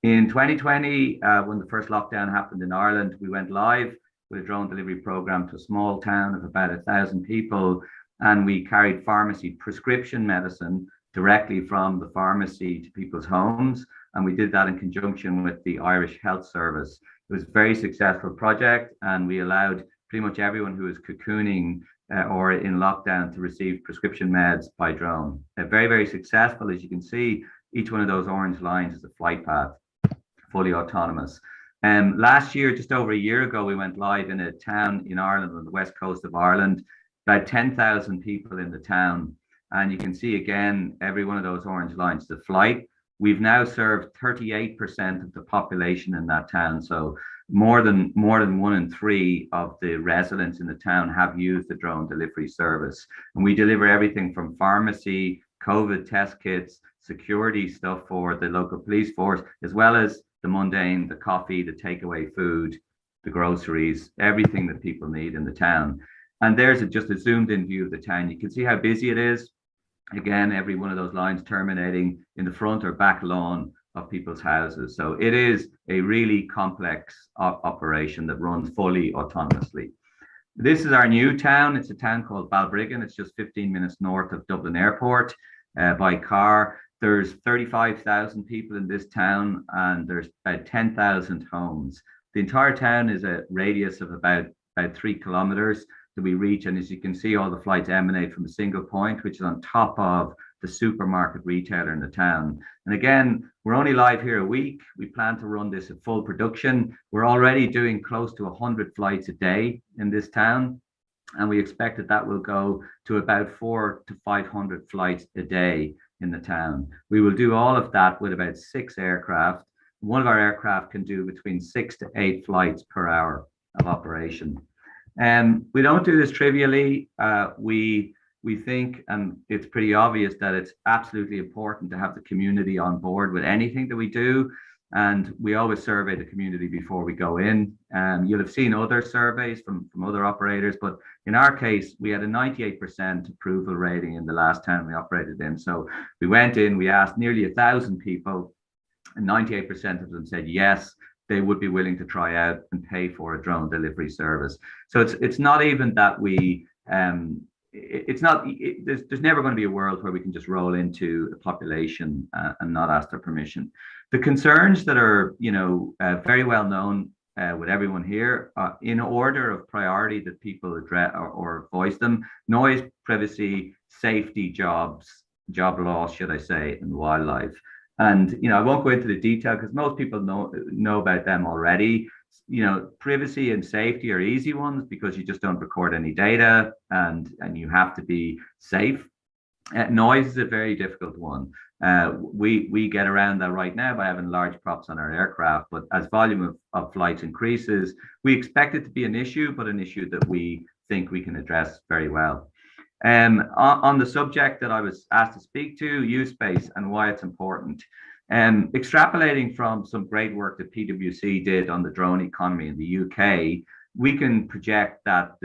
In 2020, when the first lockdown happened in Ireland, we went live with a drone delivery program to a small town of about 1,000 people, and we carried pharmacy prescription medicine directly from the pharmacy to people's homes. And we did that in conjunction with the Irish Health Service. It was a very successful project, and we allowed pretty much everyone who was cocooning or in lockdown to receive prescription meds by drone. Very, very successful. As you can see, each one of those orange lines is a flight path, fully autonomous. Last year, just over a year ago, we went live in a town in Ireland on the west coast of Ireland, about 10,000 people in the town. And you can see again, every one of those orange lines is a flight. We've now served 38% of the population in that town. So more than 1 in 3 of the residents in the town have used the drone delivery service. And we deliver everything from pharmacy, COVID test kits, security stuff for the local police force, as well as the mundane, the coffee, the takeaway food, the groceries, everything that people need in the town. And there's just a zoomed in view of the town. You can see how busy it is. Again, every one of those lines terminating in the front or back lawn of people's houses. So it is a really complex operation that runs fully autonomously. This is our new town. It's a town called Balbriggan. It's just 15 minutes north of Dublin Airport by car. There's 35,000 people in this town, and there's about 10,000 homes. The entire town is a radius of about 3 kilometers that we reach. And as you can see, all the flights emanate from a single point, which is on top of the supermarket retailer in the town. And again, we're only live here a week. We plan to run this at full production. We're already doing close to 100 flights a day in this town. And we expect that will go to about 400 to 500 flights a day in the town. We will do all of that with about 6 aircraft. One of our aircraft can do between 6 to 8 flights per hour of operation. We don't do this trivially. We think, and it's pretty obvious, that it's absolutely important to have the community on board with anything that we do. And we always survey the community before we go in. You'll have seen other surveys from other operators, but in our case, we had a 98% approval rating in the last town we operated in. So we went in, we asked nearly 1,000 people, and 98% of them said yes, they would be willing to try out and pay for a drone delivery service. So it's not even that we, there's never going to be a world where we can just roll into a population and not ask their permission. The concerns that are, very well known with everyone here, in order of priority that people address or voice them: noise, privacy, safety, job loss, should I say, and wildlife. And I won't go into the detail because most people know about them already. Privacy and safety are easy ones because you just don't record any data and you have to be safe. Noise is a very difficult one. We get around that right now by having large props on our aircraft, but as volume of flights increases, we expect it to be an issue, but an issue that we think we can address very well. On the subject that I was asked to speak to, U-Space and why it's important. Extrapolating from some great work that PwC did on the drone economy in the UK, we can project that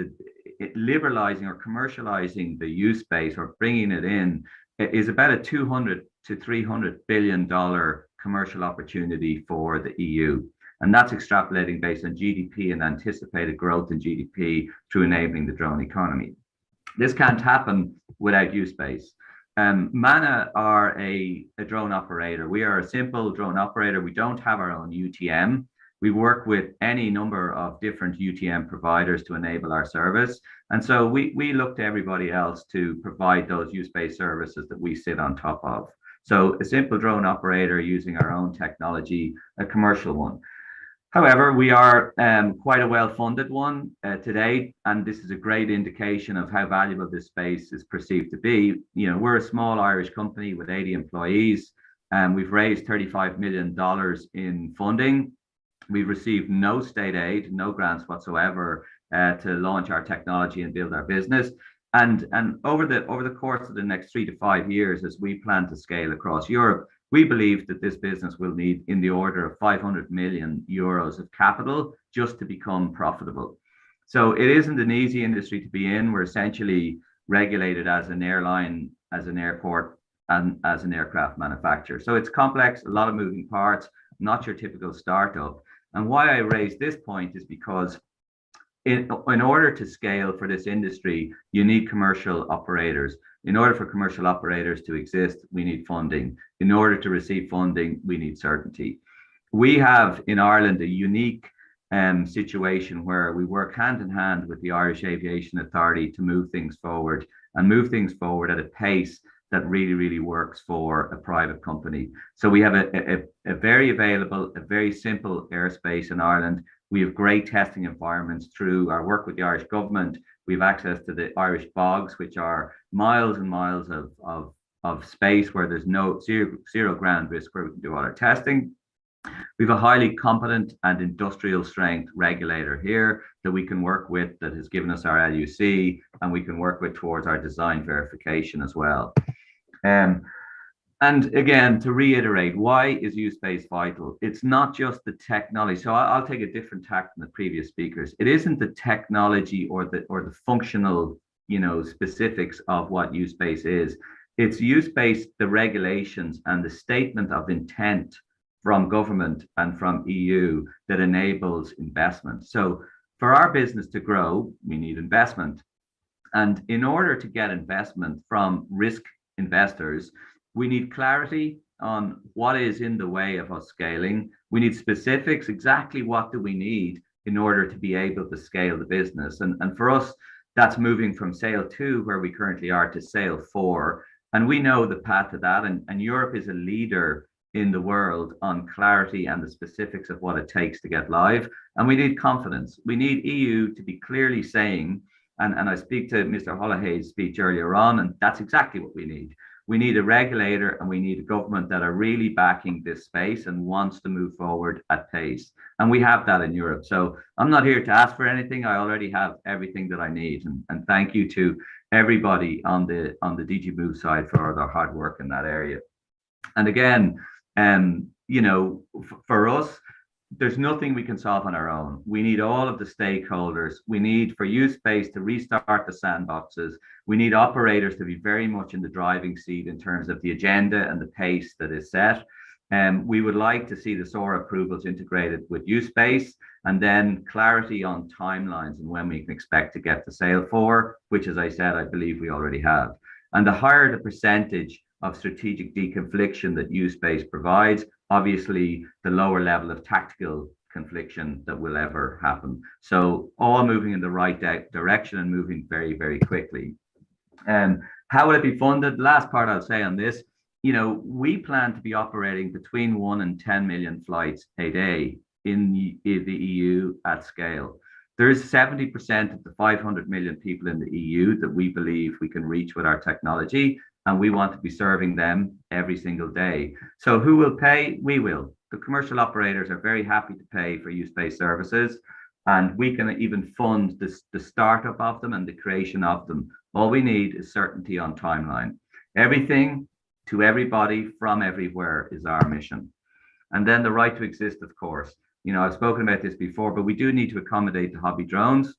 liberalizing or commercializing the U-Space or bringing it in is about a $200 to $300 billion commercial opportunity for the EU. And that's extrapolating based on GDP and anticipated growth in GDP through enabling the drone economy. This can't happen without U-Space. Mana are a drone operator. We are a simple drone operator. We don't have our own UTM. We work with any number of different UTM providers to enable our service. And so we look to everybody else to provide those U-Space services that we sit on top of. So a simple drone operator using our own technology, a commercial one. However, we are quite a well-funded one today, and this is a great indication of how valuable this space is perceived to be. You know, we're a small Irish company with 80 employees, and we've raised $35 million in funding. We've received no state aid, no grants whatsoever to launch our technology and build our business. And over the course of the next 3 to 5 years, as we plan to scale across Europe, we believe that this business will need in the order of 500 million euros of capital just to become profitable. So it isn't an easy industry to be in. We're essentially regulated as an airline, as an airport, and as an aircraft manufacturer. So it's complex, a lot of moving parts, not your typical startup. And why I raise this point is because in order to scale for this industry, you need commercial operators. In order for commercial operators to exist, we need funding. In order to receive funding, we need certainty. We have in Ireland a unique situation where we work hand in hand with the Irish Aviation Authority to move things forward and move things forward at a pace that really, really works for a private company. So we have a very available, a very simple airspace in Ireland. We have great testing environments through our work with the Irish government. We have access to the Irish bogs, which are miles and miles of space where there's no zero ground risk where we can do all our testing. We have a highly competent and industrial strength regulator here that we can work with that has given us our LUC, and we can work with towards our design verification as well. And again, to reiterate, why is U-Space vital? It's not just the technology. So I'll take a different tack than the previous speakers. It isn't the technology or the functional, specifics of what U-Space is. It's U-Space, the regulations and the statement of intent from government and from EU that enables investment. So for our business to grow, we need investment. And in order to get investment from risk investors, we need clarity on what is in the way of us scaling. We need specifics, exactly what do we need in order to be able to scale the business. And for us, that's moving from sale 2, where we currently are, to sale 4. And we know the path to that. And Europe is a leader in the world on clarity and the specifics of what it takes to get live. And we need confidence. We need EU to be clearly saying, and I speak to Mr. Hololei's speech earlier on, and that's exactly what we need. We need a regulator and we need a government that are really backing this space and wants to move forward at pace. And we have that in Europe. So I'm not here to ask for anything. I already have everything that I need. And thank you to everybody on the DG Move side for their hard work in that area. And again, for us, there's nothing we can solve on our own. We need all of the stakeholders. We need for U-Space to restart the sandboxes. We need operators to be very much in the driving seat in terms of the agenda and the pace that is set. We would like to see the SOAR approvals integrated with U-Space, and then clarity on timelines and when we can expect to get to sale 4, which, as I said, I believe we already have. And the higher the percentage of strategic deconfliction that U-Space provides, obviously the lower level of tactical confliction that will ever happen. So all moving in the right direction and moving very, very quickly. How will it be funded? The last part I'll say on this, we plan to be operating between 1 and 10 million flights a day in the EU at scale. There is 70% of the 500 million people in the EU that we believe we can reach with our technology, and we want to be serving them every single day. So who will pay? We will. The commercial operators are very happy to pay for U-Space services. and we can even fund the startup of them and the creation of them. All we need is certainty on timeline. Everything to everybody from everywhere is our mission. And then the right to exist, of course. You know, I've spoken about this before, but we do need to accommodate the hobby drones.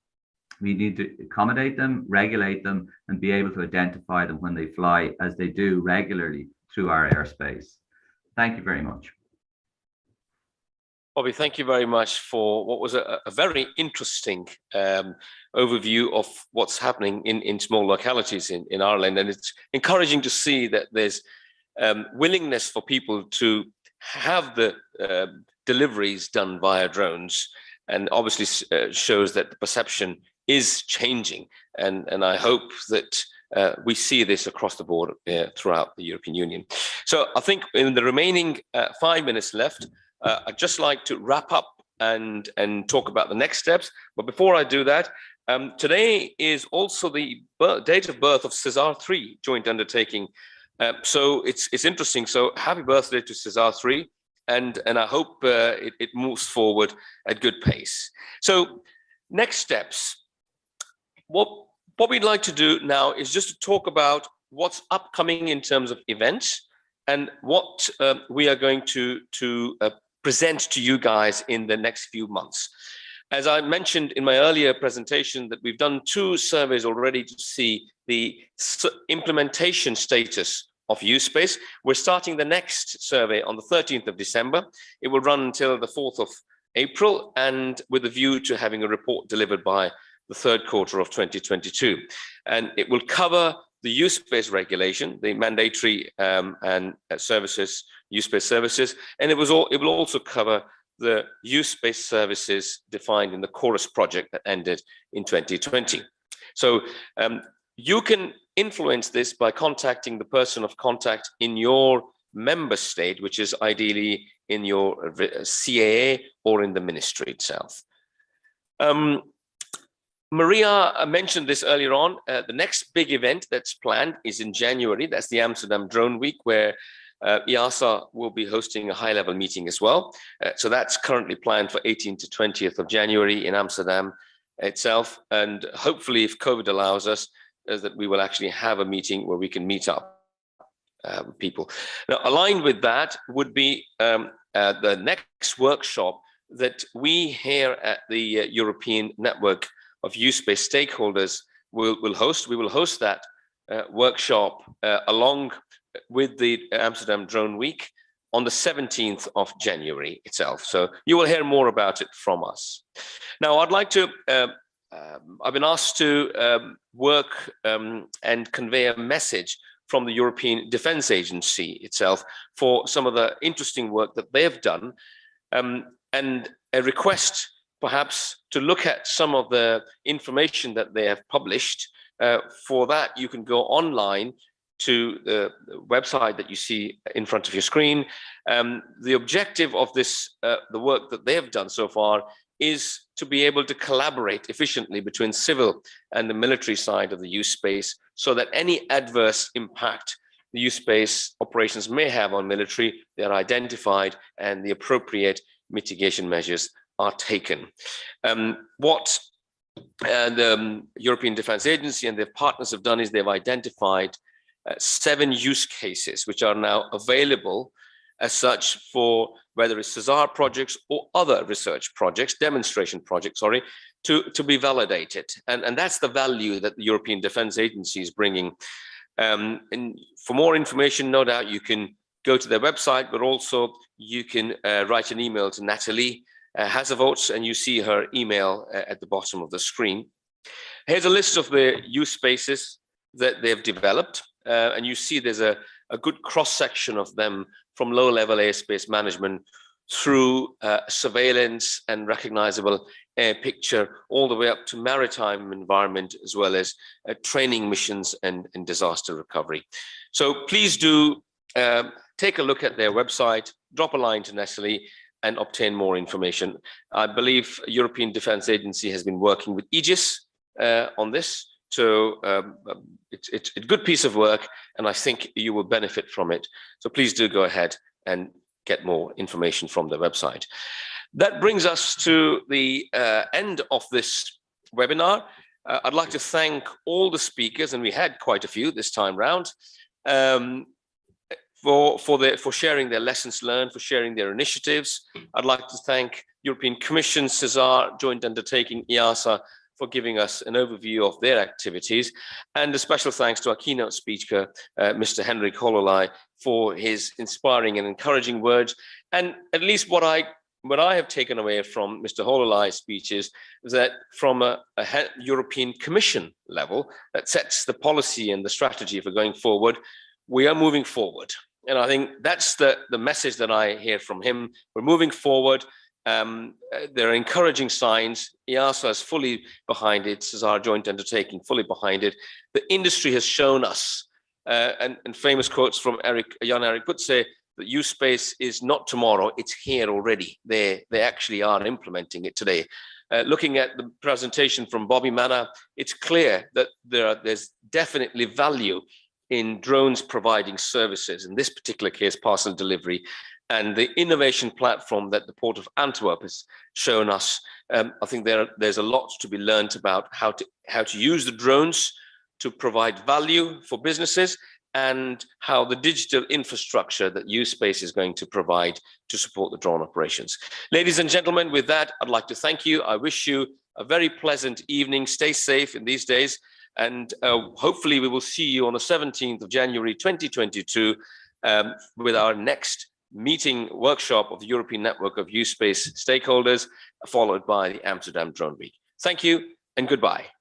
We need to accommodate them, regulate them, and be able to identify them when they fly, as they do regularly through our airspace. Thank you very much. Bobby, thank you very much for what was a very interesting overview of what's happening in small localities in Ireland. And it's encouraging to see that there's willingness for people to have the deliveries done via drones, and obviously shows that the perception is changing. And I hope that we see this across the board throughout the European Union. So I think in the remaining 5 minutes left, I'd just like to wrap up and talk about the next steps. But before I do that, today is also the date of birth of SESAR 3 joint undertaking. So it's interesting. So happy birthday to SESAR 3, and I hope it moves forward at good pace. So next steps. What we'd like to do now is just to talk about what's upcoming in terms of events and what we are going to present to you guys in the next few months. As I mentioned in my earlier presentation, that we've done 2 surveys already to see the implementation status of USpace. We're starting the next survey on the 13th of December. It will run until the 4th of April, and with a view to having a report delivered by the 3rd quarter of 2022. And it will cover the USpace regulation, the mandatory and services, USpace services, and it will also cover the USpace services defined in the Chorus project that ended in 2020. So you can influence this by contacting the person of contact in your member state, which is ideally in your CAA or in the ministry itself. Maria mentioned this earlier on. The next big event that's planned is in January. That's the Amsterdam Drone Week, where EASA will be hosting a high-level meeting as well. So that's currently planned for 18th to 20th of January in Amsterdam itself. And hopefully, if COVID allows us, that we will actually have a meeting where we can meet up with people. Now, aligned with that would be the next workshop that we here at the European Network of USpace stakeholders will host. We will host that workshop along with the Amsterdam Drone Week on the 17th of January itself. So you will hear more about it from us. Now, I'd like to, I've been asked to work and convey a message from the European Defence Agency itself for some of the interesting work that they have done, and a request perhaps to look at some of the information that they have published. For that, you can go online to the website that you see in front of your screen. The objective of this, the work that they have done so far, is to be able to collaborate efficiently between civil and the military side of the USpace, so that any adverse impact the USpace operations may have on military, they are identified and the appropriate mitigation measures are taken. What the European Defence Agency and their partners have done is they've identified 7 use cases which are now available as such for whether it's SESAR projects or other research projects, demonstration projects, sorry, to be validated. And that's the value that the European Defence Agency is bringing. And for more information, no doubt you can go to their website, but also you can write an email to Natalie Hazavots, and you see her email at the bottom of the screen. Here's a list of the use spaces that they've developed, and you see there's a good cross-section of them, from low-level airspace management through surveillance and recognizable air picture, all the way up to maritime environment, as well as training missions and disaster recovery. So please do take a look at their website, drop a line to Nestle, and obtain more information. I believe European Defence Agency has been working with Aegis on this. So it's a good piece of work, and I think you will benefit from it. So please do go ahead and get more information from the website. That brings us to the end of this webinar. I'd like to thank all the speakers, and we had quite a few this time round, for sharing their lessons learned, for sharing their initiatives. I'd like to thank European Commission, SESAR, Joint Undertaking, EASA, for giving us an overview of their activities. And a special thanks to our keynote speaker, Mr. Henrik Hololei, for his inspiring and encouraging words. And at least what I have taken away from Mr. Hololei's speeches is that from a European Commission level that sets the policy and the strategy for going forward, we are moving forward. And I think that's the message that I hear from him. We're moving forward. There are encouraging signs. EASA is fully behind it. SESAR Joint Undertaking fully behind it. The industry has shown us, and famous quotes from Jan-Erik Butze, that use-space is not tomorrow, it's here already. They actually are implementing it today. Looking at the presentation from Bobby Manna, it's clear that there's definitely value in drones providing services, in this particular case, parcel delivery, and the innovation platform that the Port of Antwerp has shown us. I think there's a lot to be learned about how to use the drones to provide value for businesses, and how the digital infrastructure that use-space is going to provide to support the drone operations. Ladies and gentlemen, with that, I'd like to thank you. I wish you a very pleasant evening. Stay safe in these days. And hopefully we will see you on the 17th of January 2022 with our next meeting workshop of the European Network of Use-Space Stakeholders, followed by the Amsterdam Drone Week. Thank you and goodbye.